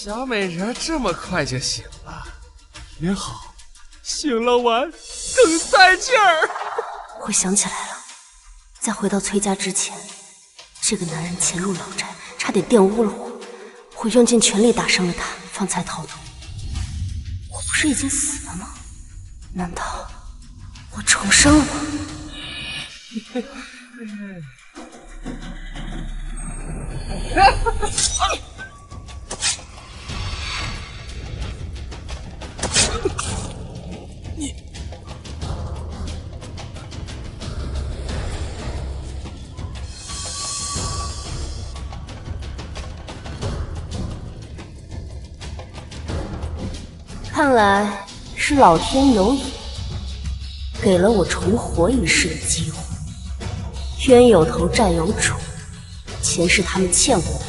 小美人这么快就醒了，也好。醒了完更带劲儿。我想起来了，在回到崔家之前，这个男人潜入老宅，差点玷污了我。我用尽全力打伤了他，方才逃脱。我不是已经死了吗？难道我重生了吗？看来是老天有眼，给了我重活一世的机会。冤有头债有主，前世他们欠我的，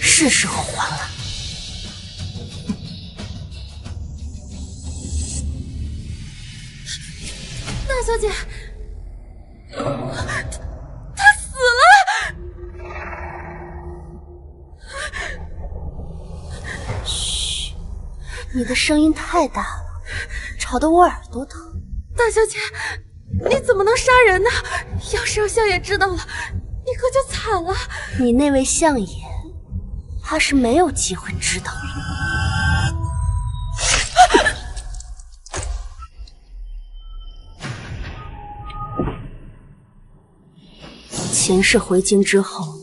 是时候还了。大小姐，她死了！嘘，你的声音太大了，吵得我耳朵疼。大小姐，你怎么能杀人呢？要是让相爷知道了，你可就惨了。你那位相爷，怕是没有机会知道了。前世回京之后，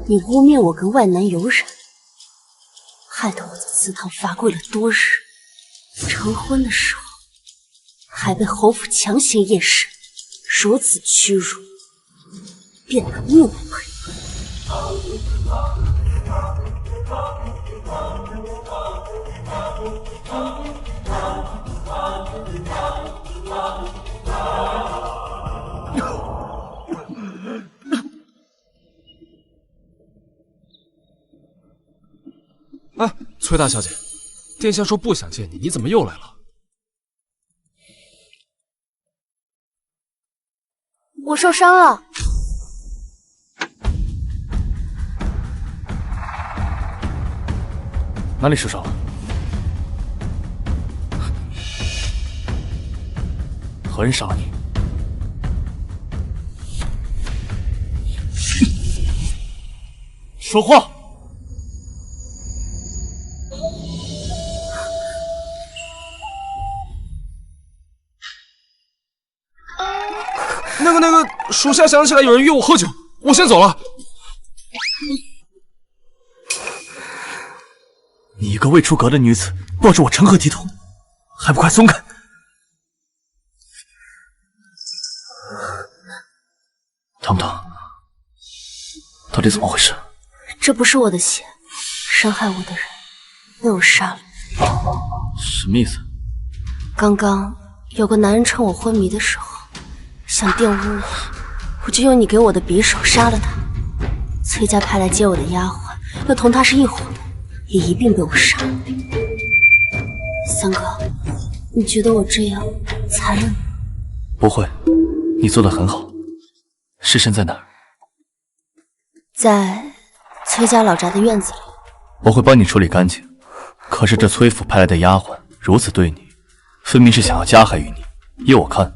你污蔑我跟外男有染，害得我在祠堂罚跪了多日。成婚的时候，还被侯府强行验尸，如此屈辱，便拿命来赔。哎，崔大小姐，殿下说不想见你，你怎么又来了？我受伤了。哪里受伤了？何人杀了你？说话！那个，属下想起来有人约我喝酒，我先走了。你一个未出阁的女子，抱着我成何体统？还不快松开！疼不疼？到底怎么回事？这不是我的血，伤害我的人被我杀了。什么意思？刚刚有个男人趁我昏迷的时候想玷污我，我就用你给我的匕首杀了他。崔家派来接我的丫鬟又同他是一伙的，也一并被我杀了。三哥，你觉得我这样残忍吗？不会，你做得很好。尸身在哪儿？在崔家老宅的院子里。我会帮你处理干净。可是这崔府派来的丫鬟如此对你，分明是想要加害于你。依我看，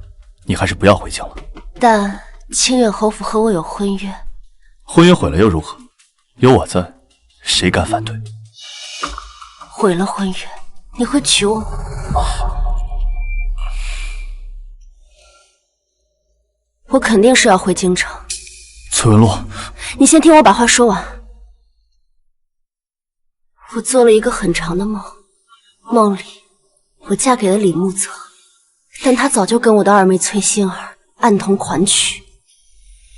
你还是不要回京了。但清远侯府和我有婚约，婚约毁了又如何？有我在，谁敢反对？毁了婚约，你会娶我吗？我肯定是要回京城。崔文洛，你先听我把话说完。我做了一个很长的梦，梦里我嫁给了李木泽，但他早就跟我的二妹崔馨儿暗通款曲，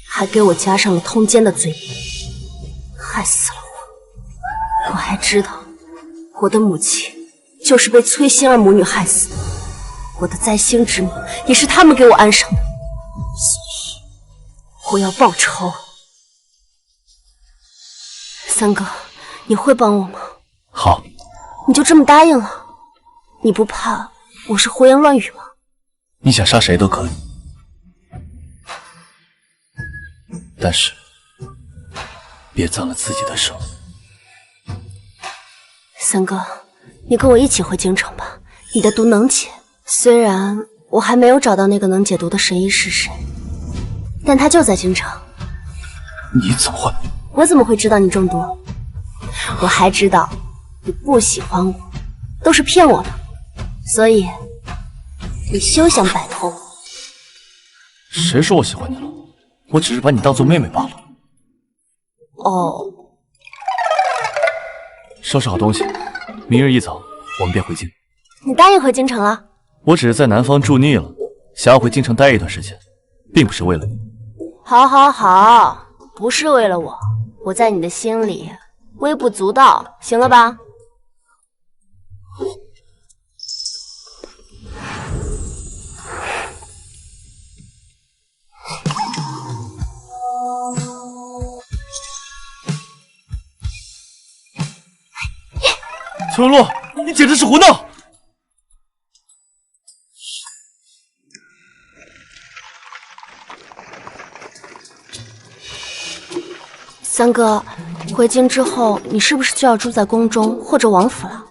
还给我加上了通奸的罪名，害死了我。我还知道我的母亲就是被崔馨儿母女害死的，我的灾星之命也是他们给我安上的，所以我要报仇。三哥，你会帮我吗？好。你就这么答应了？你不怕我是胡言乱语吗？你想杀谁都可以，但是别脏了自己的手。三哥，你跟我一起回京城吧。你的毒能解，虽然我还没有找到那个能解毒的神医是谁，但他就在京城。你怎么会？我怎么会知道你中毒？我还知道你不喜欢我，都是骗我的，所以你休想摆脱我。谁说我喜欢你了？我只是把你当做妹妹罢了。哦，收拾好东西，明日一早我们便回京。你答应回京城了？我只是在南方住腻了，想要回京城待一段时间，并不是为了你。好，好，好，不是为了我，我在你的心里微不足道，行了吧？崔文洛，你简直是胡闹！三哥，回京之后，你是不是就要住在宫中或者王府了？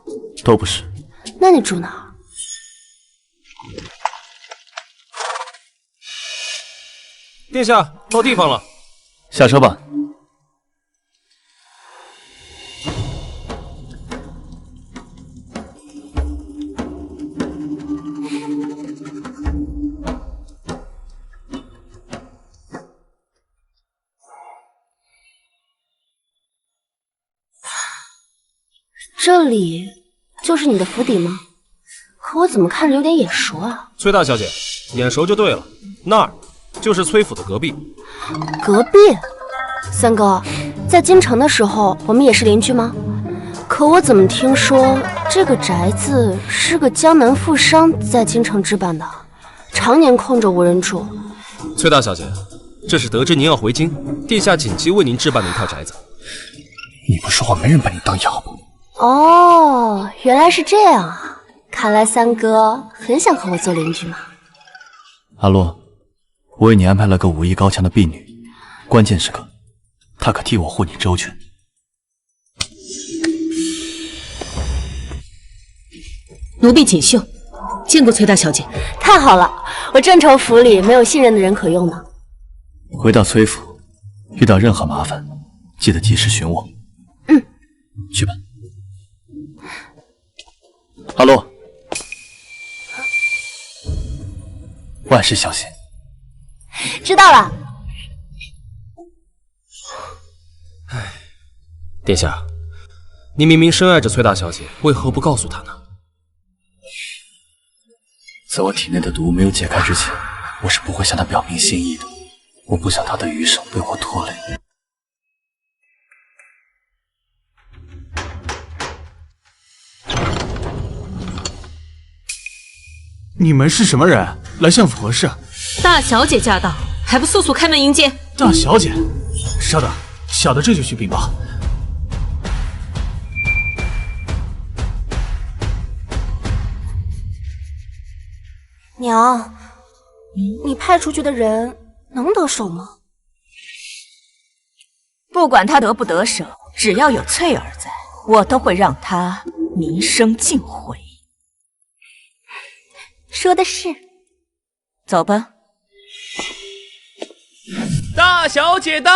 都不是。那你住哪儿？殿下，到地方了。下车吧。这里就是你的府邸吗？可我怎么看着有点眼熟啊？崔大小姐，眼熟就对了，那儿就是崔府的隔壁。隔壁？三哥，在京城的时候，我们也是邻居吗？可我怎么听说这个宅子是个江南富商在京城置办的，常年空着无人住。崔大小姐，这是得知您要回京，殿下紧急为您置办的一套宅子。你不说话，没人把你当哑巴。哦，原来是这样啊！看来三哥很想和我做邻居嘛。阿洛，我为你安排了个武艺高强的婢女，关键时刻，她可替我护你周全。奴婢锦绣，见过崔大小姐。太好了，我正愁府里没有信任的人可用呢。回到崔府，遇到任何麻烦，记得及时寻我。嗯，去吧。阿洛，万事小心。知道了。殿下，您明明深爱着崔大小姐，为何不告诉她呢？在我体内的毒没有解开之前，我是不会向她表明心意的。我不想她的余生被我拖累。你们是什么人？来相府何事？大小姐驾到，还不速速开门迎接？大小姐，稍等，小的这就去禀报。娘，你派出去的人能得手吗？不管他得不得手，只要有翠儿在，我都会让他名声尽毁。说的是。走吧。大小姐到。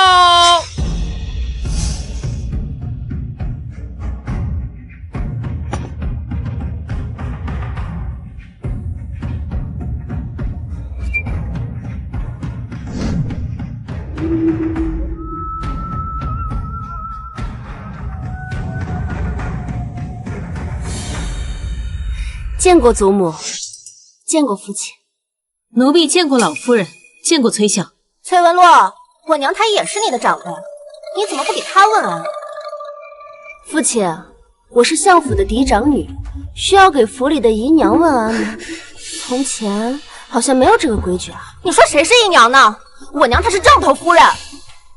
见过祖母，见过父亲。奴婢见过老夫人，见过崔相。崔文洛，我娘她也是你的长辈，你怎么不给她问安？父亲，我是相府的嫡长女，需要给府里的姨娘问安吗？从前好像没有这个规矩啊。你说谁是姨娘呢？我娘她是正头夫人。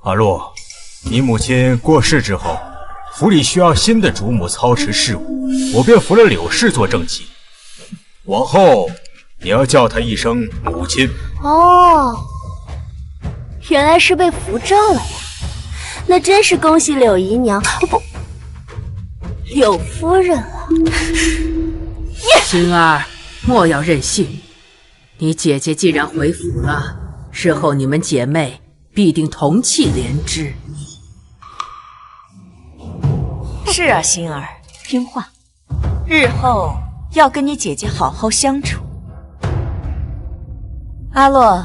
阿洛，你母亲过世之后，府里需要新的主母操持事务，我便扶了柳氏做正妻。往后你要叫她一声母亲。哦，原来是被扶正了呀，那真是恭喜柳姨娘。不，柳夫人了。星儿，莫要任性。你姐姐既然回府了，日后你们姐妹必定同气连枝。是啊，星儿，听话，日后要跟你姐姐好好相处。阿洛，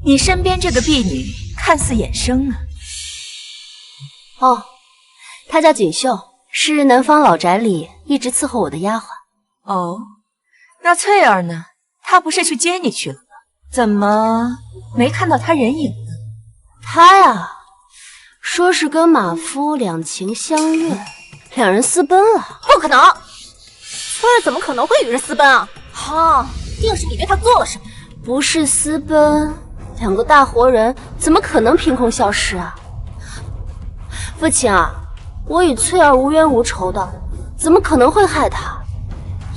你身边这个婢女看似眼生啊。哦，她叫锦绣，是南方老宅里一直伺候我的丫鬟。哦，那翠儿呢？她不是去接你去了吗？怎么没看到她人影呢？她呀，说是跟马夫两情相悦，两人私奔了。不可能，翠儿怎么可能会与人私奔啊？哈，定是你对她做了什么。不是私奔，两个大活人怎么可能凭空消失啊？父亲啊，我与翠儿无冤无仇的，怎么可能会害她？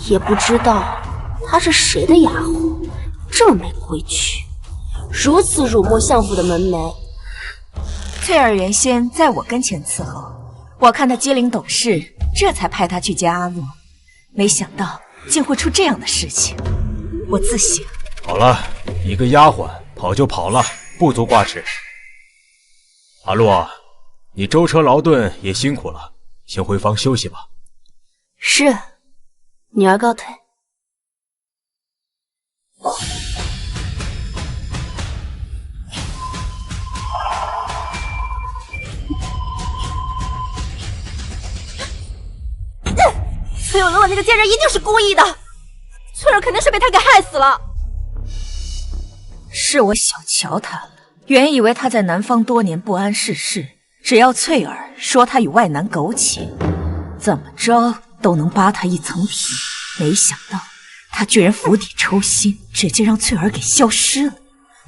也不知道她是谁的丫鬟，这么没规矩，如此辱没相府的门楣。翠儿原先在我跟前伺候，我看她机灵懂事，这才派她去接阿洛，没想到竟会出这样的事情，我自省。好了，一个丫鬟跑就跑了，不足挂齿。阿洛，你舟车劳顿也辛苦了，先回房休息吧。是，女儿告退。崔有乐那个贱人一定是故意的，翠儿肯定是被他给害死了。是我小瞧他了，原以为他在南方多年不谙世事，只要翠儿说他与外男苟且，怎么着都能扒他一层皮。没想到他居然釜底抽薪，直接让翠儿给消失了。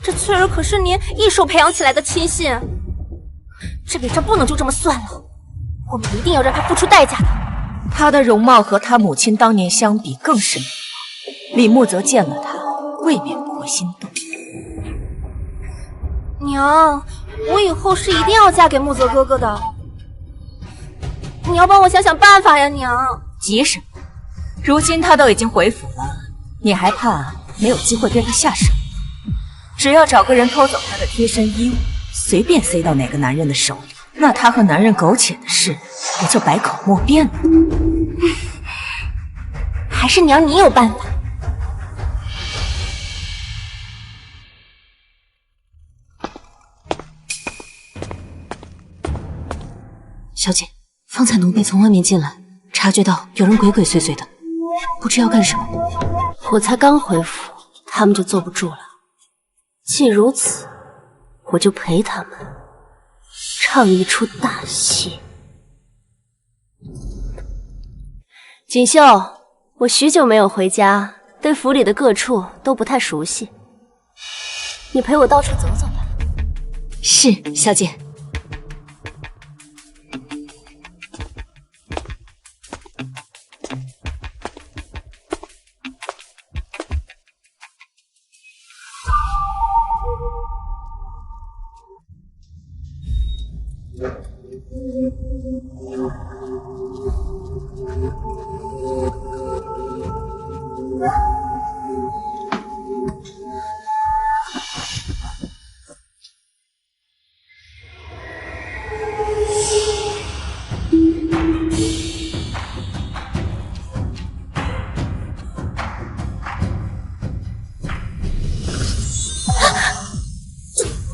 这翠儿可是您一手培养起来的亲信，这笔账不能就这么算了，我们一定要让他付出代价的。她的容貌和她母亲当年相比更是美貌，李慕泽见了她，未免不会心动。娘，我以后是一定要嫁给慕泽哥哥的，你要帮我想想办法呀，娘。急什么？如今他都已经回府了，你还怕没有机会对他下手？只要找个人偷走他的贴身衣物，随便塞到哪个男人的手里，那他和男人苟且的事不就百口莫辩了？还是娘你有办法。小姐，方才奴婢从外面进来，察觉到有人鬼鬼祟祟的，不知要干什么。我才刚回府，他们就坐不住了。既如此，我就陪他们唱一出大戏。锦绣，我许久没有回家，对府里的各处都不太熟悉，你陪我到处走走吧。是，小姐。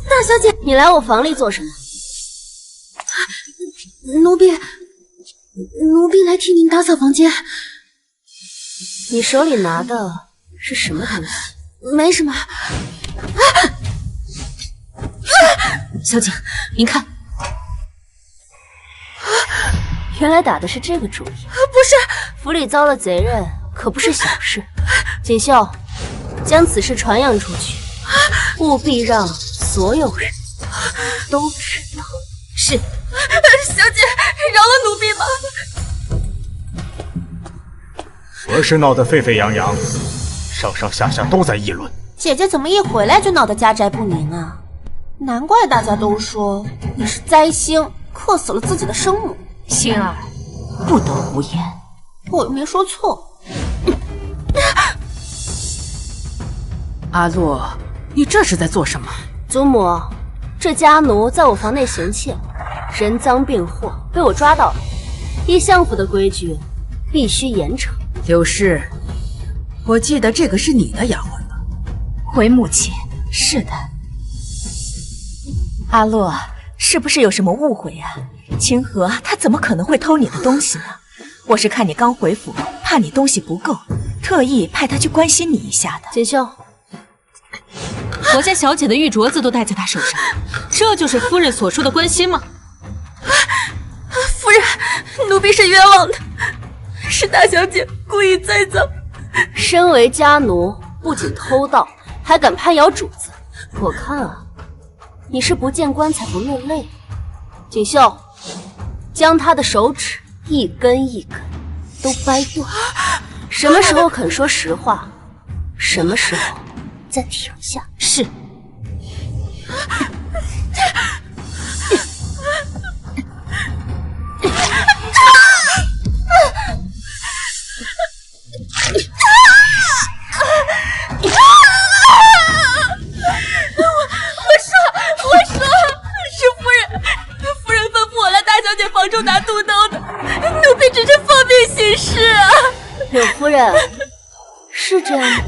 大小姐，你来我房里做什么？奴婢来替您打扫房间。你手里拿的是什么东西？没什么。小姐，您看，原来打的是这个主意。不是，府里遭了贼人，可不是小事。锦绣，将此事传扬出去，务必让所有人都知道。是。小姐，饶了奴婢吧。何时闹得沸沸扬扬，上上下下都在议论。姐姐怎么一回来就闹得家宅不宁啊？难怪大家都说你是灾星，克死了自己的生母。星儿，不得胡言。我又没说错。阿洛，你这是在做什么？祖母，这家奴在我房内行窃，人赃并获，被我抓到了。依相府的规矩，必须严惩。柳氏，我记得这个是你的丫鬟吧？回母亲，是的。阿洛，是不是有什么误会啊？清河他怎么可能会偷你的东西呢？我是看你刚回府，怕你东西不够，特意派他去关心你一下的。锦绣，我家小姐的玉镯子都戴在她手上，这就是夫人所说的关心吗？夫人，奴婢是冤枉的，是大小姐故意栽赃。身为家奴，不仅偷盗，还敢攀咬主子，我看啊，你是不见棺材不落泪。锦绣，将他的手指一根一根都掰断，什么时候肯说实话，什么时候再停下。是。我说，是夫人吩咐我来大小姐房中拿肚兜的，奴婢只是奉命行事啊。柳夫人，是这样吗？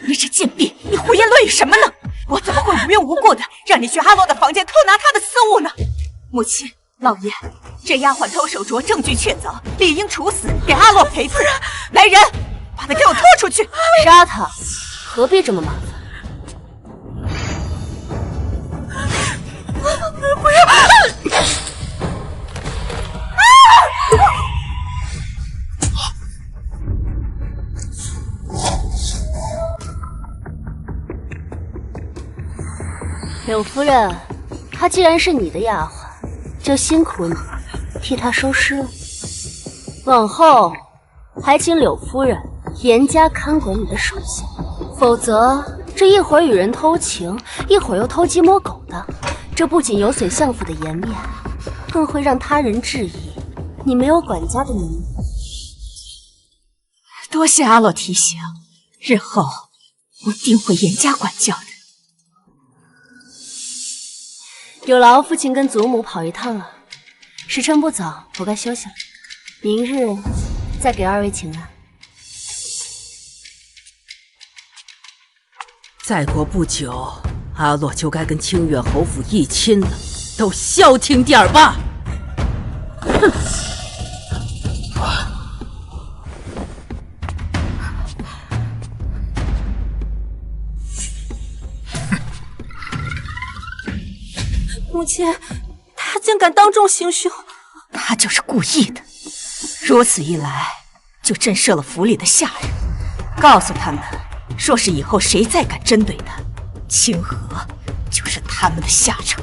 你这贱婢，你胡言乱语什么呢？我怎么会无缘无故的让你去阿洛的房间偷拿他的私物呢？母亲，老爷，这丫鬟偷手镯，证据确凿，理应处死，给阿洛赔罪。来人，把他给我拖出去！杀他，何必这么麻烦？不要！柳夫人，她既然是你的丫鬟，就辛苦你替她收尸了。往后还请柳夫人严加看管你的手下，否则这一会儿与人偷情，一会儿又偷鸡摸狗的，这不仅有损相府的颜面，更会让他人质疑你没有管家的能力。多谢阿洛提醒，日后我定会严加管教的。有劳父亲跟祖母跑一趟了，时辰不早，我该休息了。明日再给二位请安。再过不久，阿洛就该跟清远侯府议亲了，都消停点儿吧！哼！母亲，他竟敢当众行凶！他就是故意的。如此一来，就震慑了府里的下人，告诉他们，若是以后谁再敢针对他，清河就是他们的下场。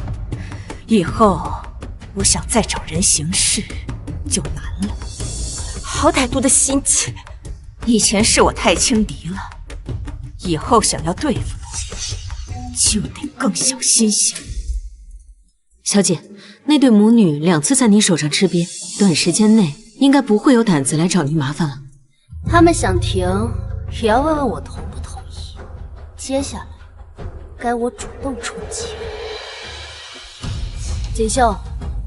以后我想再找人行事就难了。好歹毒的心机！以前是我太轻敌了，以后想要对付我，就得更小心些。小姐，那对母女2次在你手上吃瘪，短时间内应该不会有胆子来找您麻烦了。他们想停，也要问问我同不同意。接下来，该我主动出击。锦绣，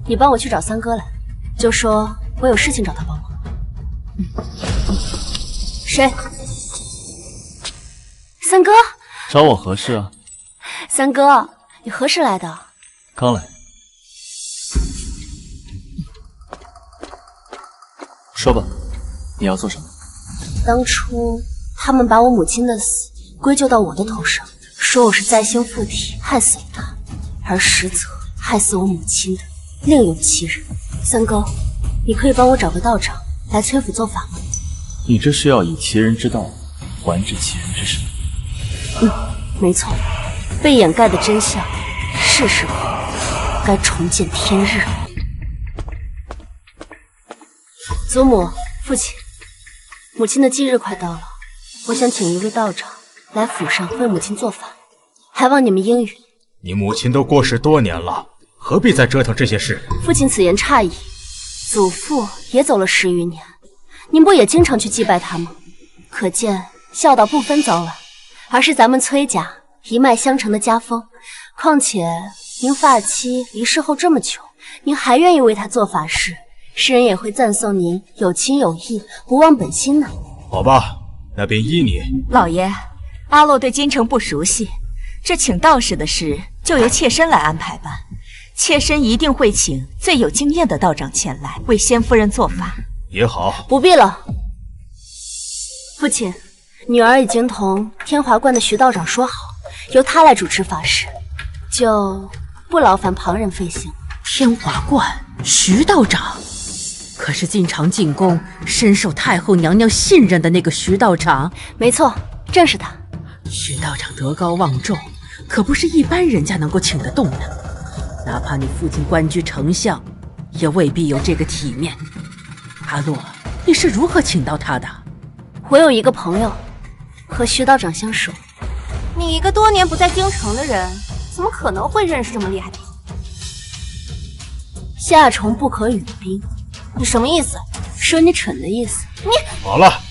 你帮我去找三哥来，就说我有事情找他帮忙。谁？三哥？找我何事啊？三哥，你何时来的？刚来。说吧，你要做什么？当初他们把我母亲的死归咎到我的头上，说我是灾星附体害死了她，而实则害死我母亲的另有其人。三哥，你可以帮我找个道长来崔府做法吗？你这是要以其人之道还治其人之身。没错，被掩盖的真相，是时候该重见天日了。祖母、父亲，母亲的忌日快到了，我想请一位道长来府上为母亲做法，还望你们应允。你母亲都过世多年了，何必再折腾这些事？父亲此言差矣，祖父也走了10余年，您不也经常去祭拜他吗？可见孝道不分早晚，而是咱们崔家一脉相承的家风。况且您发妻离世后这么久，您还愿意为他做法事，世人也会赞颂您有情有义，不忘本心呢。好吧，那便依你。老爷，阿洛对京城不熟悉，这请道士的事就由妾身来安排吧。妾身一定会请最有经验的道长前来为仙夫人做法。也好，不必了。父亲，女儿已经同天华观的徐道长说好，由他来主持法事，就不劳烦旁人费心。天华观徐道长，可是经常进宫、深受太后娘娘信任的那个徐道长？没错，正是他。徐道长德高望重，可不是一般人家能够请得动的。哪怕你父亲官居丞相，也未必有这个体面。阿洛，你是如何请到他的？我有一个朋友，和徐道长相熟。你一个多年不在京城的人，怎么可能会认识这么厉害的？夏虫不可语的兵，你什么意思？说你蠢的意思。你好了，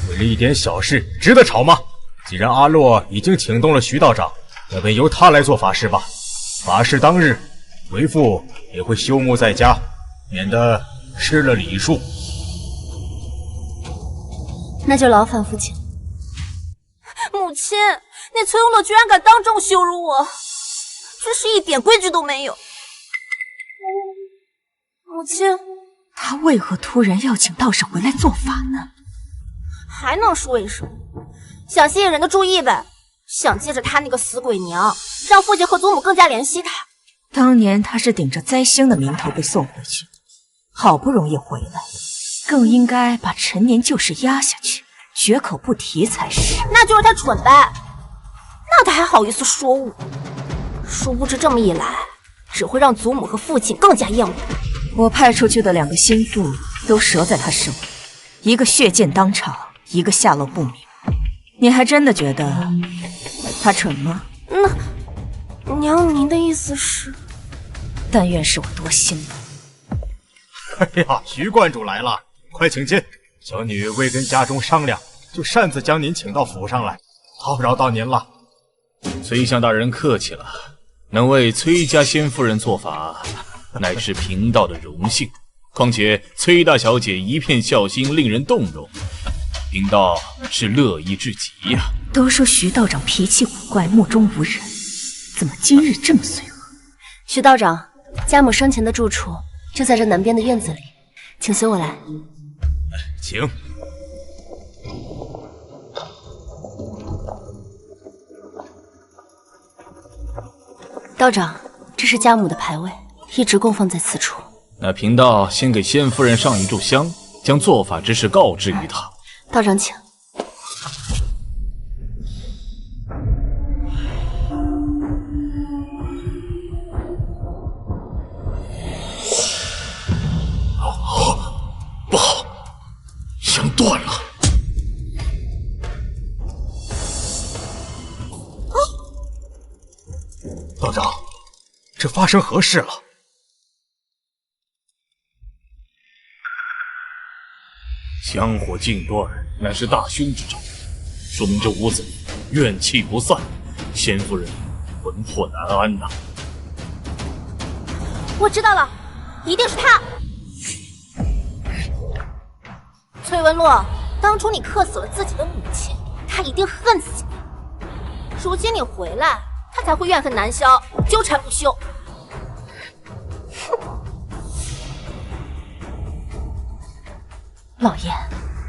为了一点小事，值得吵吗？既然阿洛已经请动了徐道长，那便由他来做法事吧。法事当日，为父也会休沐在家，免得失了礼数。那就劳烦父亲。母亲，那崔永乐居然敢当众羞辱我，真是一点规矩都没有。母亲，他为何突然要请道士回来做法呢？还能是为什么？想吸引人的注意呗，想借着他那个死鬼娘，让父亲和祖母更加怜惜他。当年他是顶着灾星的名头被送回去，好不容易回来，更应该把陈年旧事压下去，绝口不提才是。那就是他蠢呗，那他还好意思说我？殊不知这么一来，只会让祖母和父亲更加厌恶。我派出去的2个心腹都折在他手里，一个血溅当场，一个下落不明。你还真的觉得他蠢吗？那娘，您的意思是？但愿是我多心了。哎呀，徐观主来了，快请进。小女未跟家中商量，就擅自将您请到府上来，叨扰到您了。崔相大人客气了，能为崔家仙夫人做法，乃是贫道的荣幸。况且崔大小姐一片孝心，令人动容，贫道是乐意至极呀。都说徐道长脾气古怪，目中无人，怎么今日这么随和？徐道长，家母生前的住处就在这南边的院子里，请随我来。请。道长，这是家母的牌位，一直供奉在此处。那贫道先给仙夫人上一炷香，将做法之事告知于她。道长请。不好，香断了。道长，这发生何事了？香火尽断，乃是大凶之兆，说明这屋子里怨气不散，仙夫人魂魄难安呐。我知道了，一定是他。崔文洛，当初你克死了自己的母亲，他一定恨死你。如今你回来，他才会怨恨难消，纠缠不休。老爷，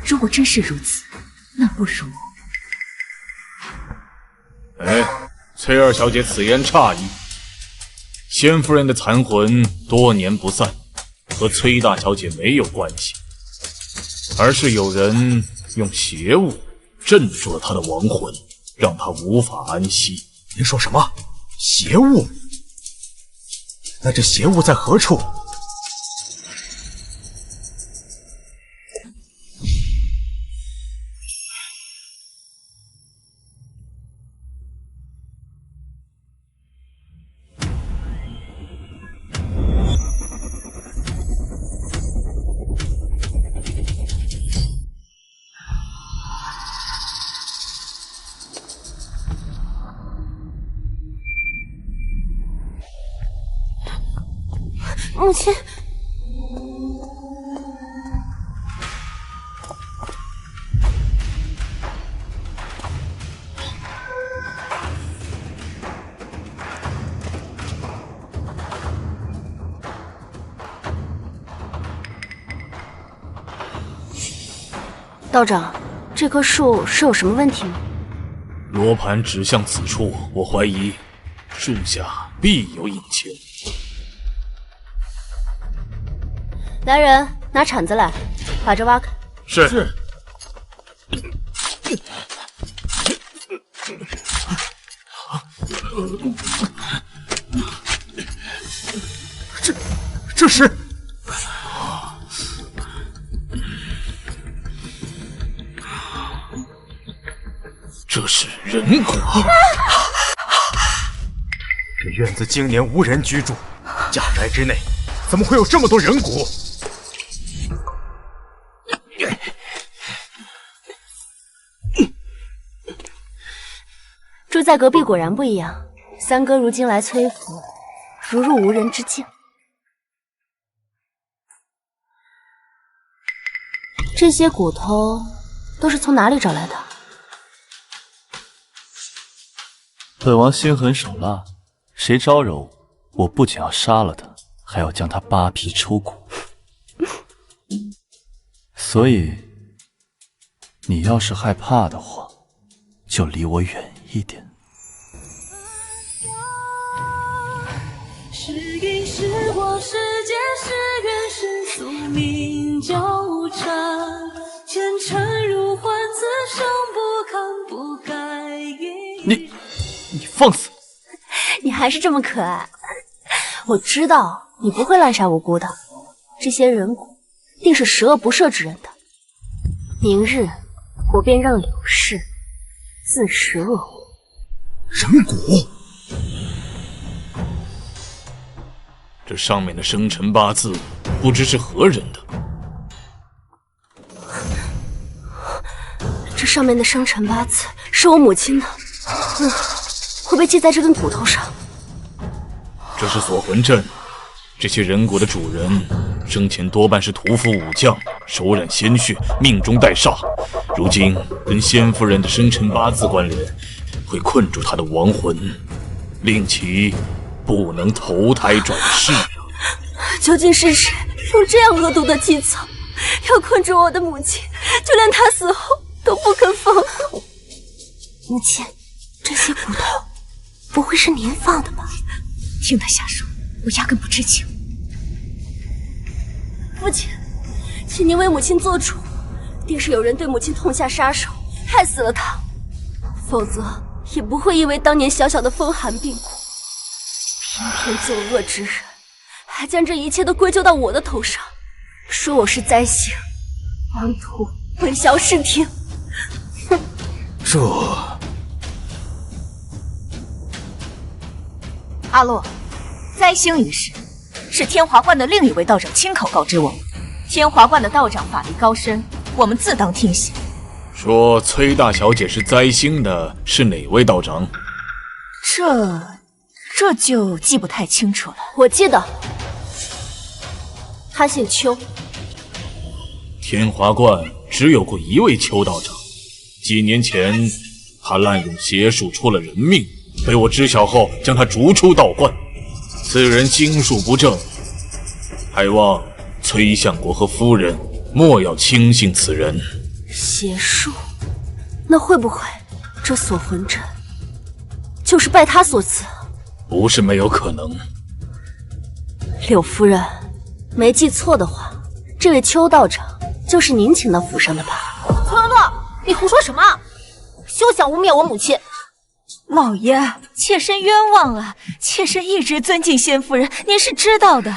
如果真是如此，那不如……哎，崔二小姐此言差矣。仙夫人的残魂多年不散，和崔大小姐没有关系，而是有人用邪物镇住了她的亡魂，让她无法安息。您说什么？邪物？那这邪物在何处？母亲。道长，这棵树是有什么问题吗？罗盘指向此处，我怀疑树下必有隐情。来人，拿铲子来，把这挖开。是。这是。这是人骨。这院子经年无人居住，家宅之内怎么会有这么多人骨？住在隔壁果然不一样。三哥如今来崔府，如入无人之境。这些骨头都是从哪里找来的？本王心狠手辣，谁招惹我，我不仅要杀了他，还要将他扒皮抽骨。所以，你要是害怕的话，就离我远一点。是因是我，是劫是缘，是宿命纠缠，前尘如幻，此生不堪不该一。你放肆！你还是这么可爱。我知道你不会滥杀无辜的，这些人骨定是十恶不赦之人的。明日我便让柳氏自食恶果。人骨？这上面的生辰八字不知是何人的。这上面的生辰八字是我母亲的，会被记在这根骨头上。这是锁魂阵，这些人骨的主人生前多半是屠夫武将，手染鲜血，命中带煞。如今跟仙夫人的生辰八字关联，会困住她的亡魂，令其不能投胎转世。究竟是谁用这样恶毒的计策，要困住我的母亲，就连她死后都不肯放过。母亲，这些骨头不会是您放的吧？听他瞎说，我压根不知情。父亲，请您为母亲做主，定是有人对母亲痛下杀手，害死了她，否则也不会因为当年小小的风寒病故。偏偏作恶之人，还将这一切都归咎到我的头上，说我是灾星，妄图混淆视听。哼！阿洛，灾星一事是天华观的另一位道长亲口告知我们。天华观的道长法力高深，我们自当听信。说崔大小姐是灾星的是哪位道长？这就记不太清楚了。我记得，他姓邱。天华观只有过一位邱道长，几年前他滥用邪术出了人命，被我知晓后将他逐出道观。此人心术不正，还望崔相国和夫人莫要轻信此人。邪术？那会不会这锁魂阵就是拜他所赐？不是没有可能。柳夫人，没记错的话，这位邱道长就是您请到府上的吧？崔文洛，你胡说什么？休想污蔑我母亲！老爷，妾身冤枉啊！妾身一直尊敬仙夫人，您是知道的。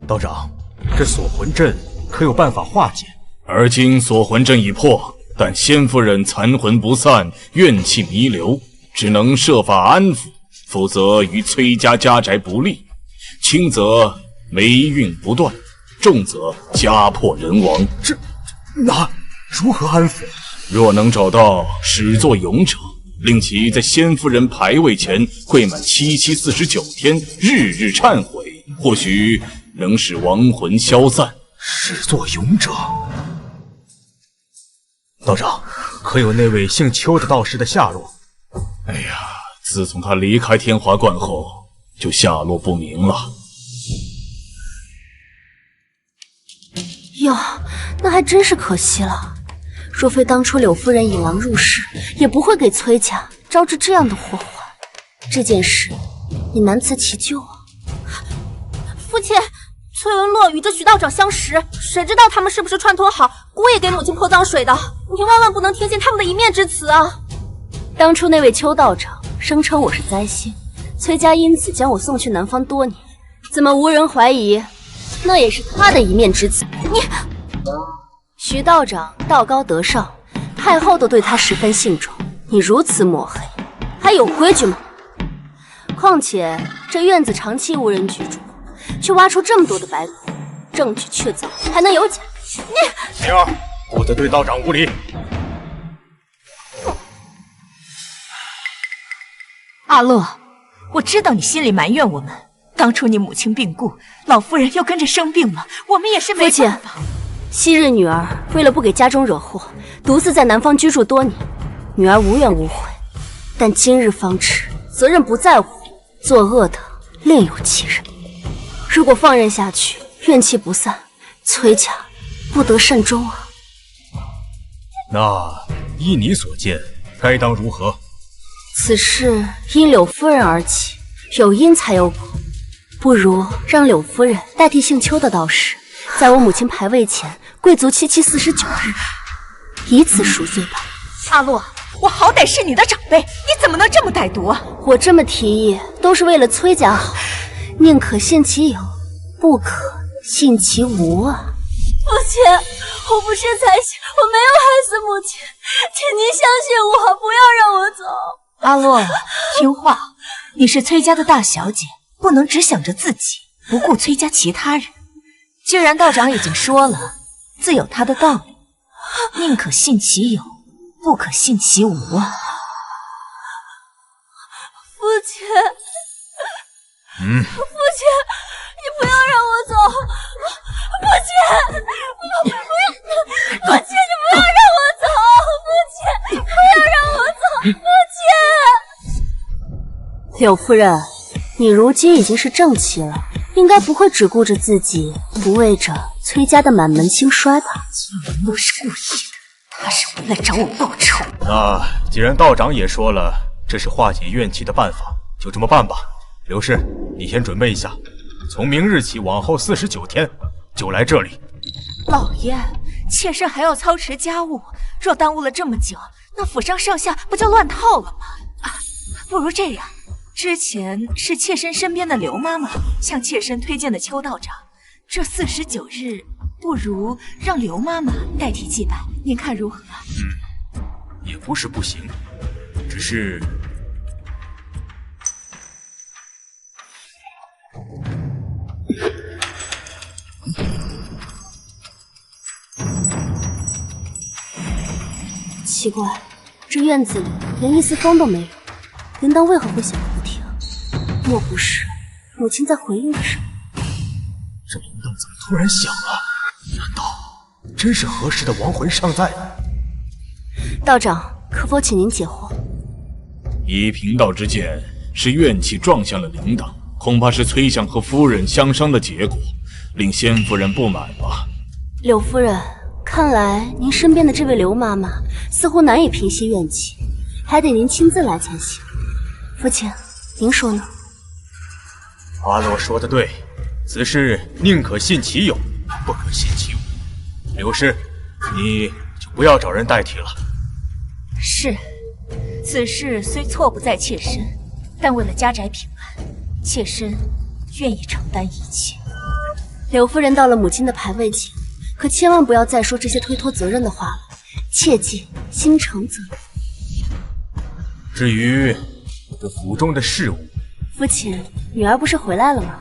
道长，这锁魂阵可有办法化解？而今锁魂阵已破，但仙夫人残魂不散，怨气弥留，只能设法安抚，否则与崔家家宅不利。轻则霉运不断，重则家破人亡。那如何安抚？若能找到始作俑者，令其在仙夫人牌位前跪满7749天，日日忏悔，或许能使亡魂消散。始作俑者，道长，可有那位姓邱的道士的下落？哎呀，自从他离开天华观后，就下落不明了。哟，那还真是可惜了。若非当初柳夫人引狼入室，也不会给崔家招致这样的祸患。这件事也难辞其咎啊。父亲，崔文洛与这徐道长相识，谁知道他们是不是串通好，故意给母亲泼脏水的？你万万不能听信他们的一面之词啊！当初那位邱道长声称我是灾星，崔家因此将我送去南方多年，怎么无人怀疑？那也是他的一面之词。你，徐道长道高德上，太后都对他十分信重，你如此抹黑，还有规矩吗？况且这院子长期无人居住，却挖出这么多的白骨，证据确凿，还能有假？你灵儿，不得对道长无礼。阿洛，我知道你心里埋怨我们，当初你母亲病故，老夫人又跟着生病了，我们也是没办法。昔日女儿为了不给家中惹祸，独自在南方居住多年，女儿无怨无悔。但今日方知责任不在我，作恶的另有其人。如果放任下去，怨气不散，崔家不得善终啊。那依你所见，该当如何？此事因柳夫人而起，有因才有果，不如让柳夫人代替姓邱的道士，在我母亲牌位前跪足七七49日，以此赎罪吧。阿洛，我好歹是你的长辈，你怎么能这么歹毒啊？我这么提议都是为了崔家好，宁可信其有，不可信其无啊。父亲，我不是灾星，我没有害死母亲，请您相信我，不要让我走。阿洛，听话，你是崔家的大小姐，不能只想着自己，不顾崔家其他人。既然道长已经说了，自有他的道理，宁可信其有，不可信其无啊。父亲，父亲，你不要让我走，父亲，不要，父亲，你不要让我走，父亲，不要让我走，父亲。柳夫人，你如今已经是正妻了，应该不会只顾着自己，不为着崔家的满门兴衰吧？文洛是故意的，他是为了找我报仇。那既然道长也说了，这是化解怨气的办法，就这么办吧。刘氏，你先准备一下，从明日起往后49天就来这里。老爷，妾身还要操持家务，若耽误了这么久，那府上上下不就乱套了吗？不如这样，之前是妾身身边的刘妈妈向妾身推荐的邱道长，这49日不如让刘妈妈代替祭拜，您看如何？也不是不行，只是奇怪，这院子里连一丝风都没有，铃铛为何会响个不停？莫不是母亲在回应着什么？这铃铛怎么突然响了？难道真是何时的亡魂尚在呢？道长，可否请您解惑？以贫道之见，是怨气撞向了铃铛，恐怕是崔相和夫人相伤的结果，令先夫人不满吧。柳夫人，看来您身边的这位刘妈妈似乎难以平息怨气，还得您亲自来才行。父亲，您说呢？阿洛说的对，此事宁可信其有，不可信其无。刘氏，你就不要找人代替了。是，此事虽错不在妾身，但为了家宅平安，妾身愿意承担一切。柳夫人到了母亲的牌位前，可千万不要再说这些推脱责任的话了，切记心诚则灵。至于这府中的事务，父亲，女儿不是回来了吗？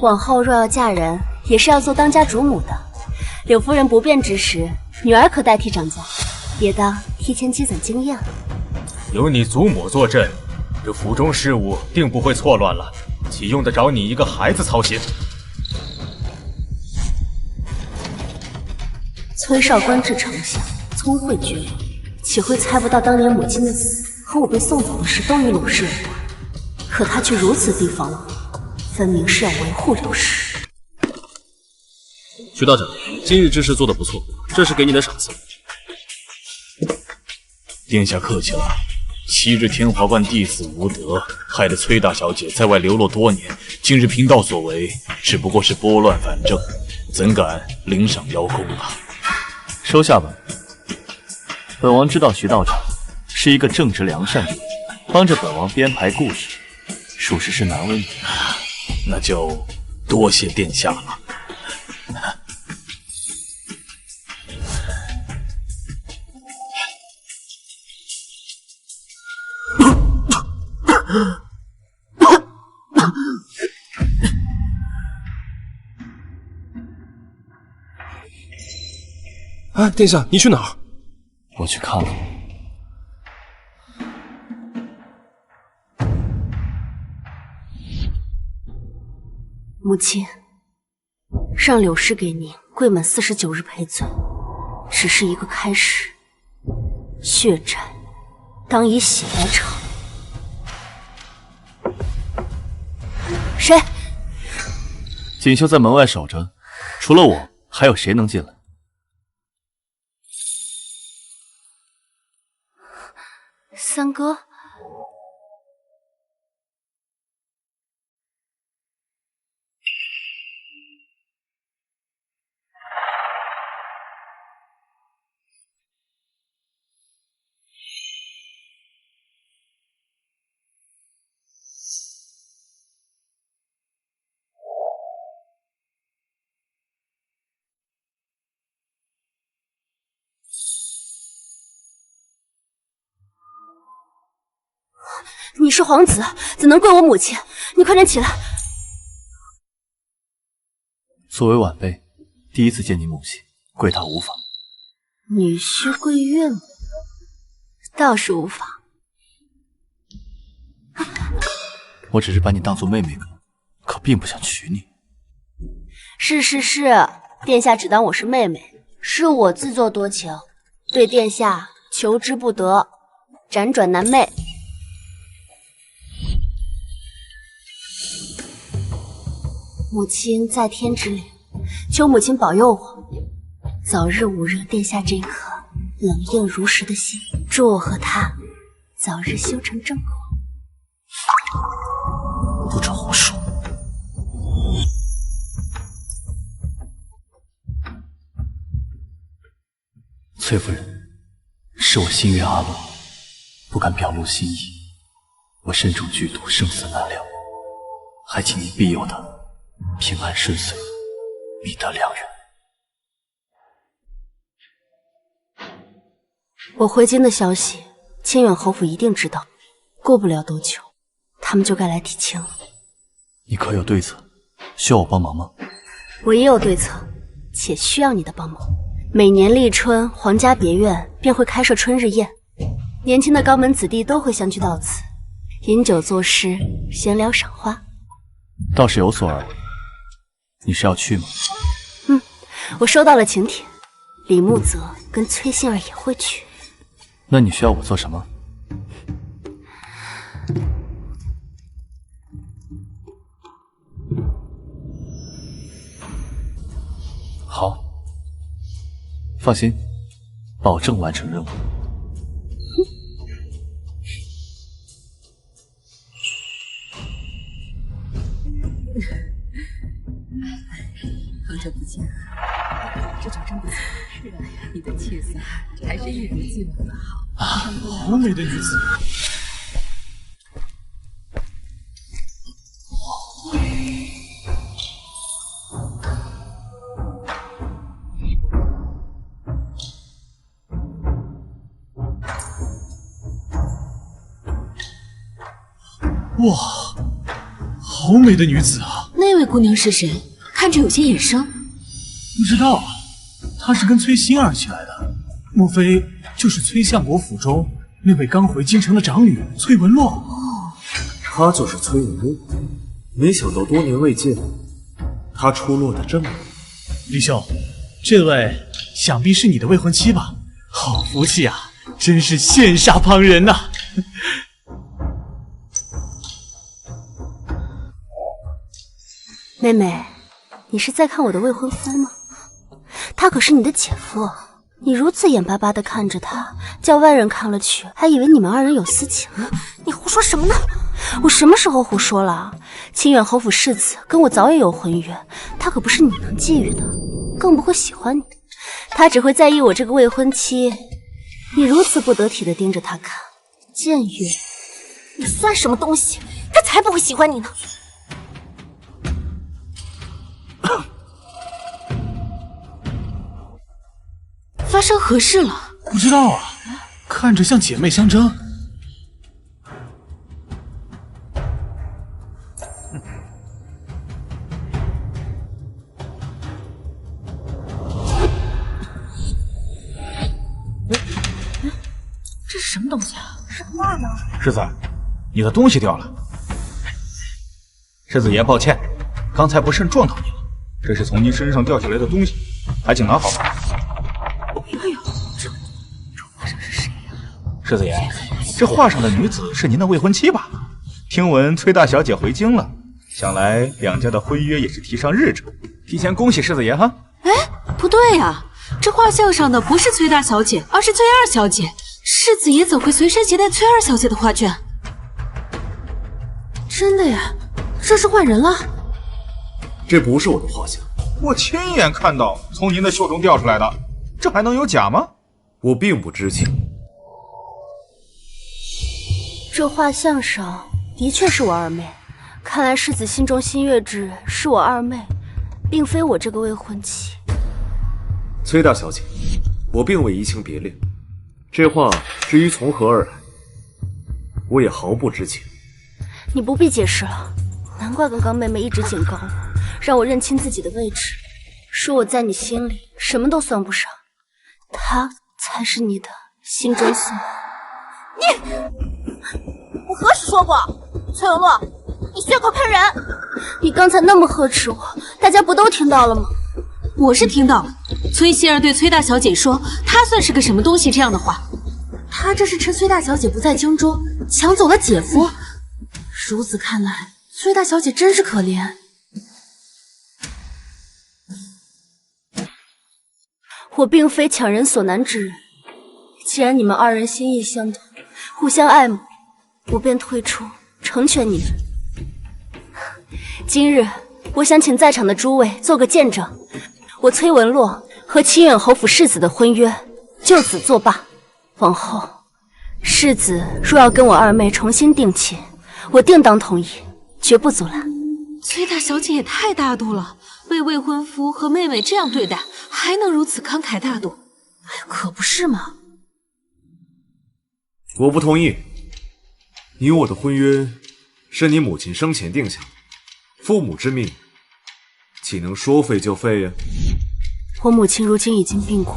往后若要嫁人，也是要做当家主母的。柳夫人不便之时，女儿可代替掌家，也当提前积攒经验了。有你祖母坐镇，这府中事务定不会错乱了，岂用得着你一个孩子操心？崔少官至丞相，聪慧绝伦，岂会猜不到当年母亲的死和我被送走的事都与柳氏有关？可他却如此提防我，分明是要维护柳氏。徐道长，今日之事做得不错，这是给你的赏赐。殿下客气了。昔日天华观弟子无德，害得崔大小姐在外流落多年。今日贫道所为，只不过是拨乱反正，怎敢领赏邀功啊？收下吧。本王知道徐道长是一个正直良善的人，帮着本王编排故事，属实是难为你。那就多谢殿下了。啊，殿下，你去哪儿？我去看看。母亲，让柳氏给您跪满49日赔罪，只是一个开始。血债当以血来偿。谁？锦绣在门外守着，除了我，还有谁能进来？三哥，你是皇子，怎能跪我母亲？你快点起来！作为晚辈，第一次见你母亲，跪她无妨。女婿跪岳母，倒是无妨。我只是把你当做妹妹哥，可并不想娶你。是，殿下只当我是妹妹，是我自作多情，对殿下求之不得，辗转难寐。母亲在天之灵，求母亲保佑我，早日捂热殿下这颗冷硬如石的心，祝我和他早日修成正果。不准胡说！崔夫人，是我心悦阿乐，不敢表露心意。我身中剧毒，生死难料，还请您庇佑他平安顺遂，觅得良缘。我回京的消息，清远侯府一定知道，过不了多久，他们就该来提亲了。你可有对策？需要我帮忙吗？我也有对策，且需要你的帮忙。每年立春，皇家别院便会开设春日宴，年轻的高门子弟都会相聚到此，饮酒作诗，闲聊赏花。倒是有所耳闻。你是要去吗？我收到了请帖，李慕泽跟崔馨儿也会去。那你需要我做什么？好，放心，保证完成任务。好久不见，这酒真不错。是啊，你的气色还是一如既往的好。好美的女子。哇，好美的女子啊！那位姑娘是谁？看着有些眼生。不知道，她是跟崔馨儿起来的，莫非就是崔相国府中那位刚回京城的长女崔文洛？哦，她就是崔文洛，没想到多年未见，她出落得这么美。李兄，这位想必是你的未婚妻吧？好福气啊，真是羡煞旁人呐！妹妹，你是在看我的未婚夫吗？他可是你的姐夫，你如此眼巴巴地看着他，叫外人看了去，还以为你们二人有私情呢。你胡说什么呢？我什么时候胡说了？清远侯府世子跟我早已有婚约，他可不是你能觊觎的，更不会喜欢你，他只会在意我这个未婚妻。你如此不得体地盯着他看，僭越！你算什么东西？他才不会喜欢你呢！发生何事了？不知道啊，看着像姐妹相争。这是什么东西啊？是画呢。世子，你的东西掉了。世子爷，抱歉，刚才不慎撞到你了。这是从您身上掉下来的东西，还请拿好。哎呦，这画上是谁呀？世子爷，这画上的女子是您的未婚妻吧？听闻崔大小姐回京了，想来两家的婚约也是提上日程。提前恭喜世子爷哈！哎，不对呀，这画像上的不是崔大小姐，而是崔二小姐。世子爷怎会随身携带崔二小姐的画卷？真的呀，这是换人了。这不是我的画像，我亲眼看到从您的袖中掉出来的，这还能有假吗？我并不知情。这画像上的确是我二妹，看来世子心中心悦之人是我二妹，并非我这个未婚妻。崔大小姐，我并未移情别恋，这画至于从何而来，我也毫不知情。你不必解释了，难怪刚刚妹妹一直警告我，让我认清自己的位置，说我在你心里什么都算不上，他才是你的心中所你，我何时说过？崔文洛，你血口喷人！你刚才那么呵斥我，大家不都听到了吗？我是听到了，崔希儿对崔大小姐说，她算是个什么东西这样的话。她这是趁崔大小姐不在京中，抢走了姐夫。如此看来，崔大小姐真是可怜。我并非强人所难之人，既然你们二人心意相通，互相爱慕，我便退出，成全你们。今日，我想请在场的诸位做个见证，我崔文洛和清远侯府世子的婚约就此作罢。往后，世子若要跟我二妹重新定亲，我定当同意，绝不阻拦。崔大小姐也太大度了，被未婚夫和妹妹这样对待，还能如此慷慨大度？哎，可不是嘛！我不同意。你我的婚约是你母亲生前定下的，父母之命，岂能说废就废呀？我母亲如今已经病故，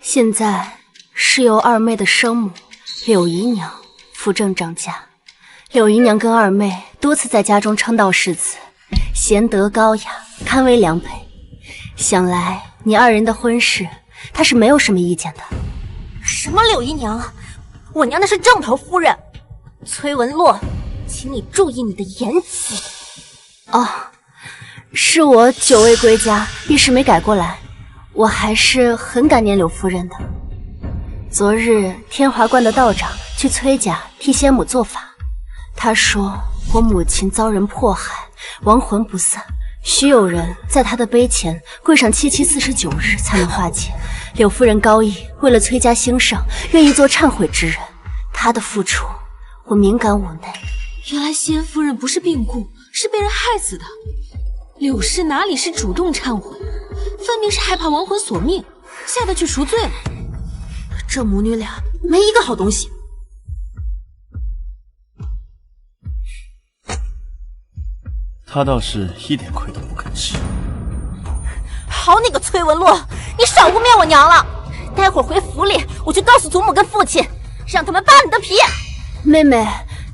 现在是由二妹的生母柳姨娘扶正掌家。柳姨娘跟二妹多次在家中称道世子，贤德高雅，堪为良配。想来你二人的婚事，她是没有什么意见的。什么柳姨娘？我娘那是正头夫人。崔文洛，请你注意你的言辞。哦，是我久未归家，一时没改过来。我还是很感念柳夫人的。昨日天华观的道长去崔家替仙母做法，他说我母亲遭人迫害，亡魂不散，需有人在他的碑前跪上7749日才能化解。柳夫人高义，为了崔家兴盛，愿意做忏悔之人，她的付出我敏感五内。原来仙夫人不是病故，是被人害死的。柳氏哪里是主动忏悔，分明是害怕亡魂索命，下得去赎罪了。这母女俩没一个好东西。他倒是一点亏都不肯吃。好你个崔文洛，你少污蔑我娘了！待会儿回府里，我去告诉祖母跟父亲，让他们扒你的皮。妹妹，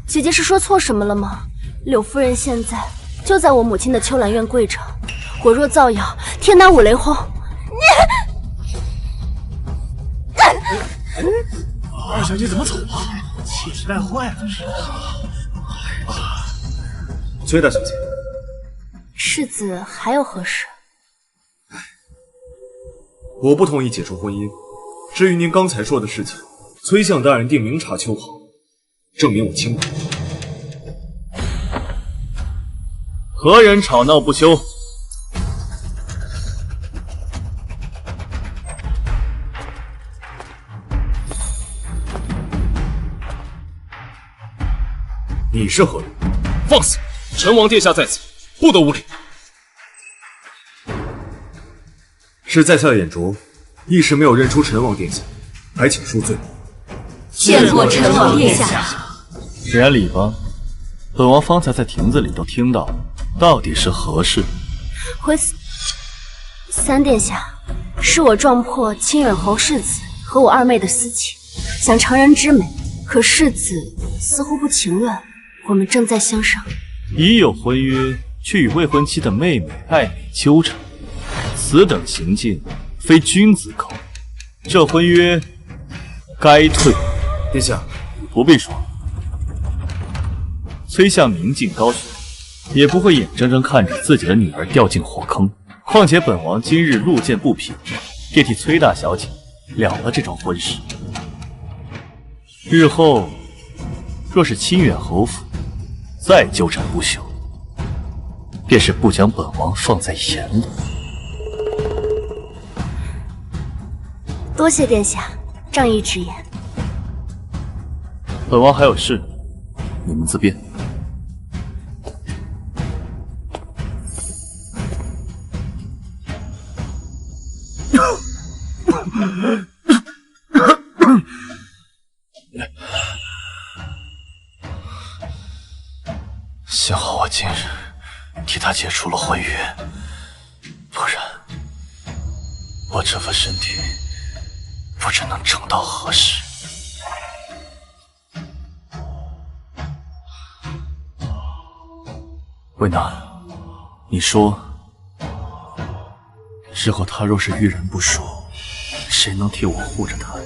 姐姐是说错什么了吗？柳夫人现在就在我母亲的秋兰院跪着，我若造谣，天打五雷轰。小姐怎么走了？气质带坏了。崔大小姐，世子还有何事？我不同意解除婚姻。至于您刚才说的事情，崔相大人定明察秋毫，证明我清白。何人吵闹不休？你是何人？放肆！陈王殿下在此，不得无礼。是在下的眼拙，一时没有认出陈王殿下，还请恕罪。见过陈王殿下。既然礼吧，本王方才在亭子里都听到，到底是何事？三殿下，是我撞破清远侯世子和我二妹的私情，想成人之美，可世子似乎不情愿。我们正在相商，已有婚约，却与未婚妻的妹妹暧昧纠缠，此等行径非君子可为。这婚约该退。殿下，不必说，崔相明镜高悬，也不会眼睁睁看着自己的女儿掉进火坑。况且本王今日路见不平，便替崔大小姐了了这桩婚事。日后若是清远侯府再纠缠不休，便是不将本王放在眼里。多谢殿下仗义直言。本王还有事，你们自便。幸好我今日替他解除了婚约，不然我这副身体不知能撑到何时。魏娜，你说，日后他若是遇人不淑，谁能替我护着他？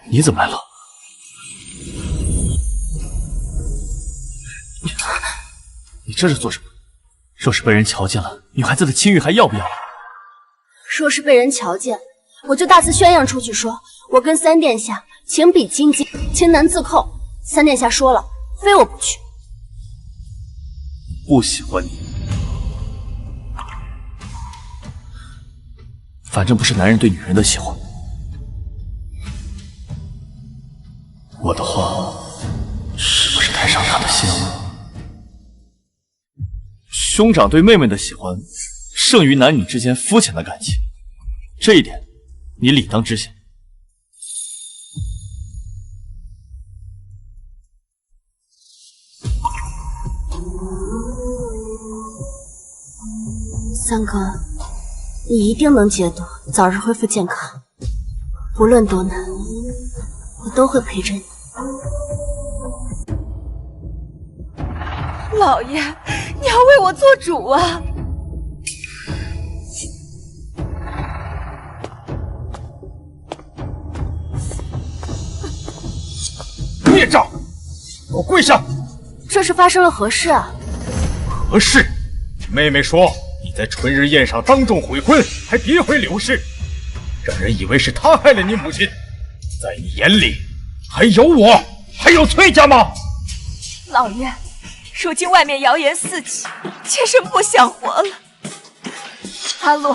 你怎么来了？你这是做什么？若是被人瞧见了，女孩子的清誉还要不要？若是被人瞧见，我就大肆宣扬出去，说我跟三殿下情比金坚，情难自扣。三殿下说了，非我不娶。不喜欢你，反正不是男人对女人的喜欢。我的话是不是太伤他的心了？兄长对妹妹的喜欢，胜于男女之间肤浅的感情，这一点你理当知晓。三哥，你一定能解毒，早日恢复健康。无论多难，我都会陪着你。老爷，你要为我做主啊！孽障，给我跪下！这是发生了何事啊？何事？妹妹说你在春日宴上当众悔婚，还诋毁柳氏，让人以为是她害了你母亲。在你眼里，还有我，还有崔家吗？老爷，如今外面谣言四起，妾身不想活了。阿洛，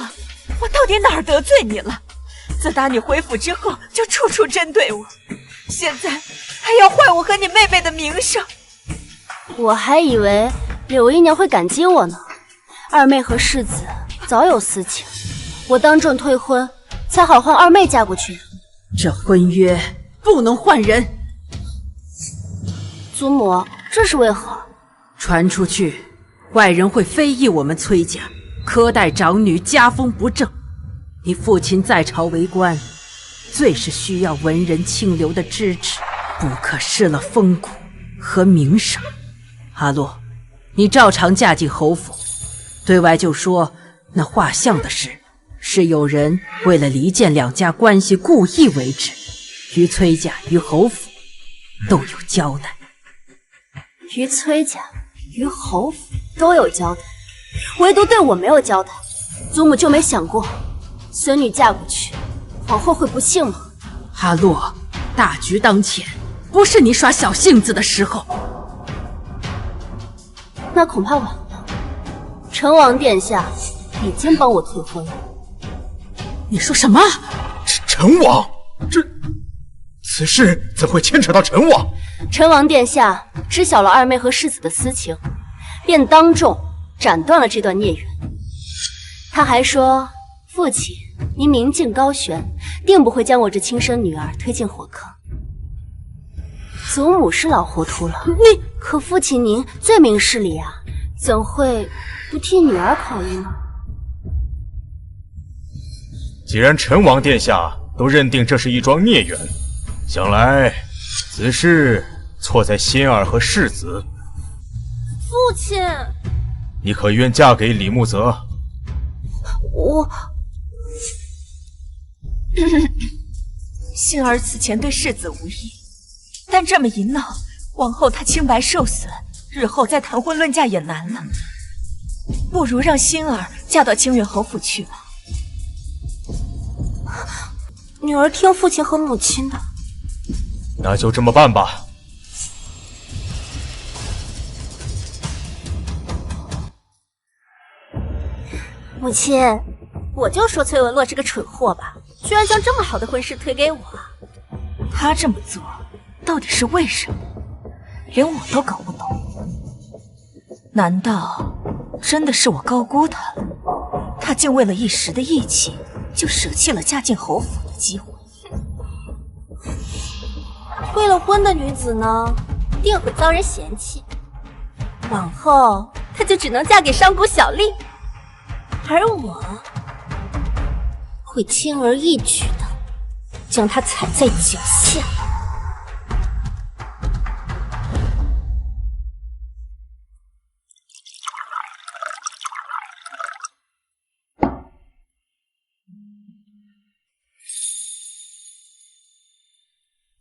我到底哪儿得罪你了？自打你回府之后，就处处针对我，现在还要坏我和你妹妹的名声。我还以为柳姨娘会感激我呢。二妹和世子早有私情，我当众退婚，才好换二妹嫁过去。这婚约不能换人。祖母，这是为何？传出去，外人会非议我们崔家苛待长女，家风不正。你父亲在朝为官，最是需要文人清流的支持，不可失了风骨和名声。阿洛，你照常嫁进侯府，对外就说那画像的事是有人为了离间两家关系故意为之，于崔家、于侯府都有交代。于崔家、于侯府都有交代，唯独对我没有交代。祖母就没想过，孙女嫁过去，皇后会不幸吗？阿洛，大局当前，不是你耍小性子的时候。那恐怕晚了。成王殿下已经帮我退婚了。你说什么？陈王，此事怎会牵扯到陈王？陈王殿下知晓了二妹和世子的私情，便当众斩断了这段孽缘。他还说，父亲您明镜高悬，定不会将我这亲生女儿推进火坑。祖母是老糊涂了，可父亲您最明事理啊，怎会不替女儿考虑呢？既然陈王殿下都认定这是一桩孽缘，想来此事错在仙儿和世子。父亲，你可愿嫁给李慕泽？我杏儿此前对世子无意，但这么一闹，往后她清白受损，日后再谈婚论嫁也难了。不如让杏儿嫁到清远侯府去吧。女儿听父亲和母亲的。那就这么办吧。母亲，我就说崔文洛是个蠢货吧，居然将这么好的婚事推给我。他这么做到底是为什么？连我都搞不懂。难道真的是我高估他了？他竟为了一时的义气，就舍弃了嫁进侯府的机会。退了婚的女子呢，定会遭人嫌弃，往后她就只能嫁给商贾小吏，而我会轻而易举的将她踩在脚下。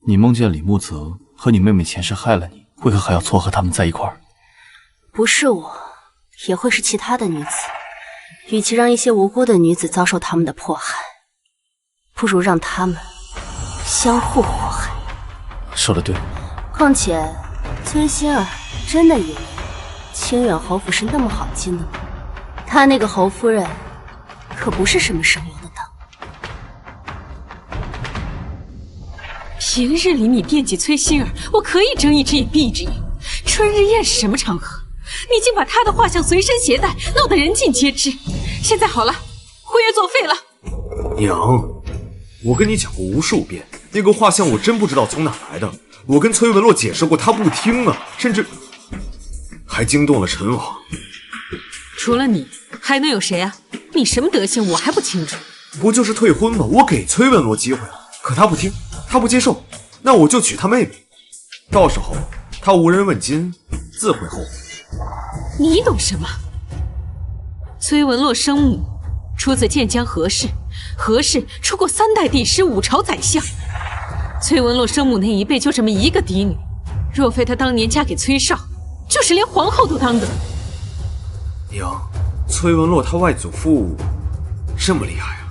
你梦见李慕泽和你妹妹前世害了你，为何还要撮合他们在一块儿？不是我，也会是其他的女子。与其让一些无辜的女子遭受他们的迫害，不如让他们相互祸害。说得对。况且，崔仙儿真的以为清远侯府是那么好进的吗？她那个侯夫人可不是什么省油的灯。平日里你惦记崔心儿，我可以睁一只眼闭一只眼。春日宴是什么场合？你竟把她的画像随身携带，闹得人尽皆知。现在好了，婚约作废了。娘，我跟你讲过无数遍，那个画像我真不知道从哪来的。我跟崔文洛解释过，他不听啊，甚至还惊动了陈王。除了你，还能有谁啊？你什么德行，我还不清楚。不就是退婚吗？我给崔文洛机会了，可他不听，他不接受，那我就娶他妹妹。到时候他无人问津，自会后悔。你懂什么？崔文洛生母出自建江何氏，何氏出过3代帝师，5朝宰相。崔文洛生母那一辈就这么一个嫡女，若非她当年嫁给崔少，就是连皇后都当得。娘，崔文洛他外祖父这么厉害啊！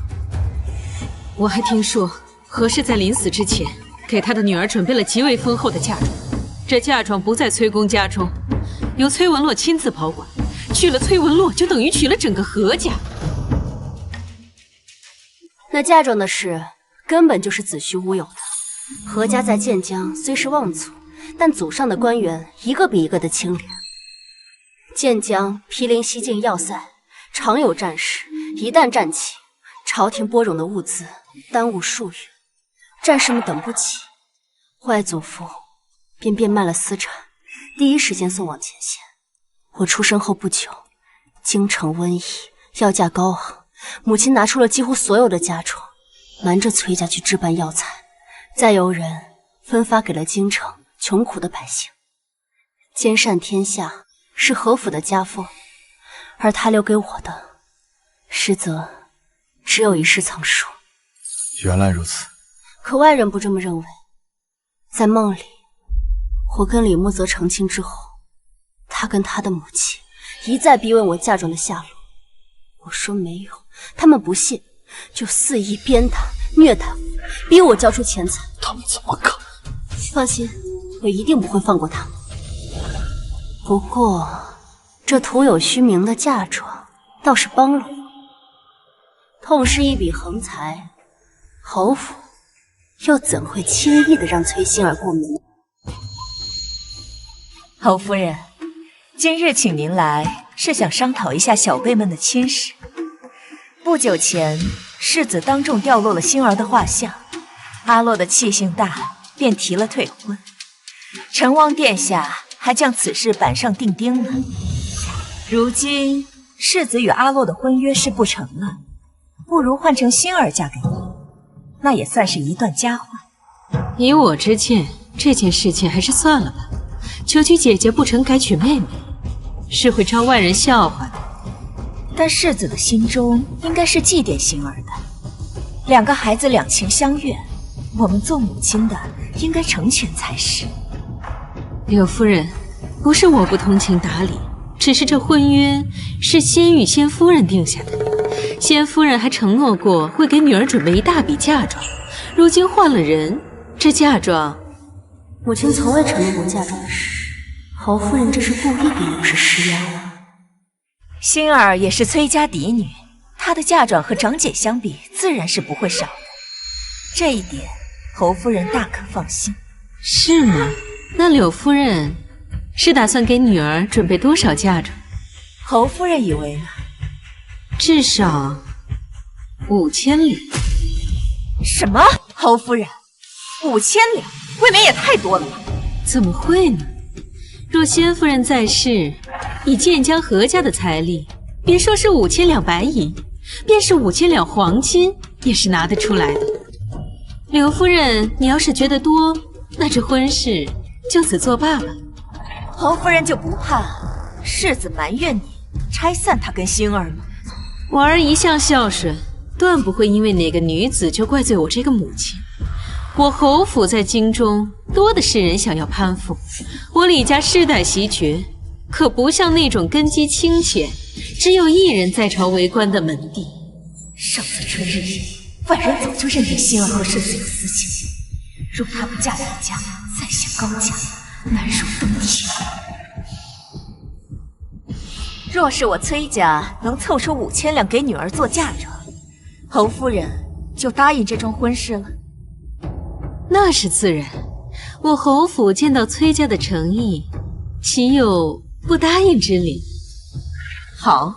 我还听说何氏在临死之前给他的女儿准备了极为丰厚的嫁妆，这嫁妆不在崔公家中，由崔文洛亲自保管，娶了崔文洛就等于娶了整个何家。那嫁妆的事根本就是子虚乌有的。何家在建江虽是望族，但祖上的官员一个比一个的清廉。建江毗邻西境要塞，常有战事，一旦战起，朝廷拨冗的物资耽误数月，战士们等不起，外祖父便变卖了私产，第一时间送往前线。我出生后不久，京城瘟疫，药价高昂，母亲拿出了几乎所有的家宠，瞒着崔家去置办药材，再由人分发给了京城穷苦的百姓。兼善天下是何府的家风，而他留给我的，实则只有一世藏书。原来如此。可外人不这么认为。在梦里，我跟李慕泽成亲之后，他跟他的母亲一再逼问我嫁妆的下落。我说没有，他们不信，就肆意鞭打、虐待我，逼我交出钱财。他们怎么可？放心，我一定不会放过他们。不过，这徒有虚名的嫁妆倒是帮了我。痛失一笔横财，侯府又怎会轻易的让崔馨儿过门？侯夫人，今日请您来，是想商讨一下小辈们的亲事。不久前，世子当众掉落了馨儿的画像，阿洛的气性大，便提了退婚。成王殿下还将此事板上钉钉了。如今世子与阿洛的婚约是不成了，不如换成馨儿嫁给你，那也算是一段佳话。以我之见，这件事情还是算了吧。求娶姐姐不成，改娶妹妹，是会招外人笑话的。但世子的心中应该是祭奠馨儿的，两个孩子两情相悦，我们做母亲的应该成全才是。柳夫人，不是我不通情达理，只是这婚约是先与先夫人定下的，先夫人还承诺过会给女儿准备一大笔嫁妆，如今换了人，这嫁妆……母亲从未承诺过嫁妆的事，侯夫人这是故意给柳氏施压了。馨儿也是崔家嫡女，她的嫁妆和长姐相比，自然是不会少的，这一点侯夫人大可放心。是吗？那柳夫人是打算给女儿准备多少嫁妆？侯夫人以为呢？至少5000两。什么？侯夫人，5000两，未免也太多了吧？怎么会呢？若先夫人在世，以建江何家的财力，别说是5000两白银，便是5000两黄金也是拿得出来的。柳夫人，你要是觉得多，那这婚事就此作罢吧。侯夫人就不怕世子埋怨你拆散她跟馨儿吗？我儿一向孝顺，断不会因为哪个女子就怪罪我这个母亲。我侯府在京中多的是人想要攀附，我李家世代袭爵，可不像那种根基清浅、只有一人在朝为官的门第。上次春日夜，外人早就认定馨儿和世子有私情，若她不嫁李家，再享高价，难如登天。若是我崔家能凑出5000两给女儿做嫁妆，侯夫人就答应这桩婚事了。那是自然，我侯府见到崔家的诚意，岂有不答应之理？好，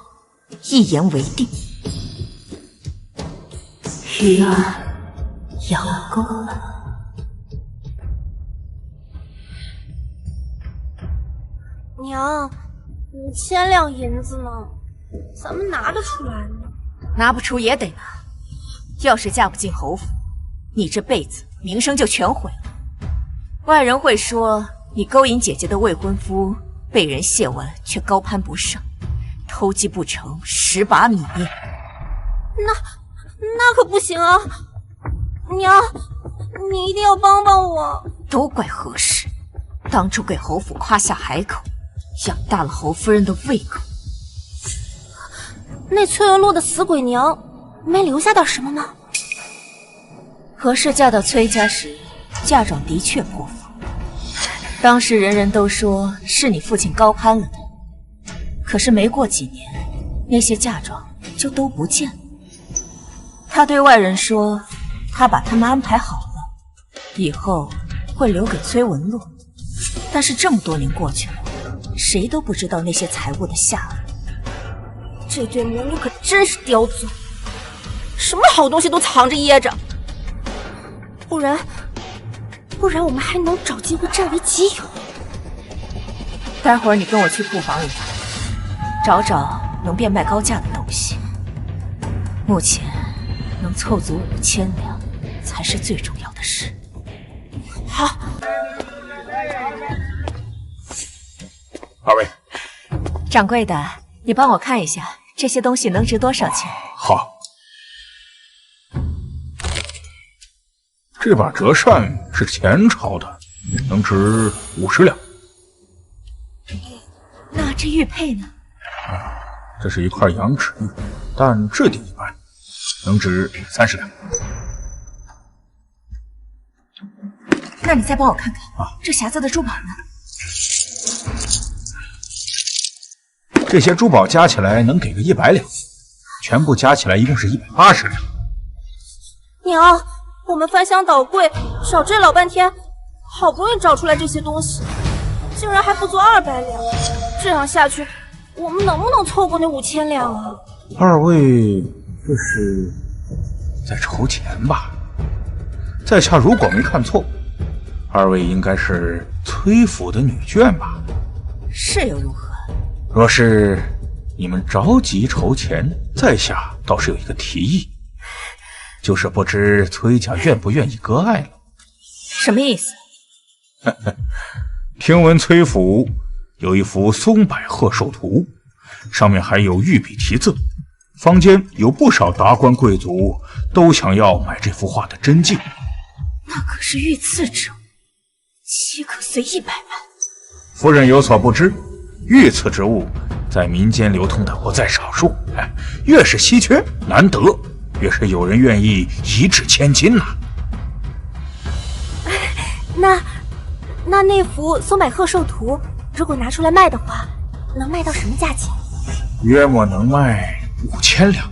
一言为定。鱼儿咬钩了。娘，5000两银子呢，咱们拿得出来吗？拿不出也得拿。要是嫁不进侯府，你这辈子名声就全毁了。外人会说你勾引姐姐的未婚夫，被人亵玩却高攀不上，偷鸡不成蚀把米。那可不行啊！娘，你一定要帮帮我。都怪何氏，当初给侯府夸下海口，养大了侯夫人的胃口。那崔文洛的死鬼娘没留下点什么吗？何氏嫁到崔家时，嫁妆的确颇丰，当时人人都说是你父亲高攀了她，可是没过几年，那些嫁妆就都不见了。他对外人说，他把他们安排好了，以后会留给崔文洛。但是这么多年过去了，谁都不知道那些财物的下落。这对母女可真是刁钻，什么好东西都藏着掖着，不然我们还能找机会占为己有。待会儿你跟我去库房里找找能变卖高价的东西，目前能凑足5000两才是最重要的事。好。二位，掌柜的，你帮我看一下这些东西能值多少钱？好，这把折扇是前朝的，能值50两。那这玉佩呢？这是一块羊齿玉，但质地一般，能值30两。那你再帮我看看这匣子的珠宝呢？这些珠宝加起来能给个100两，全部加起来一共是180两。娘，我们翻箱倒柜找这老半天，好不容易找出来这些东西，竟然还不足200两。这样下去，我们能不能凑够那5000两啊？二位这是在筹钱吧？在下如果没看错，二位应该是崔府的女眷吧？是又如何？若是你们着急筹钱，在下倒是有一个提议，就是不知崔家愿不愿意割爱了。什么意思？听闻崔府有一幅松柏贺寿图，上面还有御笔题字，坊间有不少达官贵族都想要买这幅画的真迹。那可是御赐之物，岂可随意摆卖？夫人有所不知，御赐之物在民间流通的不在少数，越是稀缺难得，越是有人愿意一掷千金呐。那幅松柏贺寿图，如果拿出来卖的话，能卖到什么价钱？约莫能卖5000两。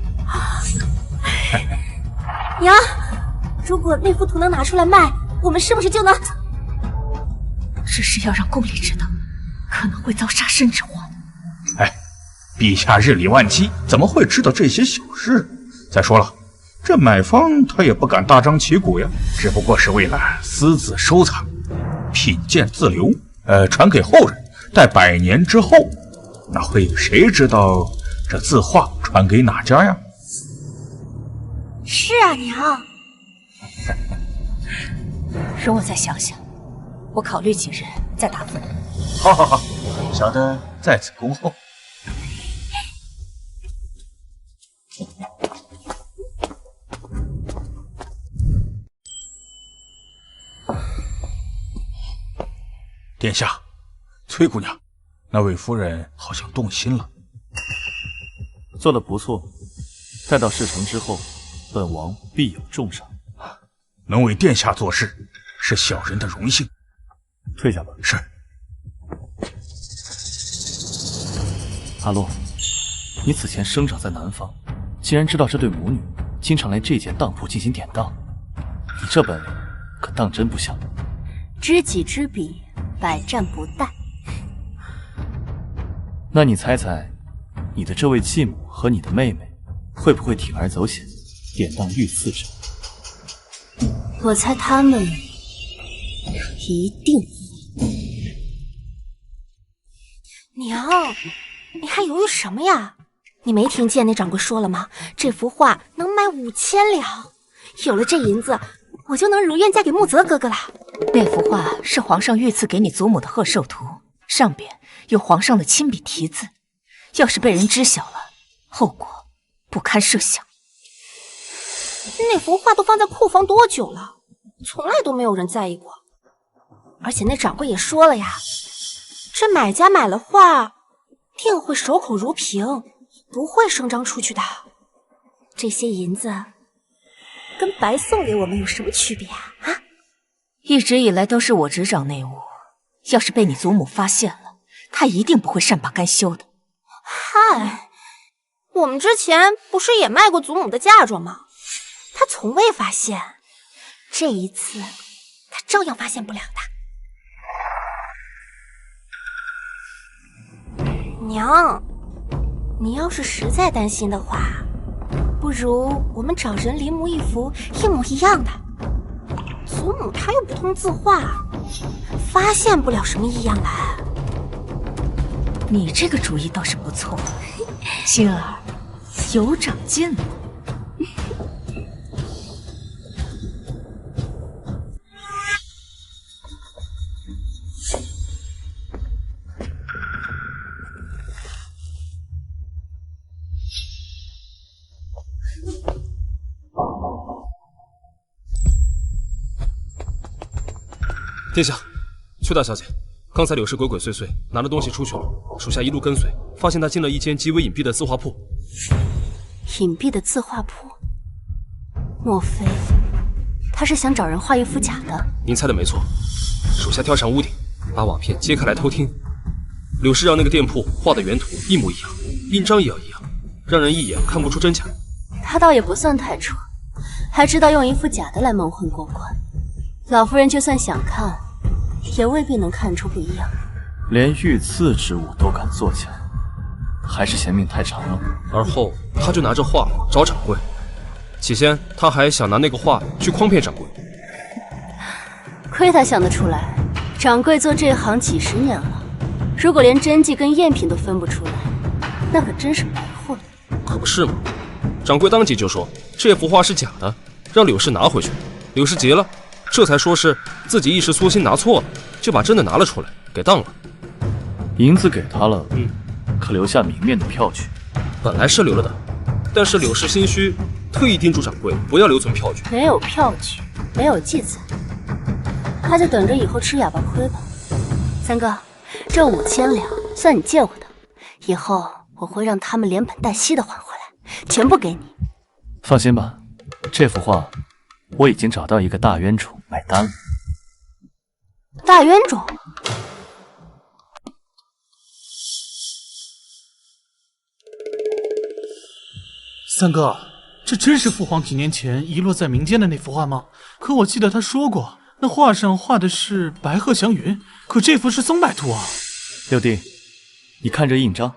娘，如果那幅图能拿出来卖，我们是不是就能……只是要让宫里知道，可能会遭杀身之祸的。陛下日理万机，怎么会知道这些小事？再说了，这买方他也不敢大张旗鼓呀，只不过是为了私自收藏，品鉴自留，传给后人。待100年之后，那会有谁知道这字画传给哪家呀？是啊，娘。容我再想想，我考虑几日再答复你。好，小的在此恭候。殿下，崔姑娘，那位夫人好像动心了。做得不错，待到事成之后，本王必有重赏。能为殿下做事，是小人的荣幸。退下吧。是。阿洛，你此前生长在南方，既然知道这对母女经常来这间当铺进行典当，你这本领可当真不小。知己知彼，百战不殆。那你猜猜，你的这位继母和你的妹妹会不会铤而走险，典当御赐者？我猜他们一定会。娘，你还犹豫什么呀？你没听见那掌柜说了吗？这幅画能卖5000两，有了这银子，我就能如愿嫁给木泽哥哥了。那幅画是皇上御赐给你祖母的贺寿图，上边有皇上的亲笔题字，要是被人知晓了，后果不堪设想。那幅画都放在库房多久了，从来都没有人在意过。而且那掌柜也说了呀，这买家买了画，定会守口如瓶，不会声张出去的。这些银子跟白送给我们有什么区别啊？一直以来都是我执掌内务，要是被你祖母发现了，她一定不会善罢甘休的。嗨，我们之前不是也卖过祖母的嫁妆吗？她从未发现，这一次她照样发现不了的。娘，你要是实在担心的话，不如我们找人临摹一幅一模一样的。祖母她又不通字画，发现不了什么异样来。你这个主意倒是不错，星儿有长进了。殿下，邱大小姐，刚才柳氏鬼鬼祟祟拿着东西出去了，属下一路跟随，发现他进了一间极为隐蔽的字画铺。隐蔽的字画铺？莫非他是想找人画一幅假的？您猜的没错，属下跳上屋顶，把瓦片揭开来偷听。柳氏让那个店铺画的原图一模一样，印章也要一样，让人一眼看不出真假。他倒也不算太蠢，还知道用一副假的来蒙混过关。老夫人就算想看，也未必能看出不一样。连御赐之物都敢做假，还是嫌命太长了。而后他就拿着画找掌柜，起先他还想拿那个画去诓骗掌柜。亏他想得出来，掌柜做这行几十年了，如果连真迹跟赝品都分不出来，那可真是白混。可不是嘛，掌柜当即就说这幅画是假的，让柳氏拿回去。柳氏急了，这才说是自己一时粗心拿错了，就把真的拿了出来，给当了。银子给他了，可留下明面的票据。本来是留了的，但是柳氏心虚，特意叮嘱掌柜不要留存票据。没有票据，没有记载，他就等着以后吃哑巴亏吧。三哥，这5000两算你借我的，以后我会让他们连本带息的还回来，全部给你。放心吧，这幅画我已经找到一个大冤种买单了。大冤种？三哥，这真是父皇几年前遗落在民间的那幅画吗？可我记得他说过，那画上画的是白鹤祥云，可这幅是松柏图啊。六弟，你看这印章，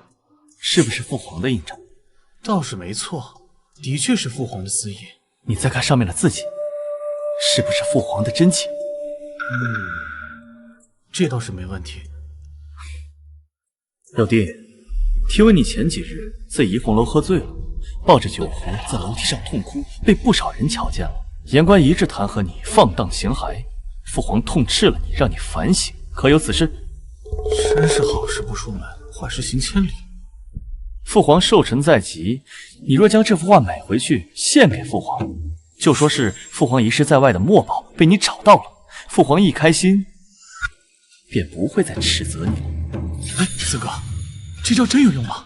是不是父皇的印章？倒是没错，的确是父皇的私印。你再看上面的字迹，是不是父皇的真迹？这倒是没问题。六弟，听闻你前几日在怡红楼喝醉了，抱着酒壶在楼梯上痛哭，被不少人瞧见了。言官一致弹劾你放荡形骸，父皇痛斥了你，让你反省，可有此事？真是好事不出门，坏事行千里。父皇寿辰在即，你若将这幅画买回去献给父皇，就说是父皇遗失在外的墨宝被你找到了，父皇一开心，便不会再斥责你了。哎，四哥，这招真有用吗？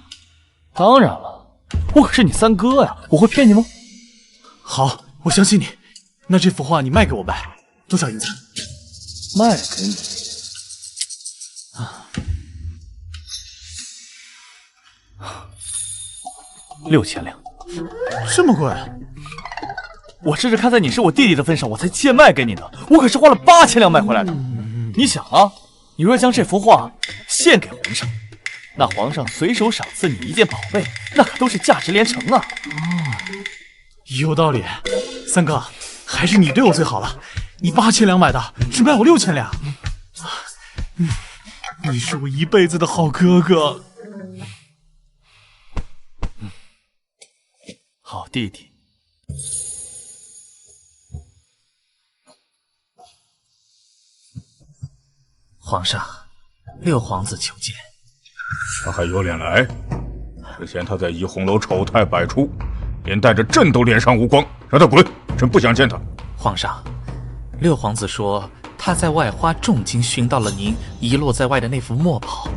当然了，我可是你三哥呀，我会骗你吗？好，我相信你。那这幅画你卖给我呗，多少银子？卖给你6000两。这么贵？我这是看在你是我弟弟的份上，我才贱卖给你的。我可是花了8000两买回来的。你想啊，你若将这幅画献给皇上，那皇上随手赏赐你一件宝贝，那可都是价值连城啊。有道理。三哥，还是你对我最好了。你8000两买的，只卖我6000两。你是我一辈子的好哥哥。好弟弟。皇上，六皇子求见。他还有脸来？之前他在怡红楼丑态百出，连带着朕都脸上无光，让他滚！朕不想见他。皇上，六皇子说他在外花重金寻到了您遗落在外的那幅墨宝，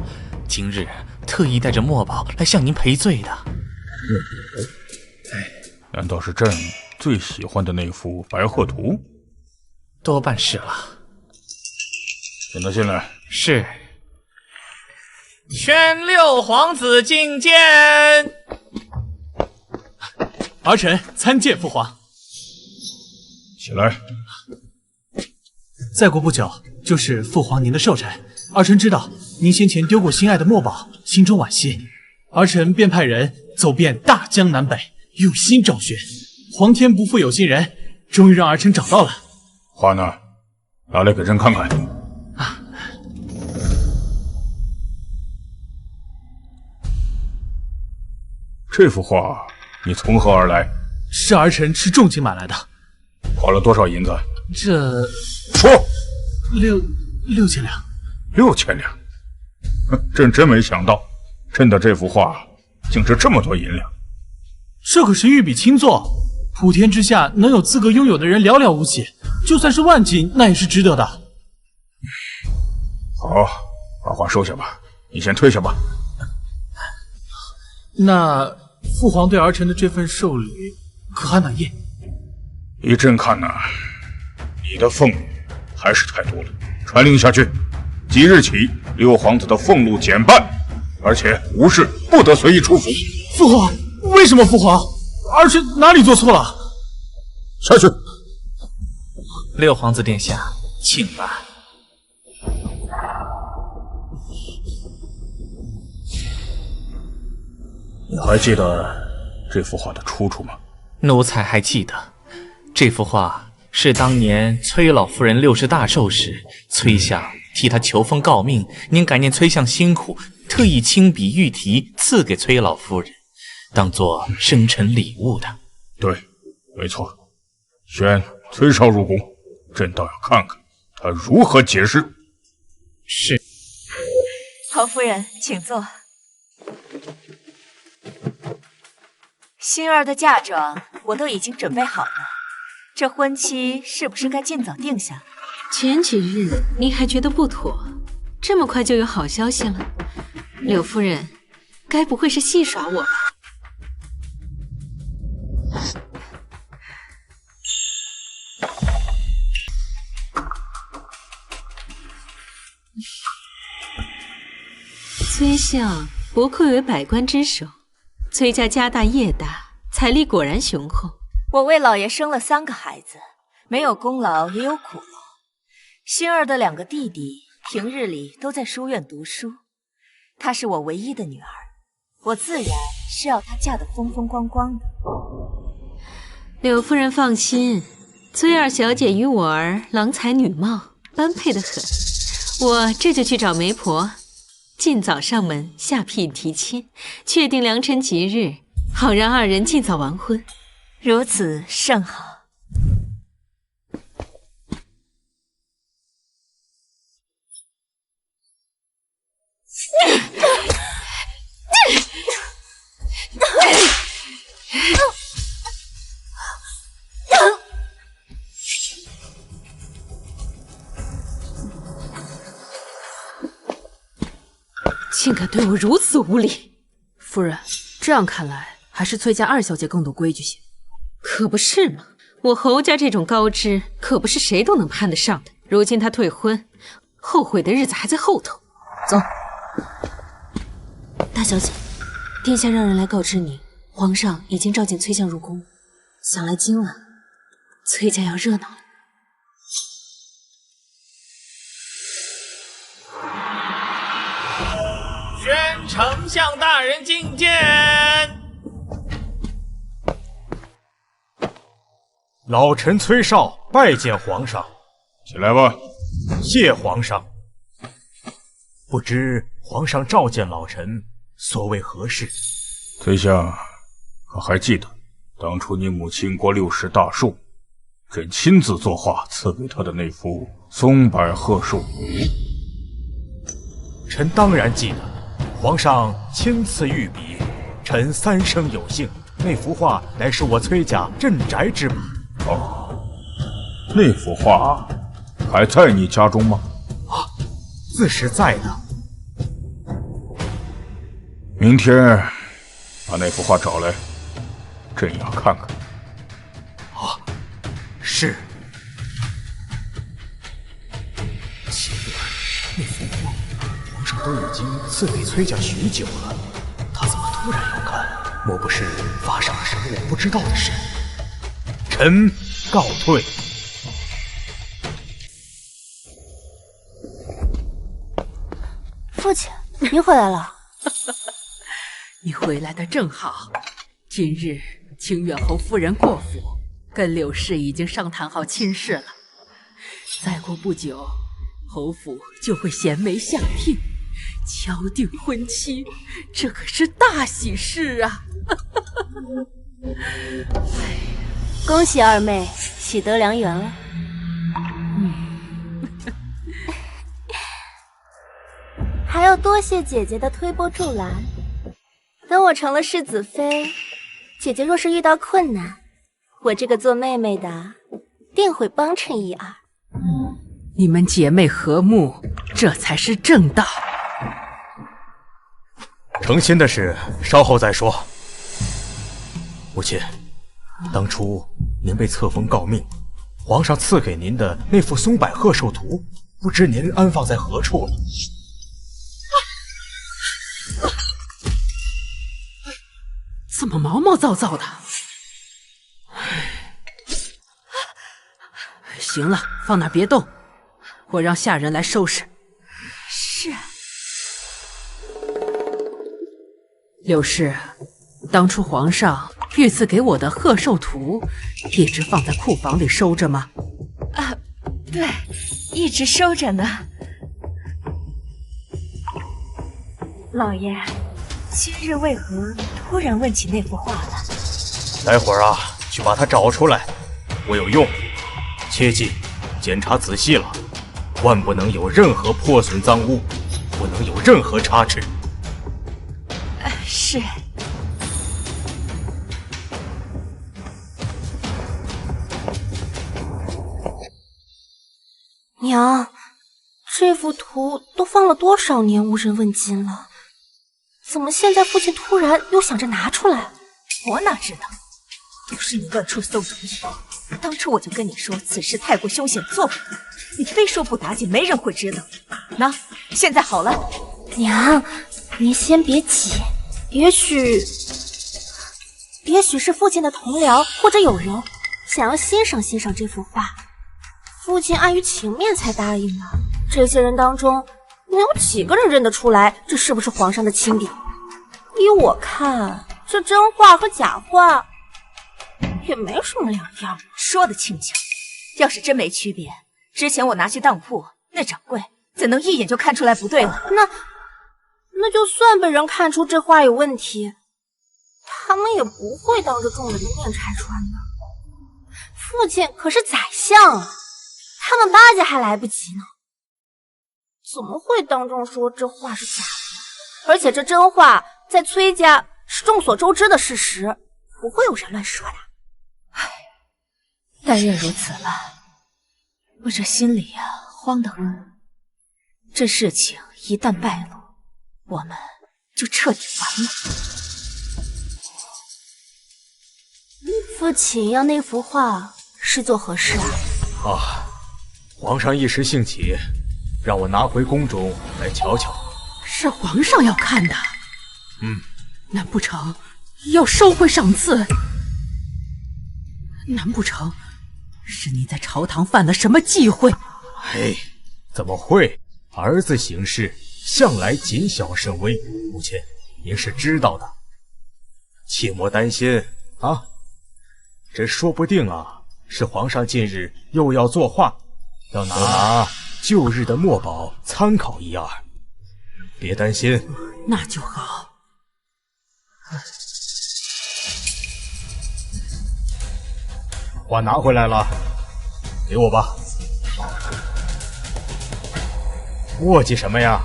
今日特意带着墨宝来向您赔罪的。难道是朕最喜欢的那幅白鹤图？多半是了。请他进来。是。宣六皇子觐见。儿臣参见父皇。起来。再过不久就是父皇您的寿辰，儿臣知道您先前丢过心爱的墨宝，心中惋惜，儿臣便派人走遍大江南北，用心找寻。皇天不负有心人，终于让儿臣找到了。画呢？拿来给朕看看。这幅画你从何而来？是儿臣斥重金买来的。花了多少银子？这说6000两。6000两？朕真没想到，朕的这幅画竟值这么多银两。这可是御笔亲作，普天之下能有资格拥有的人寥寥无几，就算是万金，那也是值得的。好，把话收下吧，你先退下吧。那父皇对儿臣的这份寿礼可还满意？依朕看呐，你的俸禄还是太多了。传令下去，即日起六皇子的俸禄减半，而且无事不得随意出府。父皇，为什么父皇？儿臣哪里做错了？下去。六皇子殿下，请吧。你还记得这幅画的出处吗？奴才还记得，这幅画是当年崔老夫人60大寿时，崔相替她求封诰命，您感念崔相辛苦，特意亲笔御题赐给崔老夫人，当作生辰礼物的。对，没错。宣崔少入宫，朕倒要看看他如何解释。是。曹夫人，请坐。心儿的嫁妆我都已经准备好了，这婚期是不是该尽早定下？前几日您还觉得不妥，这么快就有好消息了？柳夫人，该不会是戏耍我吧？崔相不愧为百官之首，崔家家大业大，财力果然雄厚。我为老爷生了3个孩子，没有功劳也有苦劳。心儿的2个弟弟平日里都在书院读书，她是我唯一的女儿，我自然是要她嫁得风风光光的。柳夫人放心，崔二小姐与我儿郎才女貌，般配得很。我这就去找媒婆，尽早上门下聘提亲，确定良辰吉日，好让2人尽早完婚。如此甚好。竟敢对我如此无礼！夫人，这样看来，还是崔家2小姐更懂规矩些。可不是嘛，我侯家这种高枝，可不是谁都能攀得上的。如今她退婚，后悔的日子还在后头。走。大小姐，殿下让人来告知您，皇上已经召见崔相入宫，想来今晚崔家要热闹了。宣丞相大人觐见。老臣崔绍拜见皇上。起来吧。谢皇上。不知皇上召见老臣，所为何事？崔相，可还记得当初你母亲过60大寿，朕亲自作画赐给她的那幅松柏鹤寿？臣当然记得，皇上亲赐御笔，臣3生有幸。那幅画乃是我崔家镇宅之宝。哦，那幅画还在你家中吗？啊，自是在的。明天把那幅画找来，朕要看看。啊，是。奇怪，那幅画皇上都已经赐给崔家许久了，他怎么突然要看？莫不是发生了什么我不知道的事？臣告退。父亲，您回来了。你回来的正好。今日清远侯夫人过府，跟柳氏已经商谈好亲事了。再过不久，侯府就会衔媒下聘，敲定婚期，这可是大喜事啊！恭喜2妹喜得良缘了。还要多谢姐姐的推波助澜。等我成了世子妃，姐姐若是遇到困难，我这个做妹妹的定会帮衬1、2。你们姐妹和睦，这才是正道。成亲的事稍后再说。母亲，当初您被册封诰命，皇上赐给您的那幅松柏贺寿图，不知您安放在何处了？怎么毛毛躁躁的？行了，放那别动，我让下人来收拾。是。柳氏，当初皇上御赐给我的贺寿图，一直放在库房里收着吗？啊，对，一直收着呢。老爷，今日为何突然问起那幅画了？待会儿啊，去把它找出来，我有用。切记，检查仔细了，万不能有任何破损脏物，不能有任何差池。是。娘，这幅图都放了多少年无人问津了，怎么现在父亲突然又想着拿出来？我哪知道，都是你乱出馊主意。当初我就跟你说此事太过凶险，做不得，你非说不打紧，没人会知道。那现在好了。娘，您先别急，也许是父亲的同僚或者友人想要欣赏欣赏这幅画，父亲碍于情面才答应的。这些人当中，能有几个人认得出来这是不是皇上的亲笔？依我看，这真画和假画也没什么两样。说得轻巧，要是真没区别，之前我拿去当铺，那掌柜怎能一眼就看出来不对了？那就算被人看出这画有问题，他们也不会当着众人的面拆穿的。父亲可是宰相啊，他们巴结还来不及呢，怎么会当众说这画是假的？而且这真画在崔家是众所周知的事实，不会有人乱说的。唉，但愿如此吧。我这心里呀，慌得很。这事情一旦败露，我们就彻底完了。父亲要那幅画是做何事啊？皇上一时兴起，让我拿回宫中来瞧瞧。是皇上要看的。难不成要收回赏赐？难不成是你在朝堂犯了什么忌讳？怎么会？儿子行事向来谨小慎微，母亲您是知道的，切莫担心啊。这说不定啊，是皇上近日又要作画，要拿旧日的墨宝参考一二，别担心。那就好。画拿回来了，给我吧。磨叽什么呀？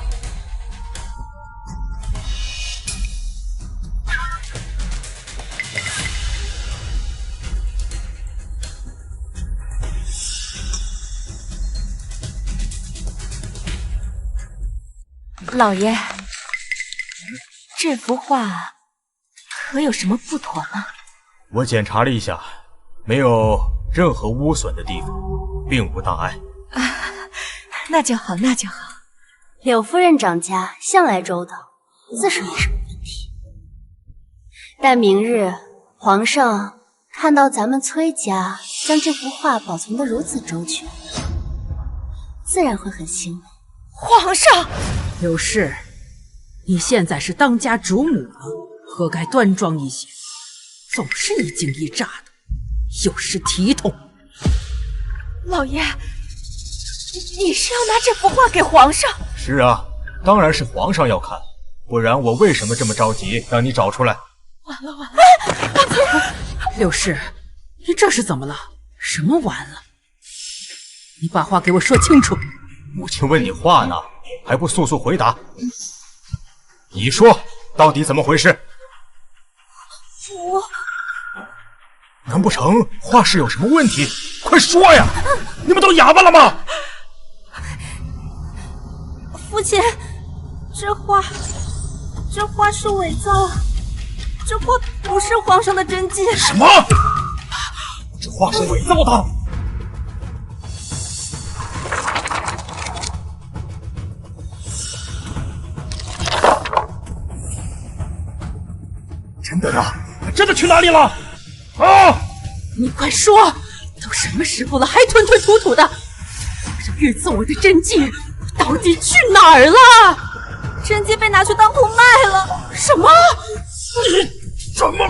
老爷，这幅画可有什么不妥吗？我检查了一下，没有任何污损的地方，并无大碍。那就好，那就好。柳夫人掌家向来周到，自是没什么问题。但明日皇上看到咱们崔家将这幅画保存得如此周全，自然会很欣慰。皇上，柳氏，你现在是当家主母了，何该端庄一些？总是一惊一乍的，有失体统。老爷，你是要拿这幅画给皇上？是啊，当然是皇上要看，不然我为什么这么着急让你找出来？完了完了！柳氏，你这是怎么了？什么完了？你把话给我说清楚。母亲问你话呢，还不速速回答？你说到底怎么回事？难不成画室有什么问题？快说呀！你们都哑巴了吗？亲，这画是伪造，这画不是皇上的真迹。什么？这画是伪造的？真的呀？真的去哪里了？啊！你快说，都什么时候了，还吞吞吐吐的？这御赐我的真迹到底去哪儿了？真迹被拿去当铺卖了。什么？什么？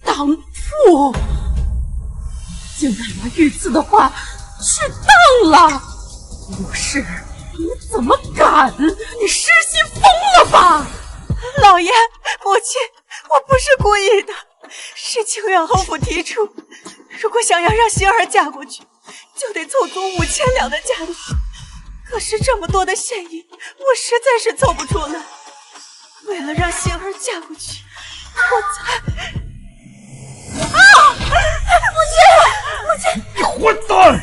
当铺？竟然把御赐的画去当了！陆氏，你怎么敢？你失心疯了吧？老爷，母亲，我不是故意的，是清远侯府提出，如果想要让星儿嫁过去，就得凑足5000两的价钱。可是这么多的现银，我实在是凑不出来。为了让星儿嫁过去，我才……母亲！你混蛋！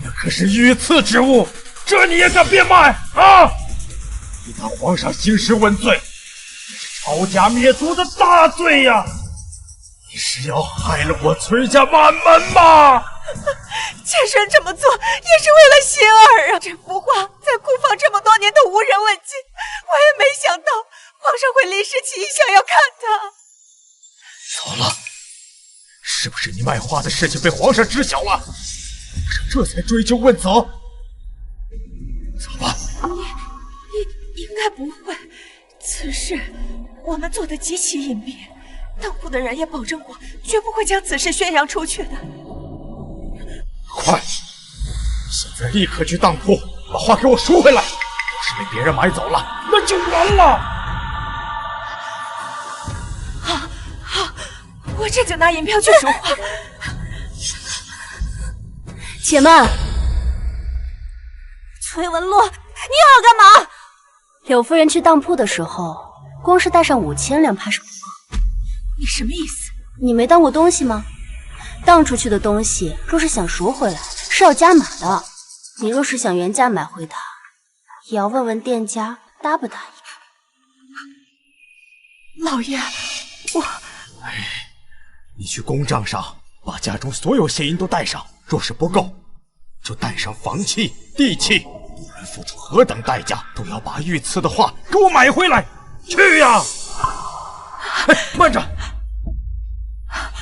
那可是御赐之物，这你也敢变卖啊？你当皇上兴师问罪，这是抄家灭族的大罪呀！你是要害了我崔家满门吗？妾身这么做也是为了星儿啊！这幅画在库房这么多年都无人问津，我也没想到皇上会临时起意想要看它。糟了，是不是你卖画的事情被皇上知晓了？皇上这才追究问责。走吧。应该不会，此事我们做得极其隐蔽，当铺的人也保证过，绝不会将此事宣扬出去的。快，现在立刻去当铺，把画给我赎回来。要是被别人买走了，那就完了。好，我这就拿银票去赎画。且慢，崔文洛，你又要干嘛？柳夫人去当铺的时候，光是带上5000两怕是不够。你什么意思？你没当过东西吗？当出去的东西，若是想赎回来，是要加码的。你若是想原价买回它，也要问问店家答不答应。老爷，我……你去公账上把家中所有现银都带上，若是不够，就带上房契、地契。无论付出何等代价，都要把御赐的画给我买回来！去呀！哎，慢着！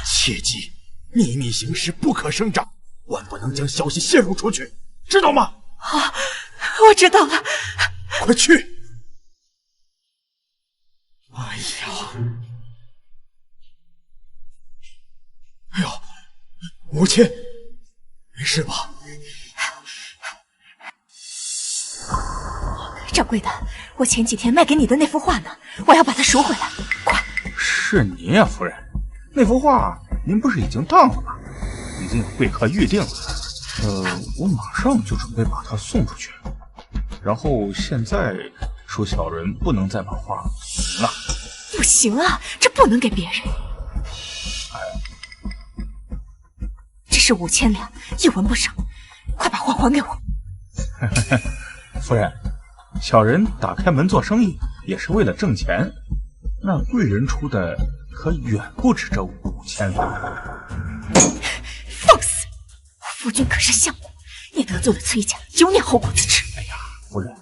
切记，秘密行事不可声张，万不能将消息泄露出去，知道吗？好，我知道了。快去！哎呀！哎呦，母亲，没事吧？掌柜的，我前几天卖给你的那幅画呢？我要把它赎回来，快！是您呀，夫人，那幅画您不是已经当了吗？已经有贵客预定了。我马上就准备把它送出去。然后现在说小人不能再把画送了。不行啊，这不能给别人。这是5000两，一文不少，快把画还给我。夫人，小人打开门做生意也是为了挣钱，那贵人出的可远不止这5000两。放肆！夫君可是相公，你得罪了崔家，有你后果自持。哎呀，夫人，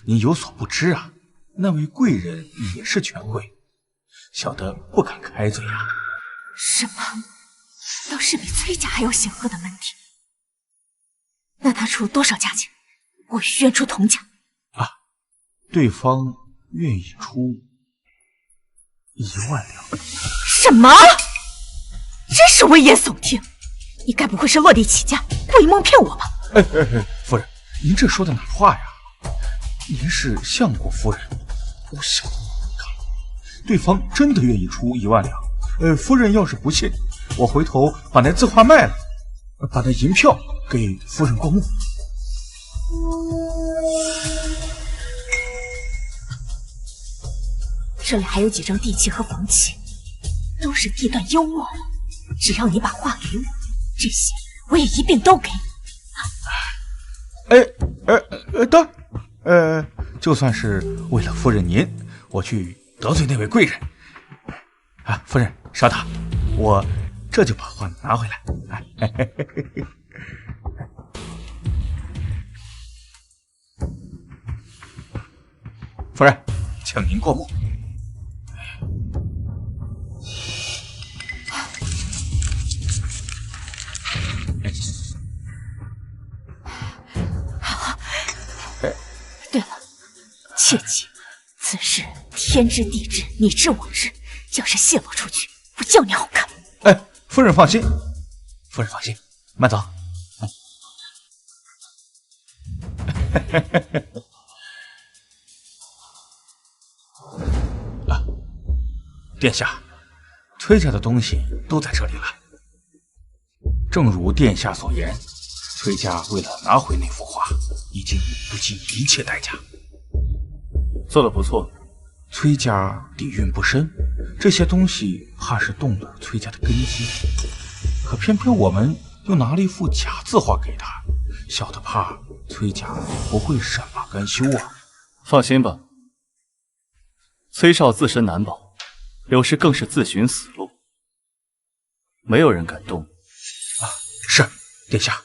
您有所不知啊，那位贵人也是权贵，小的不敢开嘴啊。什么？倒是比崔家还要显赫的门第。那他出多少价钱？我愿出同价。啊，对方愿意出1万两。什么？真是危言耸听！你该不会是落地起价，故意蒙骗我吧？夫人，您这说的哪话呀？您是相国夫人，我想看，对方真的愿意出1万两。夫人要是不信，我回头把那字画卖了，把那银票给夫人过目。这里还有几张地契和房契，都是地段优渥了。只要你把画给我，这些我也一并都给你。就算是为了夫人您，我去得罪那位贵人啊！夫人稍等，我这就把话拿回来。夫人，请您过目。对了，切记，此事天知地知，你知我知，要是泄露出去，不叫你好看。夫人放心，夫人放心，慢走。殿下，崔家的东西都在这里了。正如殿下所言，崔家为了拿回那幅画，已经不计一切代价。做得不错。崔家底蕴不深，这些东西怕是动了崔家的根基。可偏偏我们又拿了一幅假字画给他，小的怕崔家不会善罢甘休啊。放心吧，崔少自身难保，柳氏更是自寻死路，没有人敢动。是，殿下。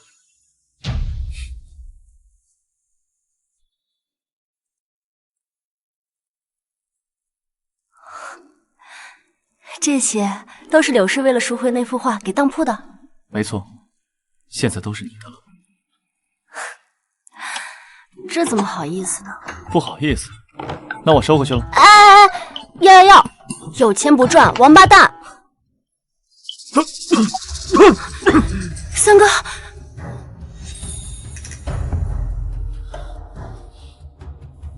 这些都是柳氏为了赎回那幅画给当铺的。没错，现在都是你的了。这怎么好意思呢？不好意思，那我收回去了。要，有钱不赚，王八蛋！三哥，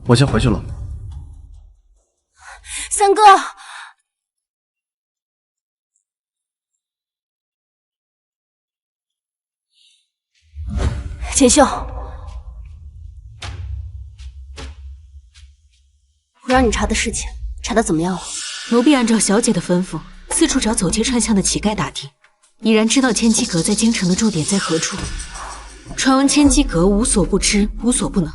我先回去了。三哥。锦绣，我让你查的事情，查的怎么样了？奴婢按照小姐的吩咐，四处找走街串巷的乞丐打听，已然知道千机阁在京城的驻点在何处。传闻千机阁无所不知，无所不能，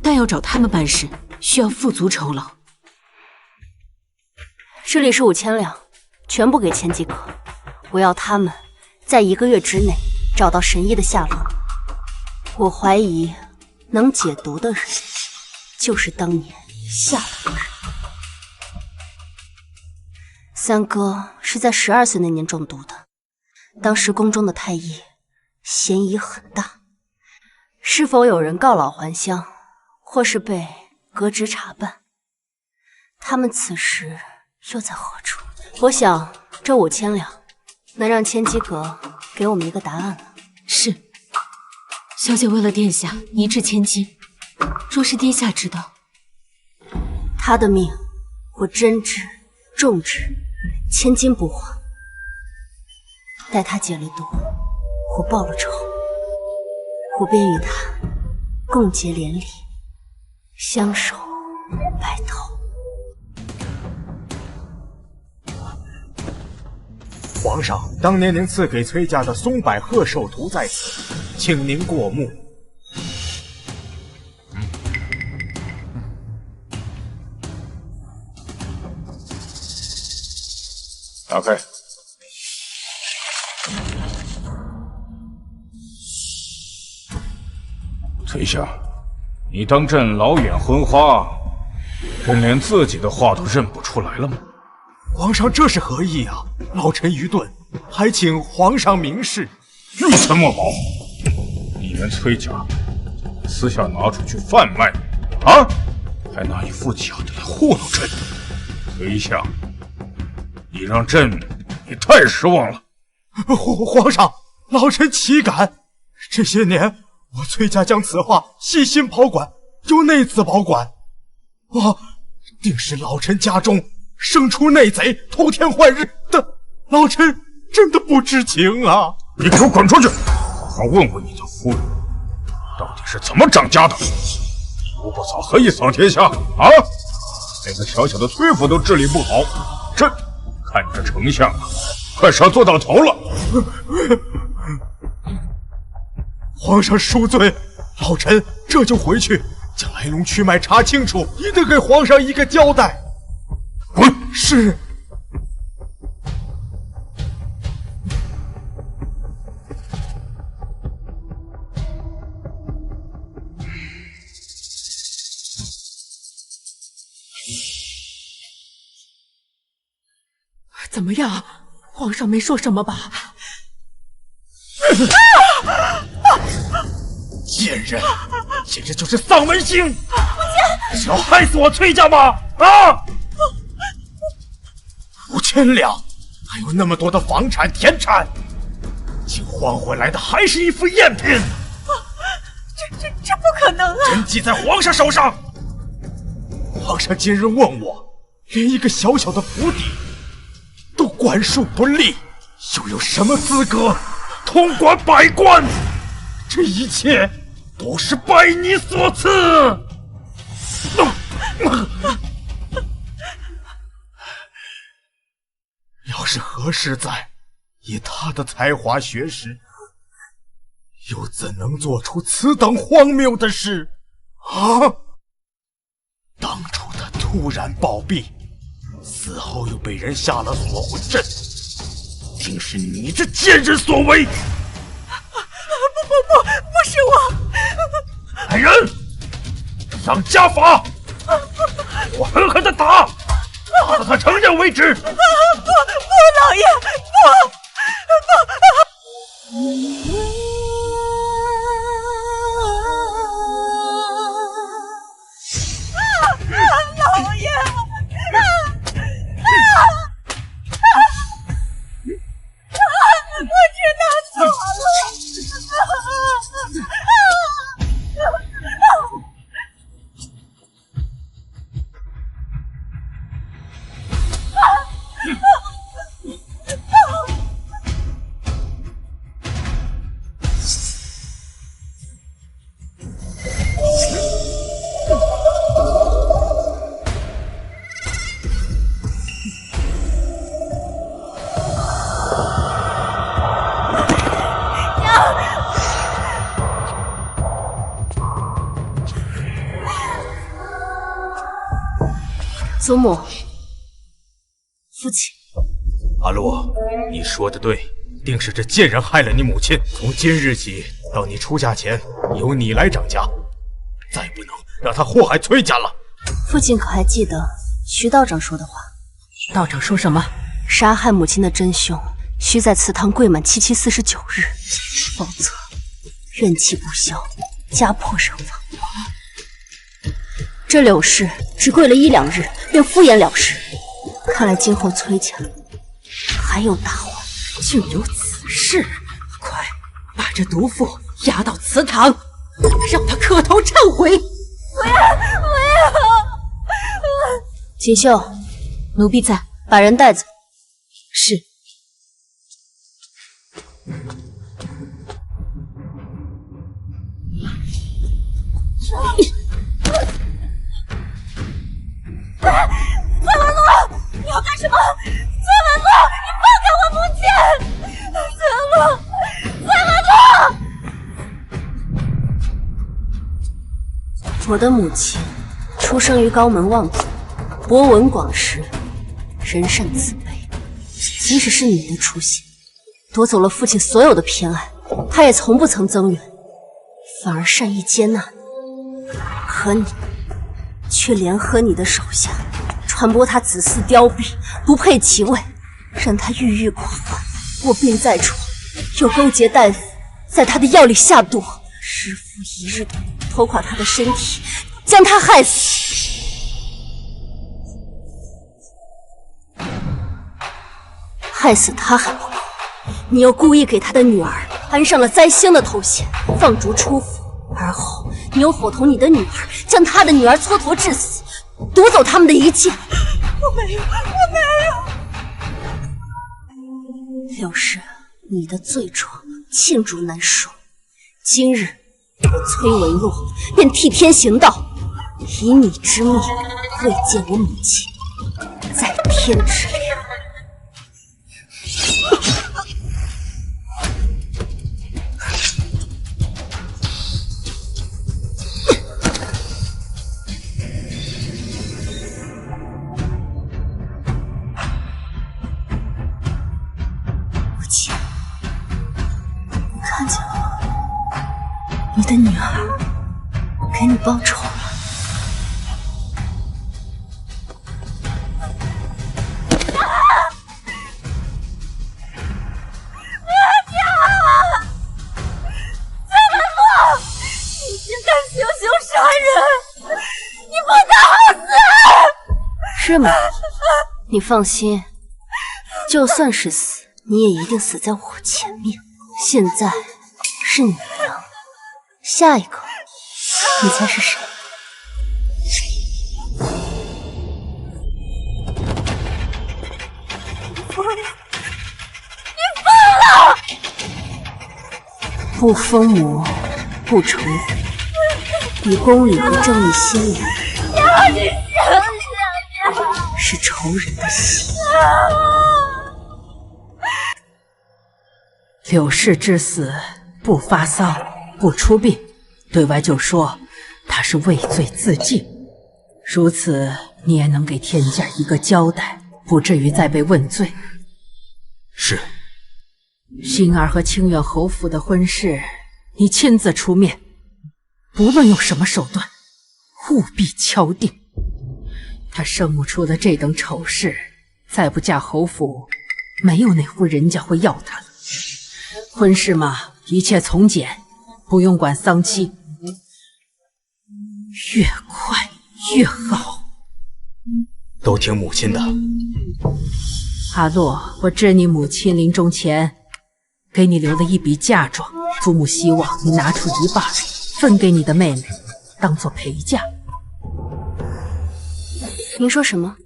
但要找他们办事，需要付足酬劳。这里是5000两，全部给千机阁。我要他们在1个月之内找到神医的下落。我怀疑能解毒的人就是当年下毒人。三哥是在12岁那年中毒的，当时宫中的太医嫌疑很大，是否有人告老还乡，或是被革职查办？他们此时又在何处？我想这5000两能让千机阁给我们一个答案了。是。小姐为了殿下一掷千金，若是殿下知道，他的命我真掷重掷，千金不换。待他解了毒，我报了仇，我便与他共结连理，相守白头。皇上，当年您赐给崔家的松柏鹤寿图在此，请您过目。打开。崔相，你当朕老眼昏花，朕连自己的话都认不出来了吗？皇上这是何意啊？老臣愚钝，还请皇上明示。玉存墨宝，你们崔家私下拿出去贩卖啊？还拿一副假的来糊弄朕？崔相，你让朕也太失望了。皇上，老臣岂敢？这些年我崔家将此画细心保管，由内子保管。定是老臣家中生出内贼，偷天换日的，老臣真的不知情啊！你给我滚出去！好好问问你的夫人，到底是怎么长家的？无不扫何以扫天下啊？连个小小的崔府都治理不好，朕看着丞相啊，快是要做到头了。皇上恕罪，老臣这就回去，将来龙去脉查清楚，一定给皇上一个交代。滚！是。怎么样？皇上没说什么吧？贱人，简直就是丧门星！是要害死我崔家吗？啊！5000两，还有那么多的房产田产，竟换回来的还是一副赝品！这不可能啊！真记在皇上手上。皇上今日问我，连一个小小的府邸都管束不力，又有什么资格统管百官？这一切都是拜你所赐。要是何氏在，以他的才华学识，又怎能做出此等荒谬的事啊？当初他突然暴毙，死后又被人下了锁魂阵，定是你这贱人所为！不是我！来人，上家法！我狠狠的打，打到他承认为止！不，老爷，不！老爷！我知道错了。祖母，父亲，阿洛，你说的对，定是这贱人害了你母亲。从今日起到你出嫁前，由你来掌家，再不能让他祸害崔家了。父亲可还记得徐道长说的话？道长说什么？杀害母亲的真凶需在祠堂跪满749日，否则怨气不消，家破人亡。这柳氏只跪了1、2日，便敷衍了事。看来今后崔家还有大患。竟有此事！快把这毒妇押到祠堂，让她磕头忏悔！我要！锦绣，奴婢在，把人带走。是。崔文洛，你要干什么？崔文洛，你放开我母亲！崔文洛！我的母亲出生于高门望族，博闻广识，人善慈悲。即使是你的出现，夺走了父亲所有的偏爱，他也从不曾增援，反而善意接纳你。可你却联合你的手下，传播他子嗣凋敝，不配其位，让他郁郁寡欢，卧病在床，又勾结大夫在他的药里下毒，日复一日地拖垮他的身体，将他害死。害死他还不够，你又故意给他的女儿安上了灾星的头衔，放逐出府，而后你又伙同你的女儿，将他的女儿蹉跎致死，夺走他们的一切。我没有。柳氏，你的罪状罄竹难书。今日我崔文洛便替天行道，以你之命慰藉我母亲，在天之灵。你的女儿给你报仇了。是吗？你放心，就算是死，你也一定死在我前面。现在是你赢，下一个你猜是谁？你疯了！不疯魔，不成魂，以公理和正义心理。你是仇人的心。柳氏之死不发丧，不出殡，对外就说他是畏罪自尽。如此，你也能给天价一个交代，不至于再被问罪。是。星儿和清远侯府的婚事，你亲自出面，不论用什么手段，务必敲定。他生母出了这等丑事，再不嫁侯府，没有哪户人家会要她了。婚事嘛，一切从简，不用管丧期，越快越好。都听母亲的。阿洛，我知你母亲临终前给你留了一笔嫁妆，祖母希望你拿出一半分给你的妹妹，当做陪嫁。您说什么？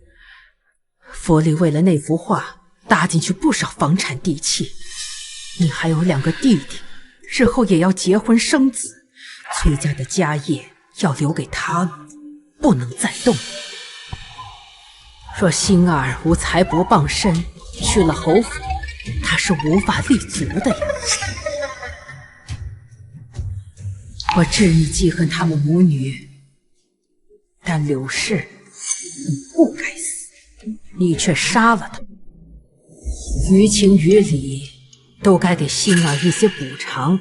府里为了那幅画搭进去不少房产地契，你还有2个弟弟，日后也要结婚生子，崔家的家业要留给他们，不能再动。若星儿无财帛傍身，去了侯府，他是无法立足的呀。我知你记恨他们母女，但柳氏你不该死，你却杀了他。于情于理都该给星儿一些补偿，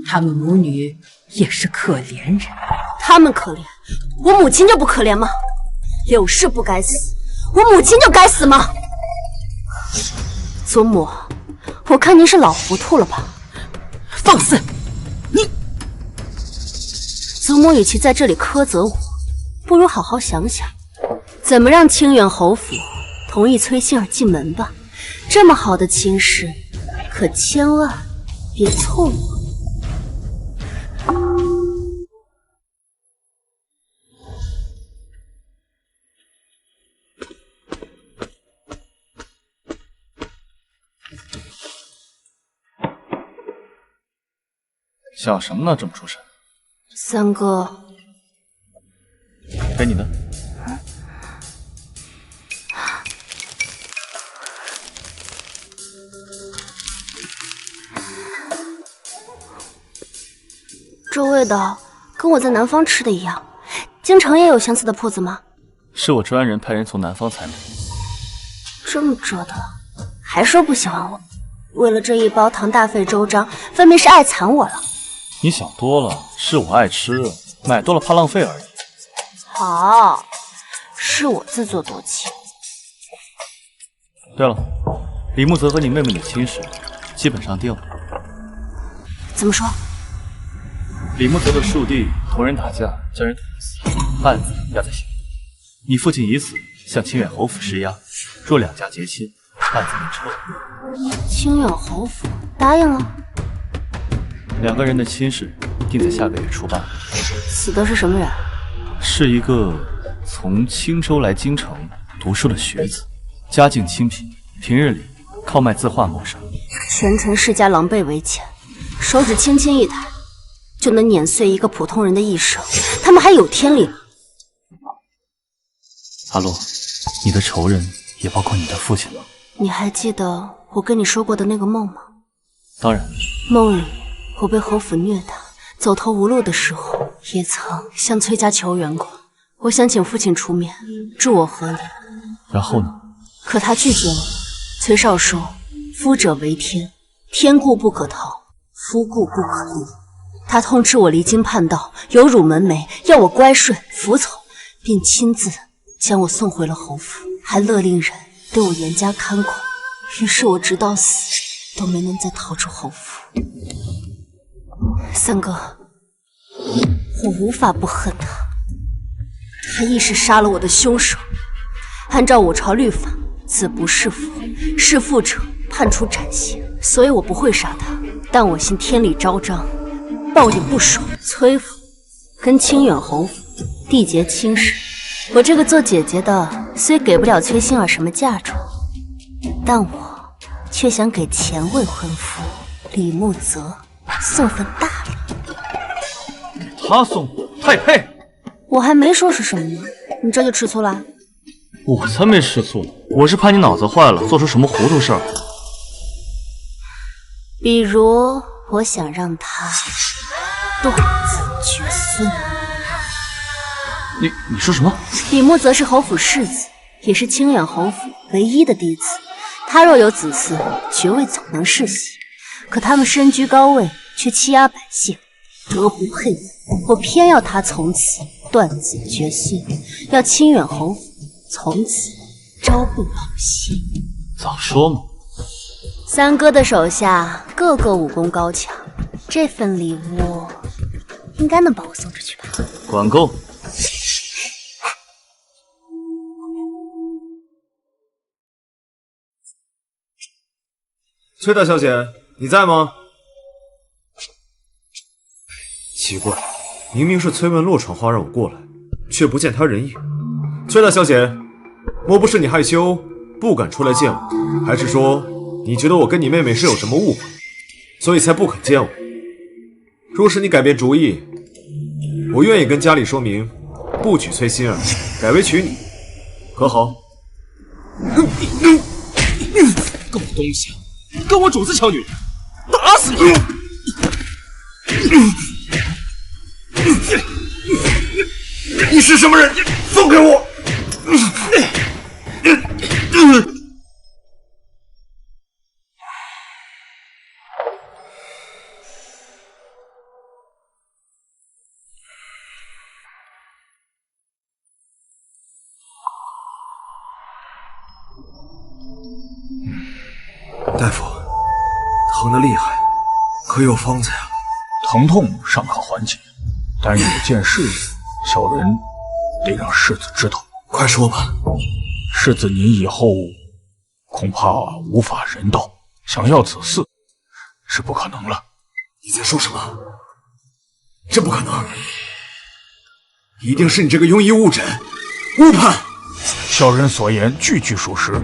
他们母女也是可怜人。他们可怜，我母亲就不可怜吗？柳氏不该死，我母亲就该死吗？祖母，我看您是老糊涂了吧？放肆！你，祖母与其在这里苛责我，不如好好想想，怎么让清远侯府同意崔星儿进门吧。这么好的亲事，可千万别错过。想什么呢？这么出神。三哥，给你的。这味道跟我在南方吃的一样。京城也有相似的铺子吗？是我专人派人从南方采买。这么折腾，还说不喜欢我？为了这一包堂大费周章，分明是爱惨我了。你想多了，是我爱吃，买多了怕浪费而已。好，是我自作多情。对了，李木泽和你妹妹的亲事基本上定了。怎么说？李木泽的庶弟同人打架，将人捅死，案子压在刑部。你父亲以此向清远侯府施压，若两家结亲，案子能撤。清远侯府答应了。2个人的亲事定在下个月初办。死的是什么人？是一个从青州来京城读书的学子，家境清贫，平日里靠卖字画谋生。权臣世家狼狈为奸，手指轻轻一抬，就能碾碎一个普通人的一生，他们还有天理吗？阿洛，你的仇人也包括你的父亲吗？你还记得我跟你说过的那个梦吗？当然。梦里我被侯府虐打，走投无路的时候，也曾向崔家求援过。我想请父亲出面助我和理，然后呢？可他拒绝了。崔少说：“夫者为天，天固不可逃，夫固不可逆。”他通知我离经叛道，有辱门楣，要我乖顺服从，并亲自将我送回了侯府，还勒令人对我严加看管。于是我直到死都没能再逃出侯府。三哥，我无法不恨他，他亦是杀了我的凶手。按照我朝律法，子不弑父，弑父者判处斩刑，所以我不会杀他。但我信天理昭彰，报应不爽。崔府跟清远侯府缔结亲事，我这个做姐姐的虽给不了崔馨儿什么嫁妆，但我却想给前未婚夫李慕泽送份大礼。他送太配，我还没说是什么呢，你这就吃醋了？我才没吃醋，我是怕你脑子坏了，做出什么糊涂事儿。比如，我想让他断子绝孙。你说什么？李慕泽是侯府世子，也是清远侯府唯一的嫡子。他若有子嗣，爵位总能世袭。可他们身居高位，却欺压百姓，德不配位。我偏要他从此断子绝孙，要清远侯府从此朝不保夕。早说嘛！三哥的手下个个武功高强，这份礼物应该能把我送出去吧？管够！崔大小姐，你在吗？奇怪，明明是崔文洛传话让我过来，却不见他人影。崔大小姐，莫不是你害羞不敢出来见我，还是说你觉得我跟你妹妹是有什么误会，所以才不肯见我？若是你改变主意，我愿意跟家里说明，不娶崔馨儿，改为娶你，可好？狗东西，跟我主子抢女人，打死你！你是什么人？放开我！大夫，疼得厉害，可有方子呀？疼痛尚可缓解，但有件事，小人得让世子知道。快说吧。世子您以后恐怕无法人道，想要子嗣是不可能了。你在说什么？这不可能！一定是你这个庸医误诊、误判。小人所言句句属实。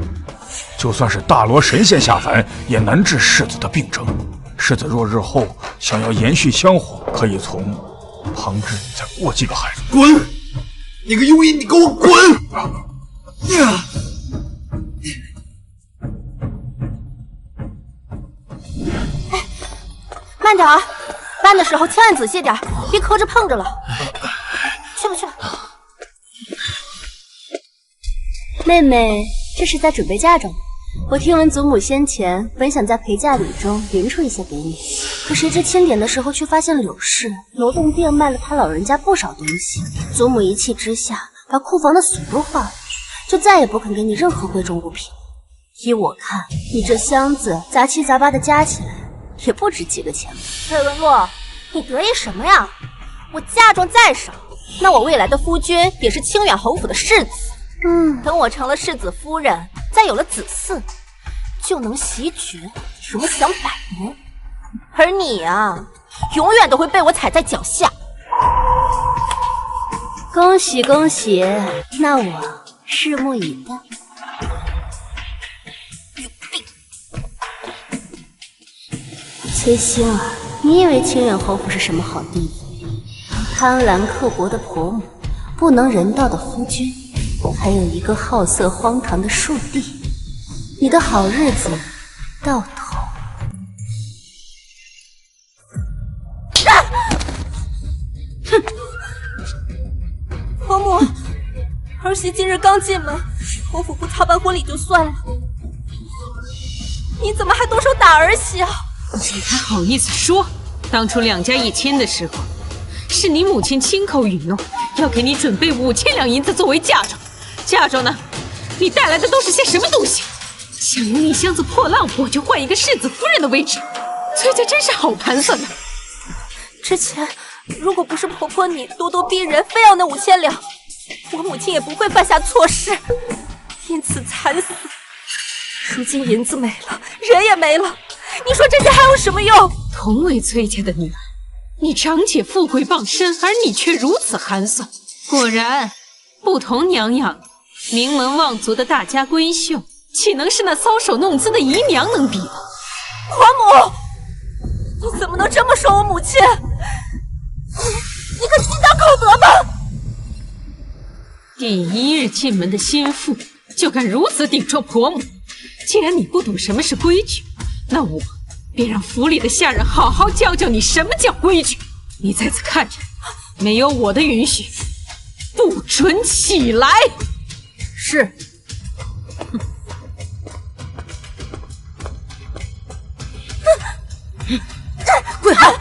就算是大罗神仙下凡，也难治世子的病症。世子若日后想要延续香火，可以从旁支再过继个孩子。滚！你个庸医，你给我滚！慢点儿，搬的时候千万仔细点，别磕着碰着了。去吧去吧。妹妹，这是在准备嫁妆吗？我听闻祖母先前本想在陪嫁礼中匀出一些给你，可谁知清点的时候却发现柳氏楼洞店卖了他老人家不少东西。祖母一气之下，把库房的锁都换了，就再也不肯给你任何贵重物品。依我看，你这箱子杂七杂八的加起来，也不值几个钱吧。崔文洛，你得意什么呀？我嫁妆再少，那我未来的夫君也是清远侯府的世子。等我成了世子夫人，再有了子嗣，就能袭爵，荣享百年。而你啊，永远都会被我踩在脚下。恭喜恭喜，那我拭目以待。崔馨儿，你以为清远侯府是什么好地方？贪婪刻薄的婆母，不能人道的夫君，还有一个好色荒唐的庶弟，你的好日子到头。哼！婆母，儿媳今日刚进门，侯府不操办婚礼就算了，你怎么还动手打儿媳啊？你还好意思说？当初两家一签的时候，是你母亲亲口允诺要给你准备5000两银子作为嫁妆。嫁妆呢？你带来的都是些什么东西？想用一箱子破烂货就换一个世子夫人的位置，崔家真是好盘算的。之前如果不是婆婆你咄咄逼人，非要那5000两，我母亲也不会犯下错事，因此惨死。如今银子没了，人也没了，你说这些还有什么用？同为崔家的女儿，你长姐富贵傍身，而你却如此寒酸。果然，不同娘养，名门望族的大家闺秀，岂能是那搔首弄姿的姨娘能比的？婆母，你怎么能这么说我母亲？你可心当口德吧！第一日进门的心腹，就敢如此顶撞婆母。既然你不懂什么是规矩，那我便让府里的下人好好教教你什么叫规矩。你在此看着，没有我的允许，不准起来。是。跪好！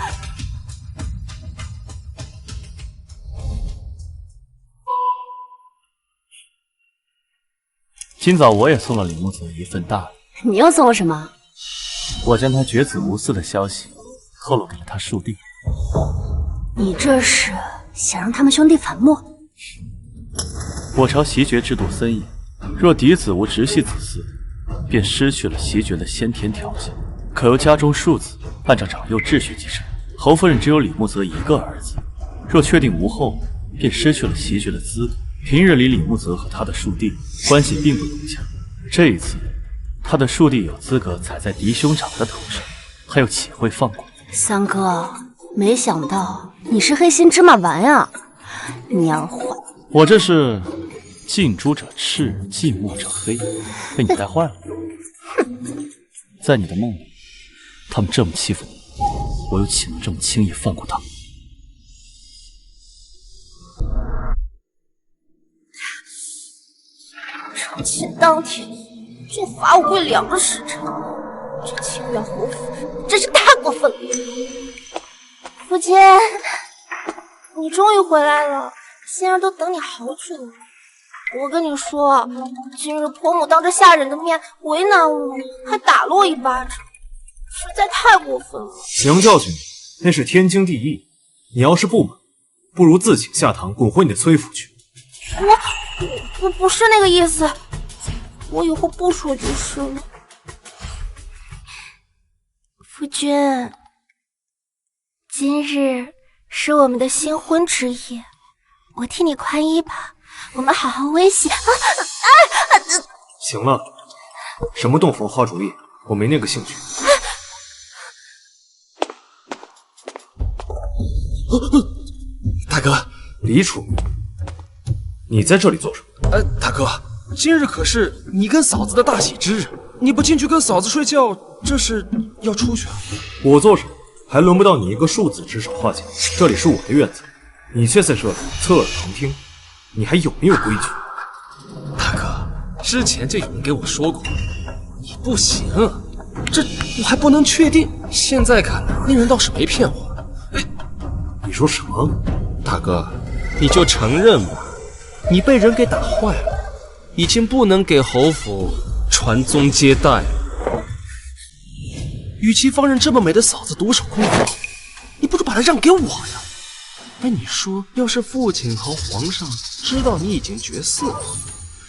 今早我也送了李木泽一份大礼。你又送了什么？我将他绝子无嗣的消息透露给了他庶弟。你这是想让他们兄弟反目？我朝袭爵制度森严，若嫡子无直系子嗣，便失去了袭爵的先天条件，可由家中庶子按照长幼秩序继承。侯夫人只有李木泽一个儿子，若确定无后，便失去了袭爵的资格。平日里李木泽和他的庶弟关系并不融洽，这一次他的庶弟有资格踩在嫡兄长的头上，他又岂会放过？三哥，没想到你是黑心芝麻丸啊！你儿坏！我这是近朱者赤，近墨者黑，被你带坏了。在你的梦里，他们这么欺负我，我又岂能这么轻易放过他们？成亲当天就罚我跪2个时辰，这清远侯府真是太过分了。父亲，你终于回来了，仙儿都等你好久了。我跟你说，今日婆母当着下人的面为难我，还打了我一巴掌，实在太过分了。娘教训你，那是天经地义。你要是不满，不如自请下堂，滚回你的崔府去。我不是那个意思，我以后不说就是了。夫君，今日是我们的新婚之夜，我替你宽衣吧，我们好好温习。行了，什么洞房花烛夜，我没那个兴趣。大哥，李楚，你在这里做什么？大哥，今日可是你跟嫂子的大喜之日，你不进去跟嫂子睡觉，这是要出去啊？我做什么，还轮不到你一个庶子指手画脚。这里是我的院子，你却在这里侧耳旁听，你还有没有规矩？大哥，之前就有人给我说过，你不行，这我还不能确定。现在看来，那人倒是没骗我。你说什么？大哥，你就承认吧，你被人给打坏了，已经不能给侯府传宗接代了。与其放任这么美的嫂子独守空房，你不如把她让给我呀。哎，你说，要是父亲和皇上知道你已经绝嗣了，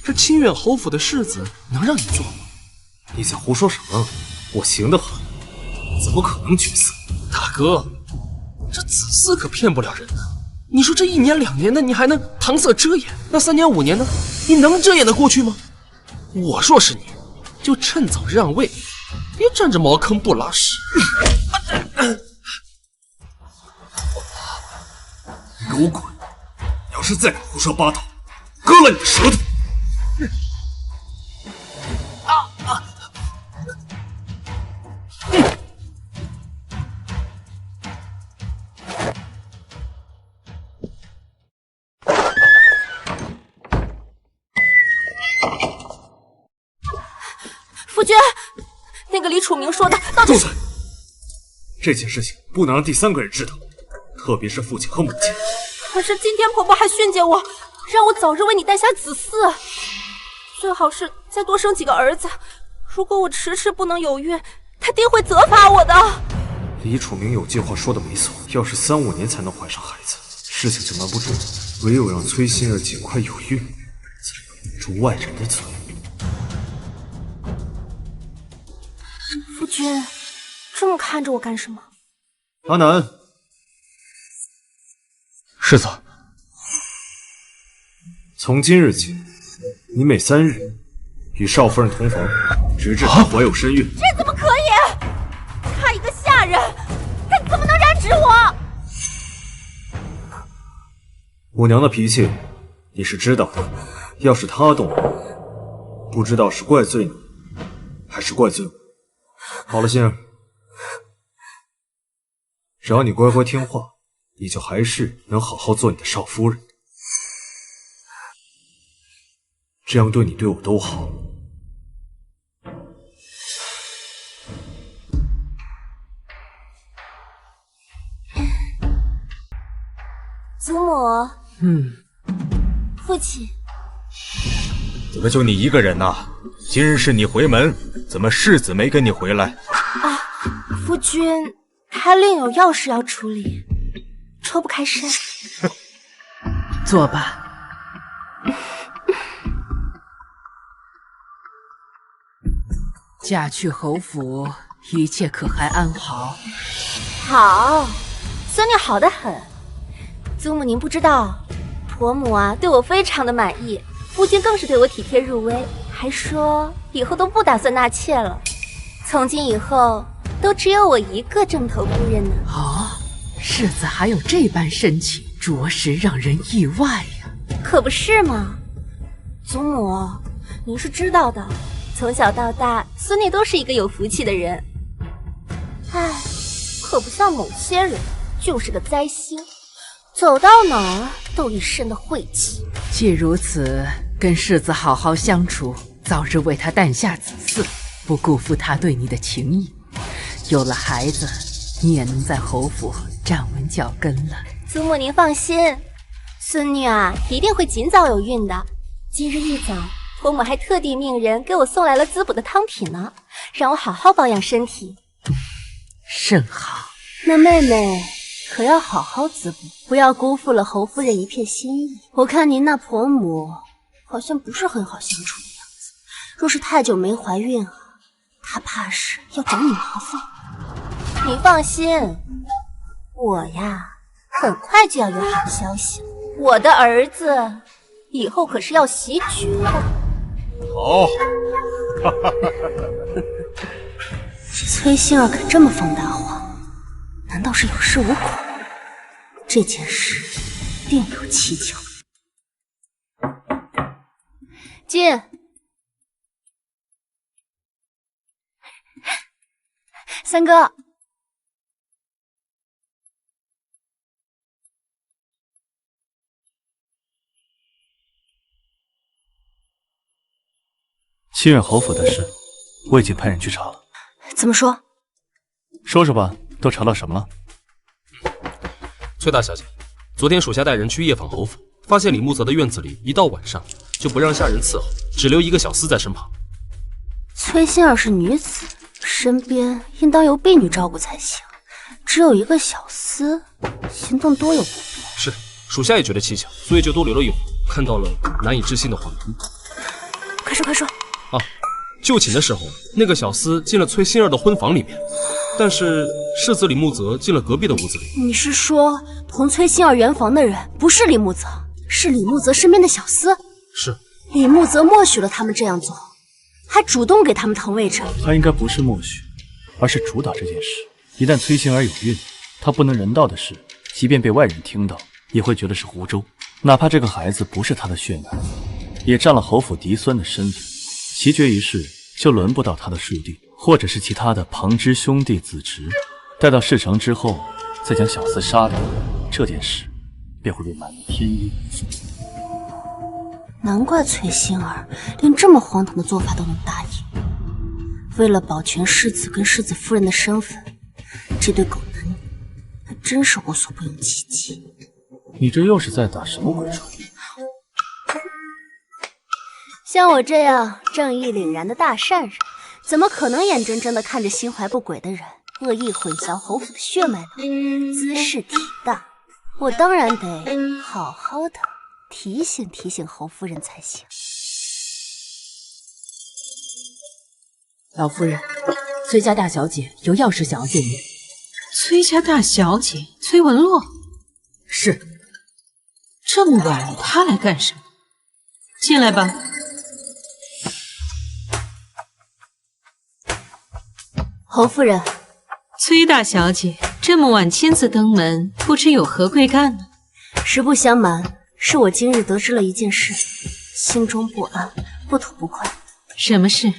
这清远侯府的世子能让你做吗？你在胡说什么？我行得很，怎么可能绝嗣？大哥，这子嗣可骗不了人的。你说这1年2年的，你还能搪塞遮掩？那3年5年呢？你能遮掩得过去吗？我若是你，就趁早让位，别占着茅坑不拉屎。你给我滚！要是再敢胡说八道，割了你的舌头！夫君，那个李楚明说的到底是？这件事情不能让第三个人知道，特别是父亲和母亲。可是今天婆婆还训诫我，让我早日为你诞下子嗣，最好是再多生几个儿子。如果我迟迟不能有孕，她定会责罚我的。李楚明有句话说的没错，要是3、5年才能怀上孩子，事情就瞒不住。唯有让崔心儿尽快有孕，才能住外人的嘴。夫君，这么看着我干什么？阿南，世子，从今日起，你每3日与少夫人同房，直至她怀有身孕。这怎么可以？他一个下人，他怎么能染指我？我娘的脾气你是知道的，要是她动了，不知道是怪罪你，还是怪罪我。好了，心儿，只要你乖乖听话，你就还是能好好做你的少夫人，这样对你对我都好。祖母，父亲，怎么就你一个人呐？今日是你回门，怎么世子没跟你回来？啊，夫君，他另有要事要处理，抽不开身。坐吧。嫁去侯府，一切可还安好？好，孙女好得很。祖母您不知道，婆母啊对我非常的满意，夫君更是对我体贴入微，还说以后都不打算纳妾了，从今以后都只有我一个正头夫人呢。哦，世子还有这般深情，着实让人意外呀。可不是嘛，祖母，您是知道的，从小到大，孙女都是一个有福气的人。唉，可不像某些人，就是个灾星。走到哪儿都一身的晦气。既如此，跟世子好好相处，早日为他诞下子嗣，不辜负他对你的情谊。有了孩子，你也能在侯府站稳脚跟了。祖母您放心，孙女啊一定会尽早有孕的。今日一早，婆母还特地命人给我送来了滋补的汤品呢，让我好好保养身体。甚好。那妹妹可要好好滋补，不要辜负了侯夫人一片心意。我看您那婆母好像不是很好相处的样子，若是太久没怀孕啊，她怕是要找你麻烦。你放心，我呀很快就要有好消息了，我的儿子以后可是要袭爵的。好，崔心儿肯这么放大话，难道是有恃无恐？这件事定有蹊跷。进。三哥，新任侯府的事，我已经派人去查了。怎么说？说说吧，都查到什么了？崔大小姐，昨天属下带人去夜访侯府，发现李木泽的院子里一到晚上就不让下人伺候，只留一个小厮在身旁。崔心儿是女子，身边应当由婢女照顾才行，只有一个小厮，行动多有不便。是，属下也觉得蹊跷，所以就多留了一会儿，看到了难以置信的恍惚。快说快说！啊，就寝的时候，那个小厮进了崔心儿的婚房里面，但是世子李木泽进了隔壁的屋子里。你是说同崔心儿圆房的人不是李木泽，是李木泽身边的小厮？是。李木泽默许了他们这样做，还主动给他们腾位置。他应该不是默许，而是主导这件事。一旦崔心儿有孕，他不能人道的事，即便被外人听到，也会觉得是胡诌。哪怕这个孩子不是他的血脉，也占了侯府嫡孙的身份，袭爵一事就轮不到他的庶弟，或者是其他的旁支兄弟子侄。待到事成之后，再将小厮杀掉，这件事便会被满天阴。难怪崔心儿连这么荒唐的做法都能答应。为了保全世子跟世子夫人的身份，这对狗男女，还真是无所不用其极。你这又是在打什么鬼传？像我这样正义凛然的大善人，怎么可能眼睁睁的看着心怀不轨的人恶意混淆侯府的血脉呢？滋事体大，我当然得好好的提醒提醒侯夫人才行。老夫人，崔家大小姐有要事想要见您。崔家大小姐崔文洛，是。这么晚她来干什么？进来吧。侯夫人，崔大小姐这么晚亲自登门，不知有何贵干呢？实不相瞒，是我今日得知了一件事，心中不安，不吐不快。什么事？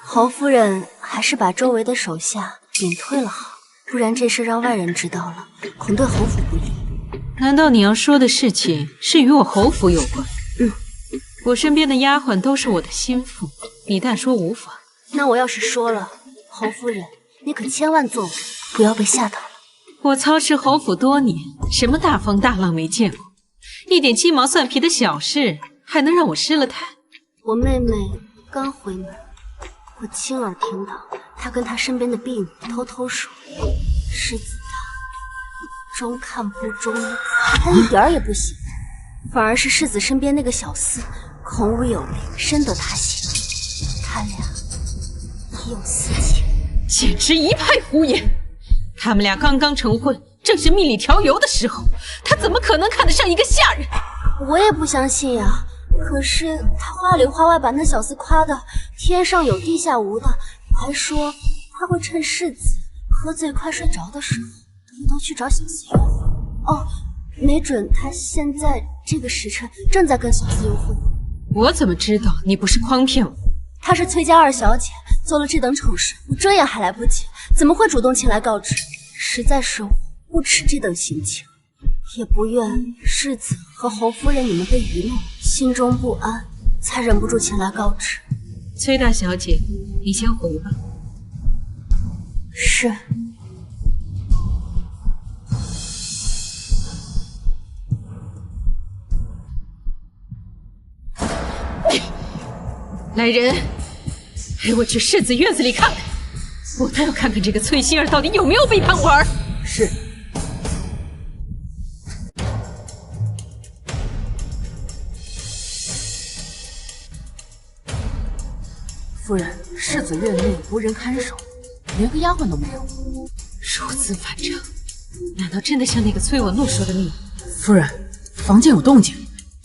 侯夫人还是把周围的手下隐退了好，不然这事让外人知道了，恐对侯府不利。难道你要说的事情是与我侯府有关？我身边的丫鬟都是我的心腹，你但说无妨。那我要是说了，侯夫人，你可千万做不要被吓到了。我操持侯府多年，什么大风大浪没见过，一点鸡毛蒜皮的小事还能让我失了态？我妹妹刚回门，我亲耳听到她跟她身边的婢女偷偷说，世子她中看不中用，她一点也不喜欢，反而是世子身边那个小厮孔武有力，深得他心，他俩已有私情，简直一派胡言。他们俩刚刚成婚，正是蜜里调油的时候，他怎么可能看得上一个下人？我也不相信呀。可是他话里话外把那小厮夸的天上有地下无的，还说他会趁世子喝醉快睡着的时候，偷偷去找小厮约会。哦，没准他现在这个时辰正在跟小厮幽会。我怎么知道你不是诓骗我？她是崔家二小姐，做了这等丑事，我遮掩还来不及，怎么会主动前来告知？实在是不耻这等行径，也不愿世子和侯夫人你们被愚弄，心中不安，才忍不住前来告知。崔大小姐，你先回吧。是。来人，陪我去世子院子里看看，我倒要看看这个崔心儿到底有没有背叛我儿。是。夫人，世子院内无人看守，连个丫鬟都没有。如此反常，难道真的像那个崔文洛说的那样？夫人，房间有动静，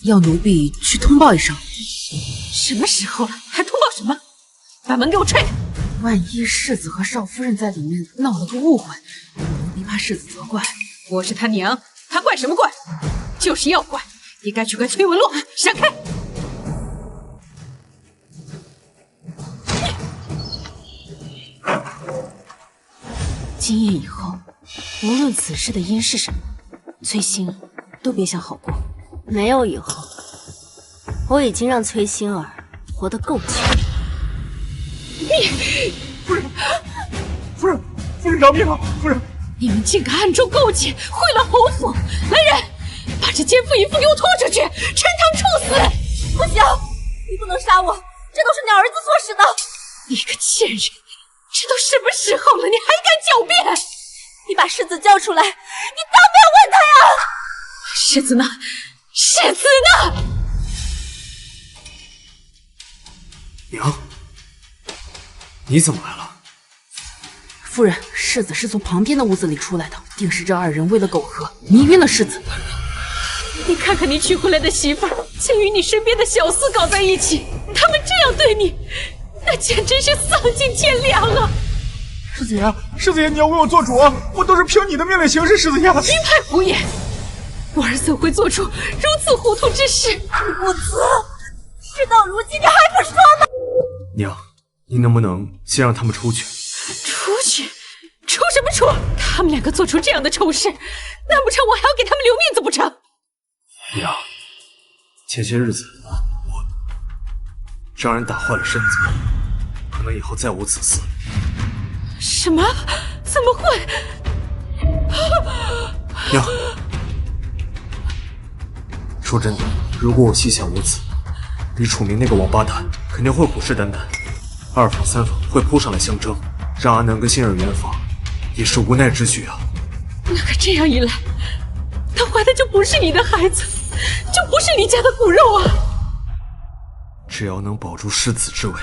要奴婢去通报一声。什么时候了，还通报什么？把门给我踹开！万一世子和少夫人在里面闹了个误会，奴婢怕世子责怪。我是他娘，他怪什么怪？就是要怪，也该去怪崔文洛。闪开！今夜以后，无论此事的因是什么，崔心儿都别想好过。没有以后，我已经让崔心儿活得够呛。夫人，饶命啊！夫人，你们竟敢暗中勾结，贿赂侯府！来人，把这奸妇淫妇给我拖出去，沉塘处死！不行，你不能杀我，这都是你儿子所使的。你个贱人，这都什么时候了，你还敢狡辩？你把世子叫出来，你当面问他呀！世子呢？世子呢？娘，你怎么来了？夫人，世子是从旁边的屋子里出来的，定是这二人为了苟合迷晕了世子。你看看你娶回来的媳妇儿，竟与你身边的小厮搞在一起，他们这样对你，那简直是丧尽天良啊！世子爷，世子爷，你要为我做主啊！我都是凭你的命令行事，世子爷。一派胡言！我儿怎会做出如此糊涂之事？不辞，事到如今你还不说吗？娘，您能不能先让他们出去？出去？出什么出？他们两个做出这样的丑事，难不成我还要给他们留面子不成？娘，前些日子我让人打坏了身子，可能以后再无此事。什么？怎么会？娘，说真的，如果我膝下无子，李楚明那个王八蛋肯定会虎视眈眈，二坊三坊会扑上来相争，让阿南跟心儿圆房，也是无奈之举啊。那可这样一来，他怀的就不是你的孩子，就不是你家的骨肉啊！只要能保住世子之位，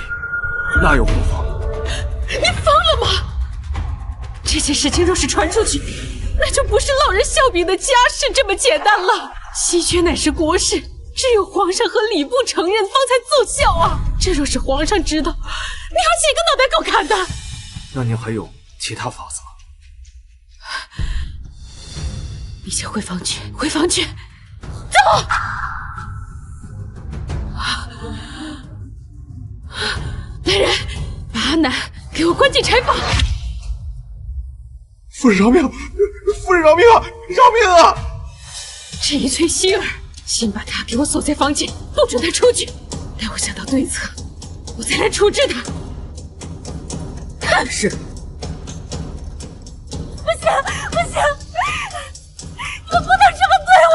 那又何妨？你疯了吗？这件事情若是传出去，那就不是落人笑柄的家事这么简单了。西决乃是国事，只有皇上和礼部承认方才奏效啊！这若是皇上知道，你有几个脑袋够砍的？那您还有其他法子吗？你先回房去，回房去，走！来人，把阿南给我关进柴房！夫人饶命！夫人饶命啊！饶命啊！这一崔希儿，先把他给我锁在房间，不准他出去。待我想到对策，我再来处置他。是。不行，不行，你们不能这么对我！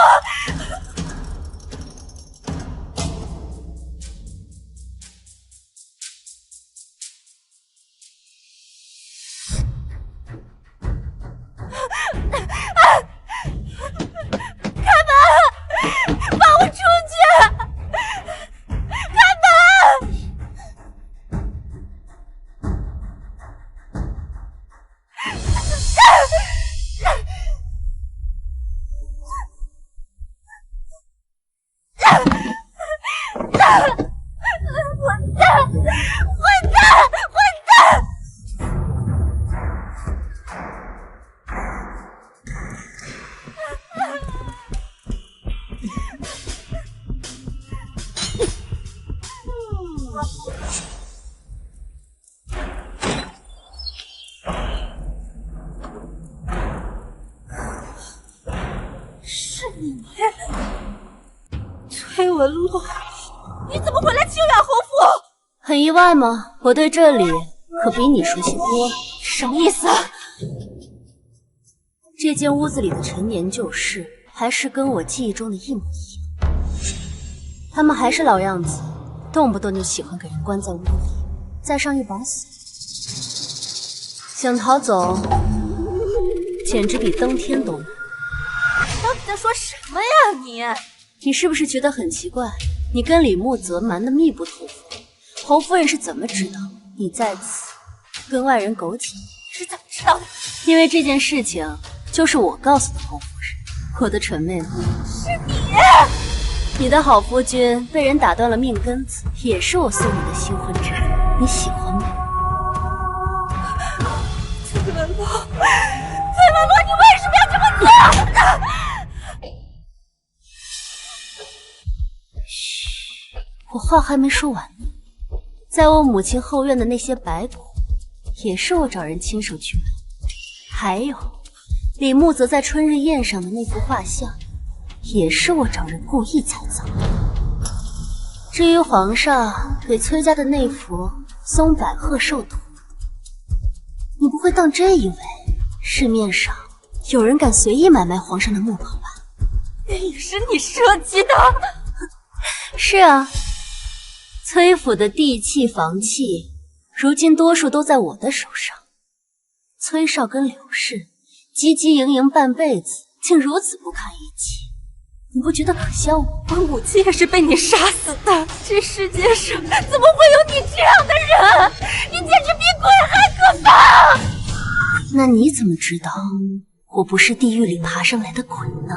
开门！放我出去！开门！混蛋！混蛋！混蛋！是你，崔文洛，你怎么会来清远侯府？很意外吗？我对这里可比你熟悉多了。什么意思啊？这间屋子里的陈年旧事，还是跟我记忆中的一模一样。他们还是老样子，动不动就喜欢给人关在屋里，再上一把锁。想逃走，简直比登天都难。到底在说什么呀你？你是不是觉得很奇怪？你跟李慕泽瞒得密不透风，侯夫人是怎么知道你在此跟外人苟且？是怎么知道的？因为这件事情就是我告诉的侯夫人。我的蠢妹妹，是你！你的好夫君被人打断了命根子，也是我送你的新婚之礼，你喜欢吗？崔文洛，崔文洛，你为什么要这么做？我话还没说完呢。在我母亲后院的那些白骨，也是我找人亲手取来的。还有李慕泽在春日宴上的那幅画像，也是我找人故意栽赃的。至于皇上给崔家的那幅松柏鹤寿图，你不会当真以为市面上有人敢随意买卖皇上的墓宝吧？那也是你设计的。是啊，崔府的地契房契，如今多数都在我的手上。崔少跟柳氏汲汲营营半辈子，竟如此不堪一击，你不觉得可笑吗？我母亲也是被你杀死的，这世界上怎么会有你这样的人？你简直比鬼还可怕！那你怎么知道我不是地狱里爬上来的鬼呢？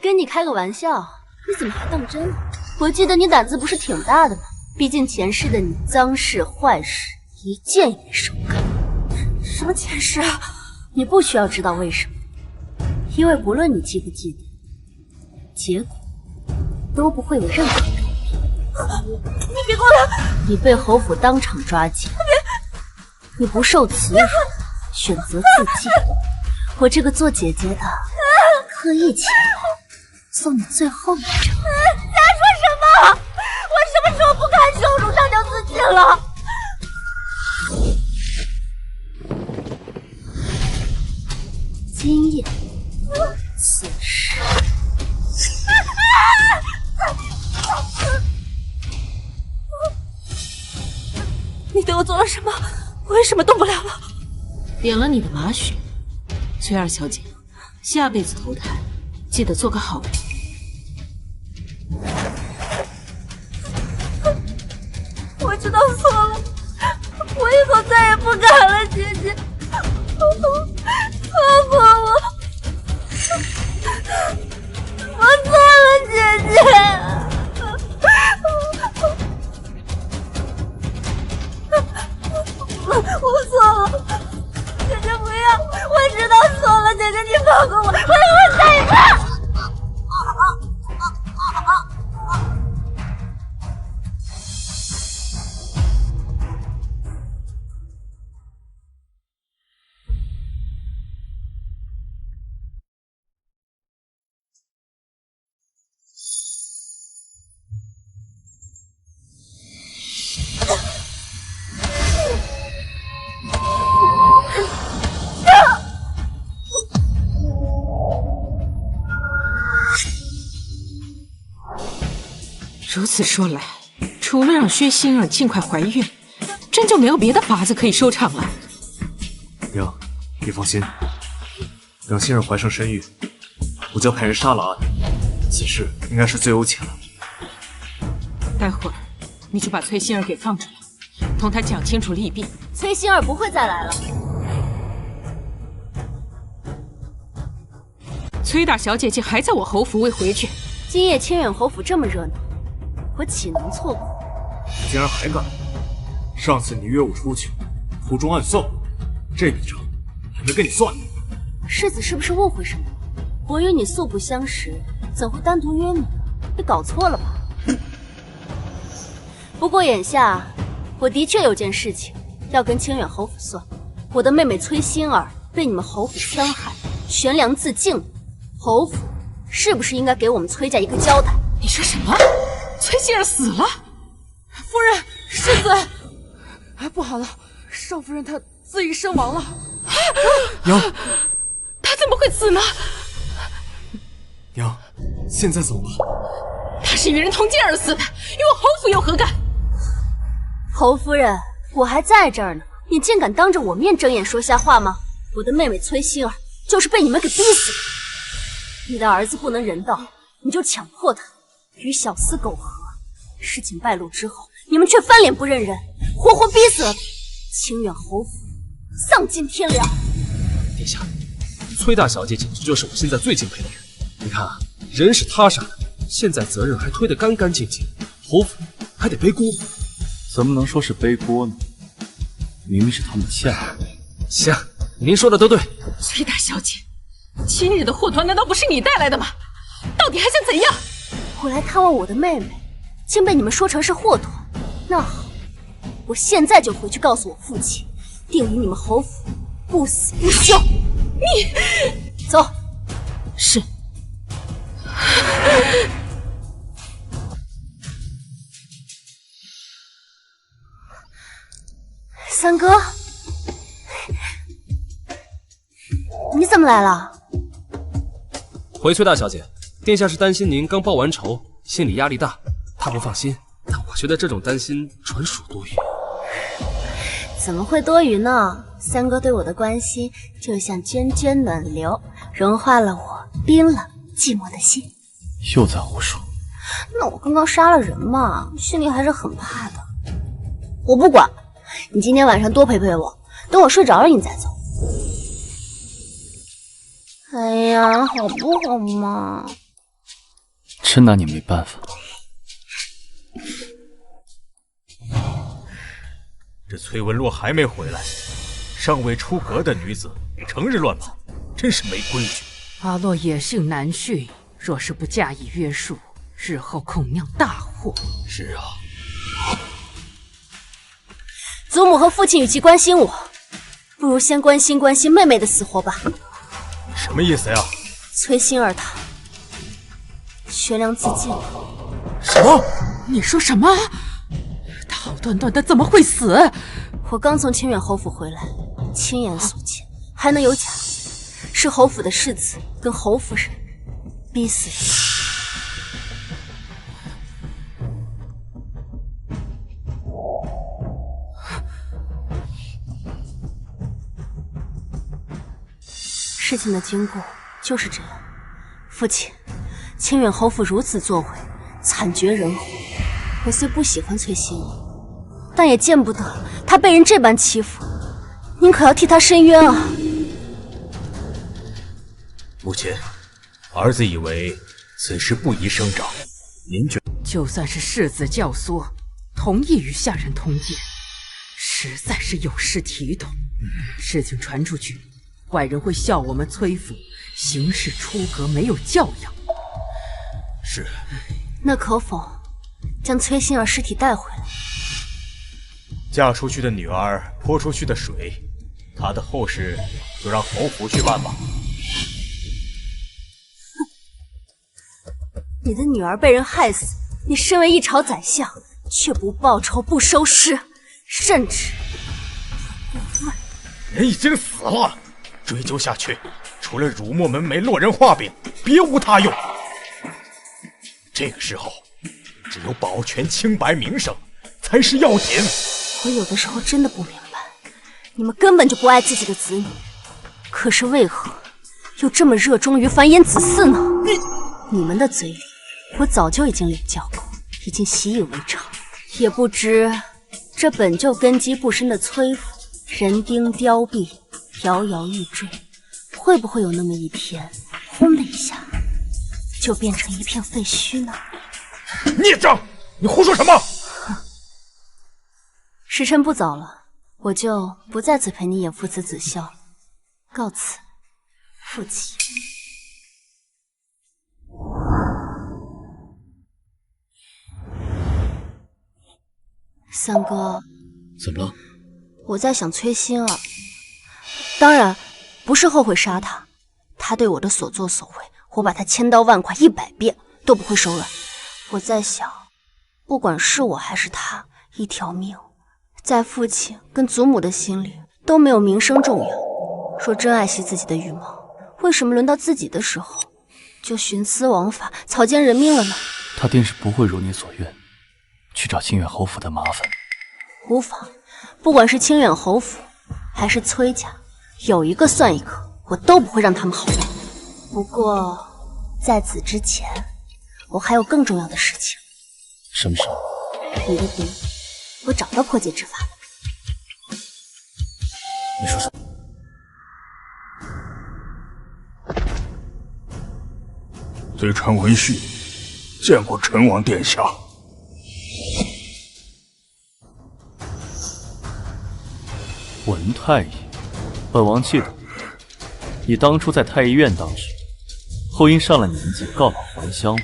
跟你开个玩笑，你怎么还当真了？我记得你胆子不是挺大的吗？毕竟前世的你脏事坏事一件也没少干。什么前世啊？你不需要知道为什么，因为不论你记不记得，结果都不会有任何改变。你别过来！你被侯府当场抓紧，你不受耻辱，选择自尽。我这个做姐姐的刻意起来，送你最后一程。在说什么？我什么时候不看手术上吊自尽了？今夜，此时。你对我做了什么？我为什么动不了了？点了你的马血，崔二小姐，下辈子投胎记得做个好人。我知道错了，我以后再也不敢了，姐姐，放过我，我错了，姐姐。我错了，姐姐不要，我知道错了，姐姐你放过我，我以后再也不。如此说来，除了让薛馨儿尽快怀孕，真就没有别的法子可以收场了。娘，你放心，让馨儿怀上身孕，我就派人杀了阿南，此事应该是最有解了。待会儿你就把崔馨儿给放出来，同她讲清楚利弊。崔馨儿不会再来了。崔大小姐姐还在我侯府未回去，今夜清远侯府这么热闹，我岂能错过？你竟然还敢！上次你约我出去，途中暗算我，这笔账还没跟你算呢。世子是不是误会什么了？我与你素不相识，怎会单独约你？你搞错了吧？不过眼下，我的确有件事情要跟清远侯府算。我的妹妹崔馨儿被你们侯府伤害，悬梁自尽了。侯府是不是应该给我们崔家一个交代？你说什么？崔馨儿死了？夫人，世子，不好了，少夫人她自缢身亡了。娘，她怎么会死呢？娘，现在怎么办？她是与人同奸而死的，与我侯府有何干？侯夫人，我还在这儿呢，你竟敢当着我面睁眼说瞎话吗？我的妹妹崔馨儿就是被你们给逼死的。你的儿子不能人道，你就强迫他与小厮苟合。事情败露之后，你们却翻脸不认人，活活逼死了他。清远侯府丧尽天良。殿下，崔大小姐简直就是我现在最敬佩的人。你看啊，人是她杀的，现在责任还推得干干净净，侯府还得背锅。怎么能说是背锅呢？明明是他们陷害。行，您说的都对。崔大小姐，今日的祸端难道不是你带来的吗？到底还想怎样？我来探望我的妹妹，竟被你们说成是祸端。那好，我现在就回去告诉我父亲，定与你们侯府不死不休。你走。是。三哥，你怎么来了？回崔大小姐，殿下是担心您刚报完仇，心理压力大，怕不放心。但我觉得这种担心纯属多余。怎么会多余呢？三哥对我的关心就像涓涓暖流，融化了我冰冷寂寞的心。又在胡说。那我刚刚杀了人嘛，心里还是很怕的。我不管，你今天晚上多陪陪我，等我睡着了你再走。哎呀，好不好嘛？真拿你没办法。这崔文洛还没回来，尚未出阁的女子成日乱跑，真是没规矩。阿洛野性难驯，若是不加以约束，日后恐酿大祸。是啊，祖母和父亲与其关心我，不如先关心关心妹妹的死活吧。什么意思呀？崔馨儿她悬梁自尽了。什么？你说什么？他好端端的怎么会死？我刚从清远侯府回来，亲眼所见，还能有假？是侯府的世子跟侯夫人逼死的。事情的经过就是这样，父亲，清远侯府如此作为，惨绝人寰。我虽不喜欢崔心怡，但也见不得她被人这般欺负，您可要替她伸冤啊！母亲，儿子以为此事不宜声张，您觉？就算是世子教唆，同意与下人通奸，实在是有失体统。事情传出去，外人会笑我们崔府行事出格，没有教养。是。那可否将崔心儿尸体带回来？嫁出去的女儿泼出去的水，她的后事就让侯府去办吧。你的女儿被人害死，你身为一朝宰相，却不报仇不收尸，甚至人已经死了，追究下去，除了辱没门楣、落人话柄，别无他用。这个时候，只有保全清白名声才是要紧。我有的时候真的不明白，你们根本就不爱自己的子女，可是为何又这么热衷于繁衍子嗣呢？你们的嘴里，我早就已经领教过，已经习以为常。也不知这本就根基不深的崔府，人丁凋敝，摇摇欲坠，会不会有那么一天，轰的一下，就变成一片废墟呢？孽障！你胡说什么？时辰不早了，我就不在此陪你演父慈子孝了，告辞，父亲。三哥，怎么了？我在想崔心儿，当然不是后悔杀他，他对我的所作所为，我把他千刀万剐100遍都不会手软。我在想，不管是我还是他，一条命，在父亲跟祖母的心里都没有名声重要。若真爱惜自己的羽毛，为什么轮到自己的时候，就徇私枉法，草菅人命了呢？他定是不会如你所愿，去找清远侯府的麻烦。无妨，不管是清远侯府还是崔家，有一个算一个，我都不会让他们好过。不过在此之前，我还有更重要的事情。什么事？你的毒，我找到破解之法了。你说什么？贼传闻讯，见过陈王殿下。文太医，本王记得，你当初在太医院当时，后因上了年纪告老还乡了。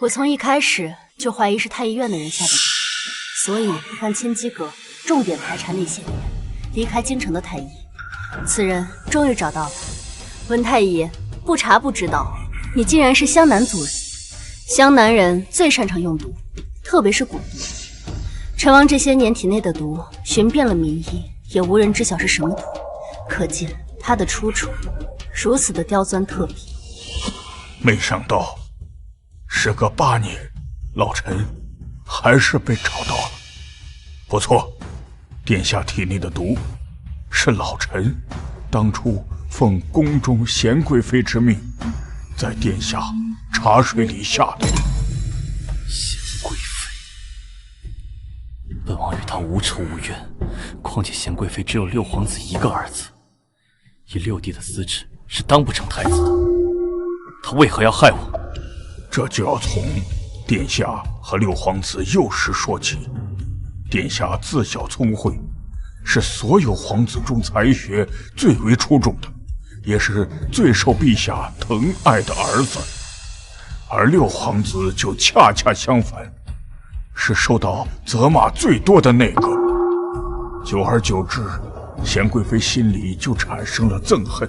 我从一开始就怀疑是太医院的人下的手，所以让千机阁重点排查那些年离开京城的太医。此人终于找到了。文太医，不查不知道，你竟然是湘南族人。湘南人最擅长用毒，特别是蛊毒。陈王这些年体内的毒寻遍了名医，也无人知晓是什么毒，可见他的出处如此的刁钻特别。没想到，时隔8年，老臣还是被找到了。不错，殿下体内的毒，是老臣当初奉宫中贤贵妃之命，在殿下茶水里下的。贤贵妃，本王与她无仇无怨，况且贤贵妃只有六皇子一个儿子，以六弟的资质是当不成太子的。她为何要害我？这就要从殿下和六皇子幼时说起。殿下自小聪慧，是所有皇子中才学最为出众的，也是最受陛下疼爱的儿子。而六皇子就恰恰相反，是受到责骂最多的那个。久而久之，贤贵妃心里就产生了憎恨，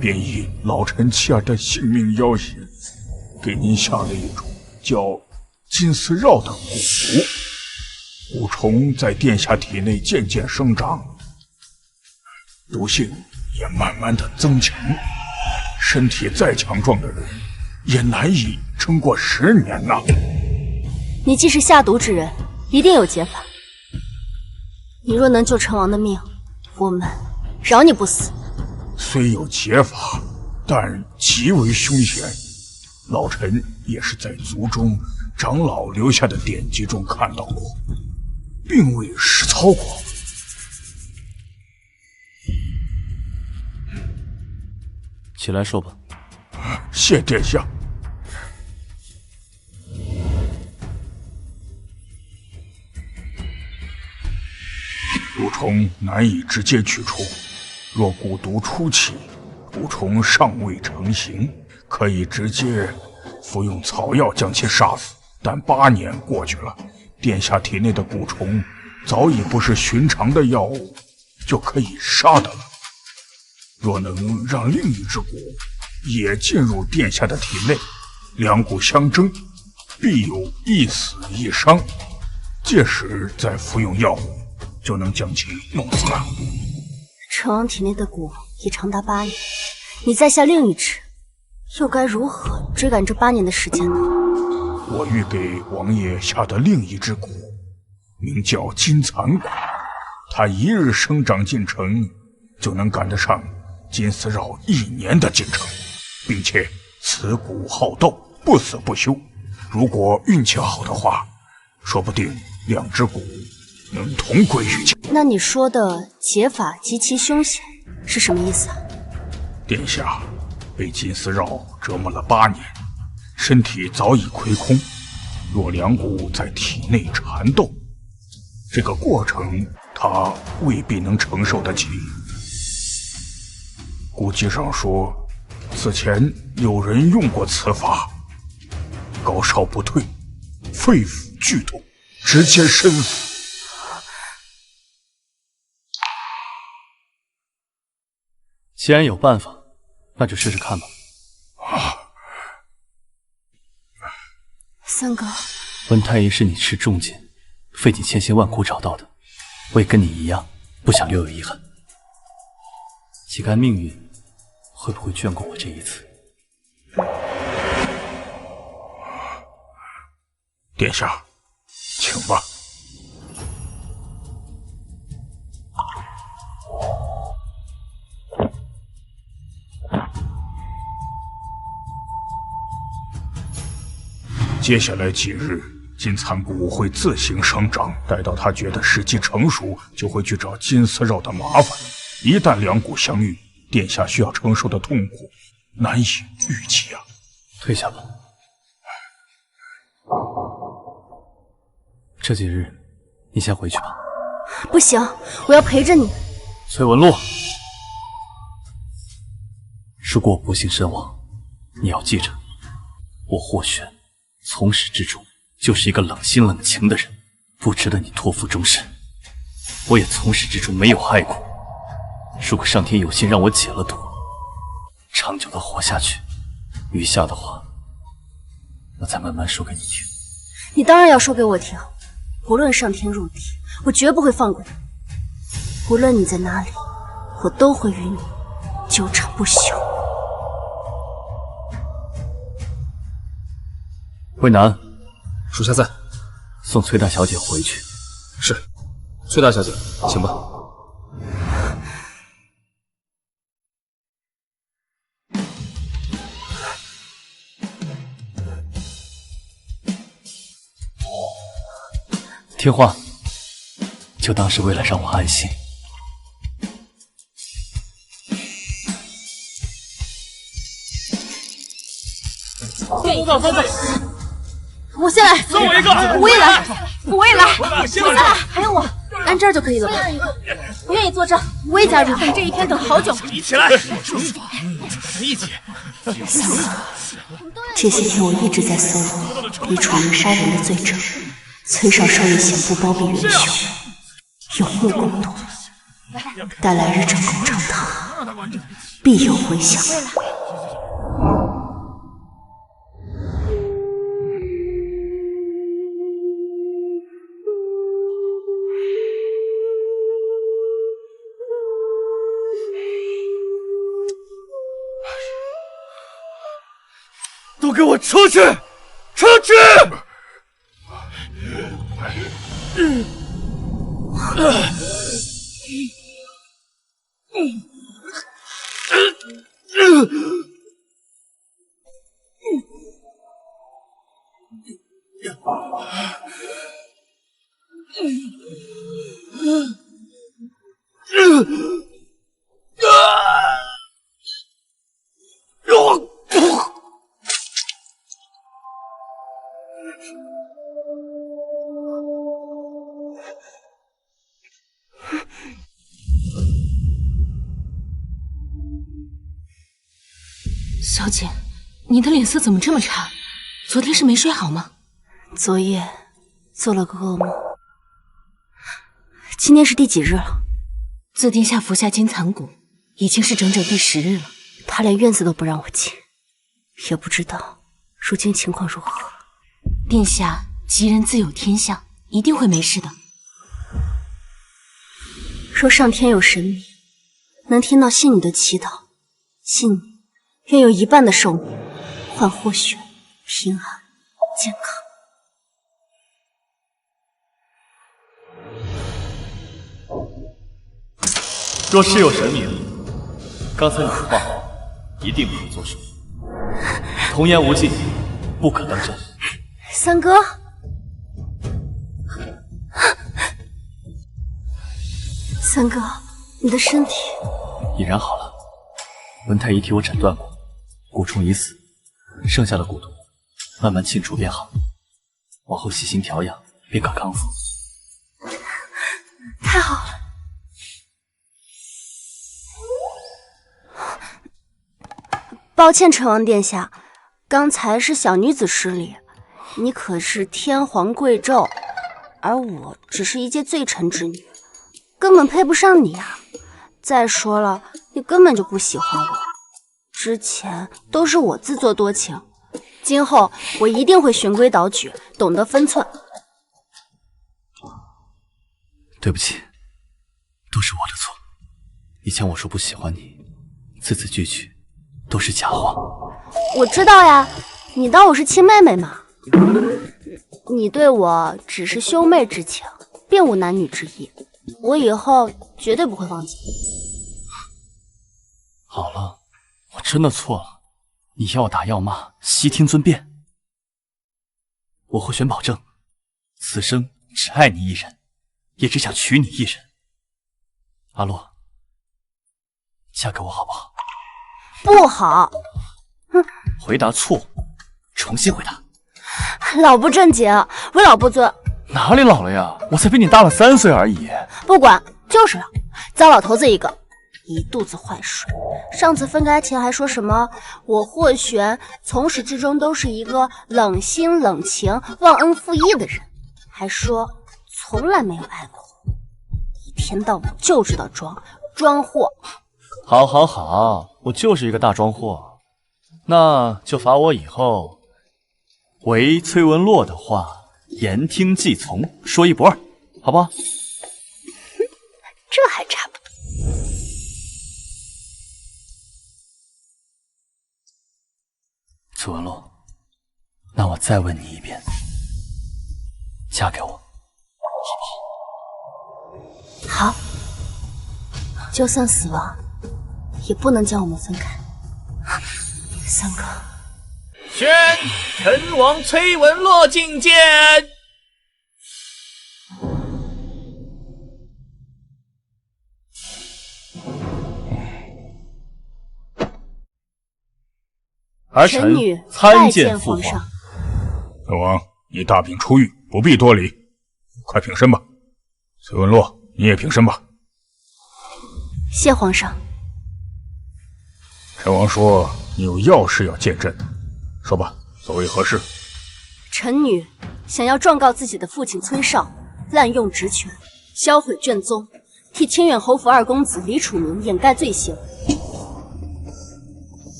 便以老臣妻儿的性命要挟，给您下了一种叫金丝绕的蛊蛊虫在殿下体内渐渐生长，毒性也慢慢的增强，身体再强壮的人也难以撑过10年呐。你既是下毒之人，一定有解法。你若能救成王的命，我们饶你不死。虽有解法，但极为凶险。老臣也是在族中长老留下的典籍中看到过，并未实操过。起来说吧。谢殿下。蛊虫难以直接去除，若蛊毒初期，蛊虫尚未成形，可以直接服用草药将其杀死。但8年过去了，殿下体内的蛊虫早已不是寻常的药物就可以杀的了。若能让另一只蛊也进入殿下的体内，两蛊相争，必有一死一伤。届时再服用药物，就能将其弄死了。成王体内的蛊已长达8年，你再下另一只，又该如何追赶这8年的时间呢？我欲给王爷下的另一只蛊，名叫金蚕蛊，它一日生长进程，就能赶得上金丝绕1年的进程，并且此蛊好斗，不死不休。如果运气好的话，说不定2只蛊能同归于尽。那你说的解法极其凶险是什么意思啊？殿下被金丝绕折磨了8年，身体早已亏空，若两蛊在体内缠斗，这个过程他未必能承受得起。古籍上说，此前有人用过此法，高烧不退，肺腑剧痛，直接身死。既然有办法，那就试试看吧。三哥，温太医是你吃重金，费尽千辛万苦找到的，我也跟你一样，不想留有遗憾。岂看命运会不会眷顾我这一次？殿下，请吧。接下来几日，金蚕蛊会自行生长，待到他觉得时机成熟，就会去找金丝绕的麻烦。一旦两蛊相遇，殿下需要承受的痛苦难以预计啊！退下吧。这几日你先回去吧。不行，我要陪着你。崔文洛，如果我不幸身亡，你要记着，我霍玄从始至终就是一个冷心冷情的人，不值得你托付终身。我也从始至终没有爱过。如果上天有心让我解了毒，长久的活下去，余下的话，我再慢慢说给你听。你当然要说给我听，无论上天入地，我绝不会放过你。无论你在哪里，我都会与你纠缠不休。魏南，属下在。送崔大小姐回去。是，崔大小姐，请吧。听话，就当是为了让我安心。我先来，送我一个，我也来，我也来，我先来，还有我，按这儿就可以了吧？我愿意作证，我也加入。等这一天等好久。一起来，惩罚，一起。这些天我一直在搜罗你处于杀人的罪证。崔少受了刑部包庇元凶，有目共睹，待来日正宫成堂，必有回响。给我出去！出去！小姐，你的脸色怎么这么差？昨天是没睡好吗？昨夜做了个噩梦。今天是第几日了？自殿下服下金蚕蛊，已经是整整第10日了。他连院子都不让我进，也不知道如今情况如何。殿下吉人自有天相，一定会没事的。若上天有神明，能听到信女的祈祷，信女愿有1半的寿命换或许平安健康。若是有神明，刚才你的话一定不可作数。童言无忌，不可当真。三哥，三哥，你的身体已然好了。文太医替我诊断过，蛊虫已死，剩下的蛊毒慢慢清除便好。往后细心调养，便可康复。太好了。抱歉，陈王殿下，刚才是小女子失礼。你可是天皇贵胄，而我只是一介罪臣之女，根本配不上你啊！再说了，你根本就不喜欢我，之前都是我自作多情，今后我一定会循规蹈矩，懂得分寸。对不起，都是我的错。以前我说不喜欢你，字字句句都是假话。我知道呀，你当我是亲妹妹吗？你对我只是兄妹之情，并无男女之意，我以后绝对不会忘记。好了，我真的错了，你要打要骂，悉听尊便。我会选保证，此生只爱你一人，也只想娶你一人。阿洛，嫁给我好不好？不好。回答错误，重新回答。老不正经，为老不尊。哪里老了呀？我才比你大了3岁而已。不管，就是老，糟老头子一个，一肚子坏水。上次分开前还说什么我霍玄从始至终都是一个冷心冷情、忘恩负义的人，还说从来没有爱过我，一天到晚就知道装货。好，好，好，我就是一个大装货，那就罚我以后唯崔文洛的话言听计从，说一不二，好不好？这还差不多。崔文洛，那我再问你一遍，嫁给我，好，就算死亡，也不能将我们分开。三哥，宣陈王崔文洛觐见。儿臣参见父皇。本王，你大病初愈，不必多礼，快平身吧。崔文洛，你也平身吧。谢皇上。陈王说你有要事要见朕，说吧，所为何事？臣女想要状告自己的父亲崔绍滥用职权，销毁卷宗，替清远侯府2公子李楚明掩盖罪行。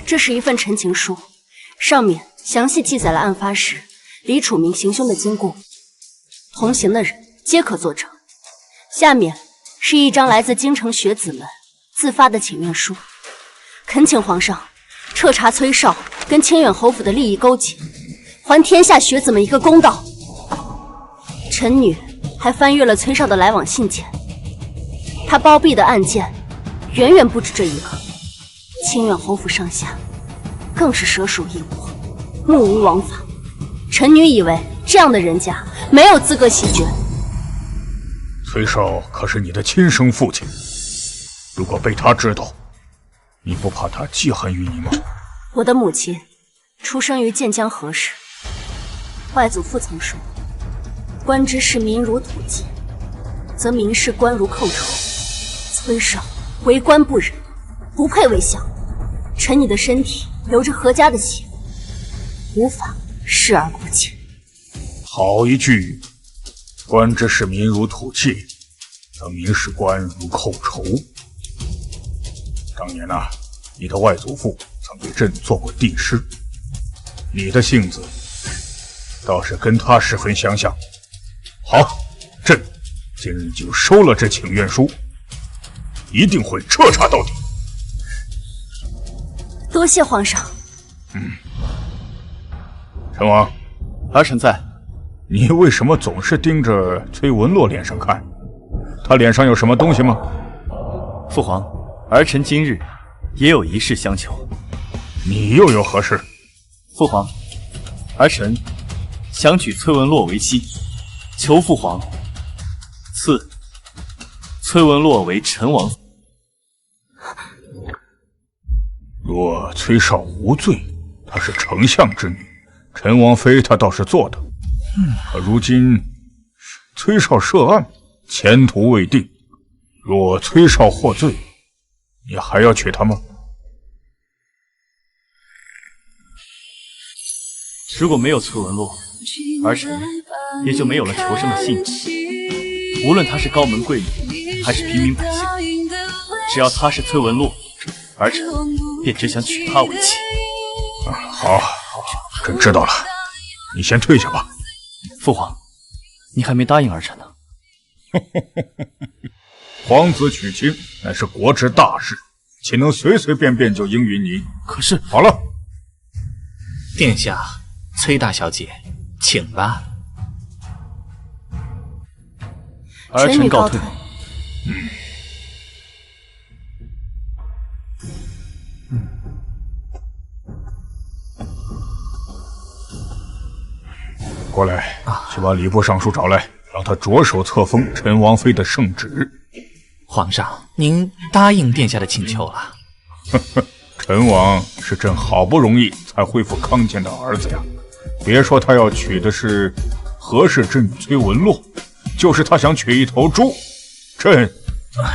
这是一份陈情书，上面详细记载了案发时李楚明行凶的经过，同行的人皆可作证。下面是一张来自京城学子们自发的请愿书，恳请皇上彻查崔少跟清远侯府的利益勾结，还天下学子们一个公道。臣女还翻阅了崔少的来往信件，他包庇的案件远远不止这一个。清远侯府上下更是蛇鼠一窝，目无王法。臣女以为这样的人家没有资格袭爵。崔少可是你的亲生父亲，如果被他知道，你不怕他记恨于你吗？我的母亲出生于建江何氏，外祖父曾说，官之士民如土芥，则民士官如寇仇。崔少为官不仁，不配为相。臣女的身体流着何家的血，无法视而不见。好一句，官之士民如土芥，则民士官如寇仇。当年啊，你的外祖父曾给朕做过帝师，你的性子倒是跟他十分相像。好，朕今日就收了这请愿书，一定会彻查到底。多谢皇上。陈王，儿臣在。你为什么总是盯着崔文洛脸上看？他脸上有什么东西吗？父皇，儿臣今日也有一事相求。你又有何事？父皇，儿臣想娶崔文洛为妻，求父皇赐崔文洛为陈王。若崔少无罪，她是丞相之女，陈王妃她倒是做的。可如今崔少涉案，前途未定，若崔少获罪，你还要娶她吗？如果没有崔文洛，儿臣也就没有了求生的信念。无论她是高门贵女，还是平民百姓，只要她是崔文洛，儿臣便只想娶她为妻。好，朕知道了，你先退下吧。父皇，你还没答应儿臣呢。皇子娶亲乃是国之大事，岂能随随便便就应允你？可是，好了，殿下，崔大小姐，请吧。儿臣告退。过来，去把礼部尚书找来，让他着手册封陈王妃的圣旨。皇上，您答应殿下的请求了。陈王是朕好不容易才恢复康健的儿子呀，别说他要娶的是何氏之女崔文洛，就是他想娶一头猪，朕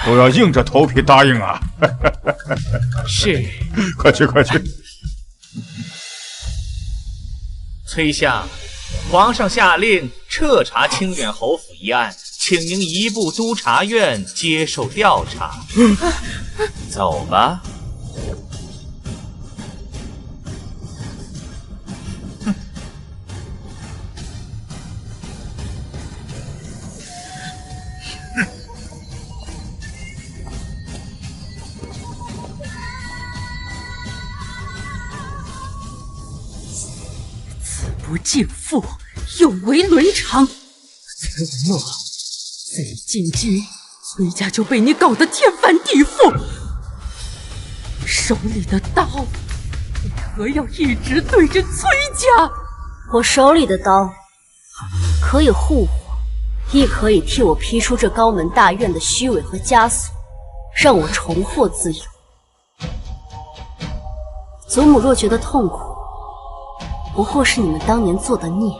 都要硬着头皮答应啊。是，快去快去。崔相，皇上下令彻查清远侯府一案，请您移步督察院接受调查。走吧。不敬父，有违伦常。崔文洛，自你进京，崔家就被你搞得天翻地覆，手里的刀为何要一直对着崔家？我手里的刀可以护我，亦可以替我劈出这高门大院的虚伪和枷锁，让我重获自由。祖母若觉得痛苦，不过是你们当年做的孽，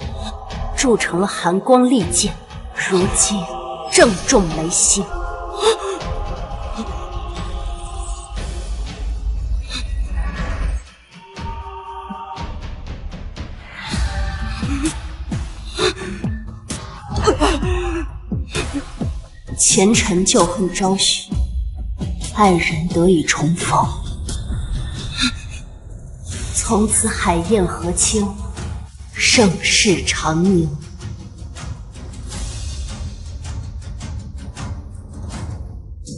铸成了寒光利剑，如今正中眉心。前尘旧恨昭许，爱人得以重逢。从此海晏河清，盛世长宁。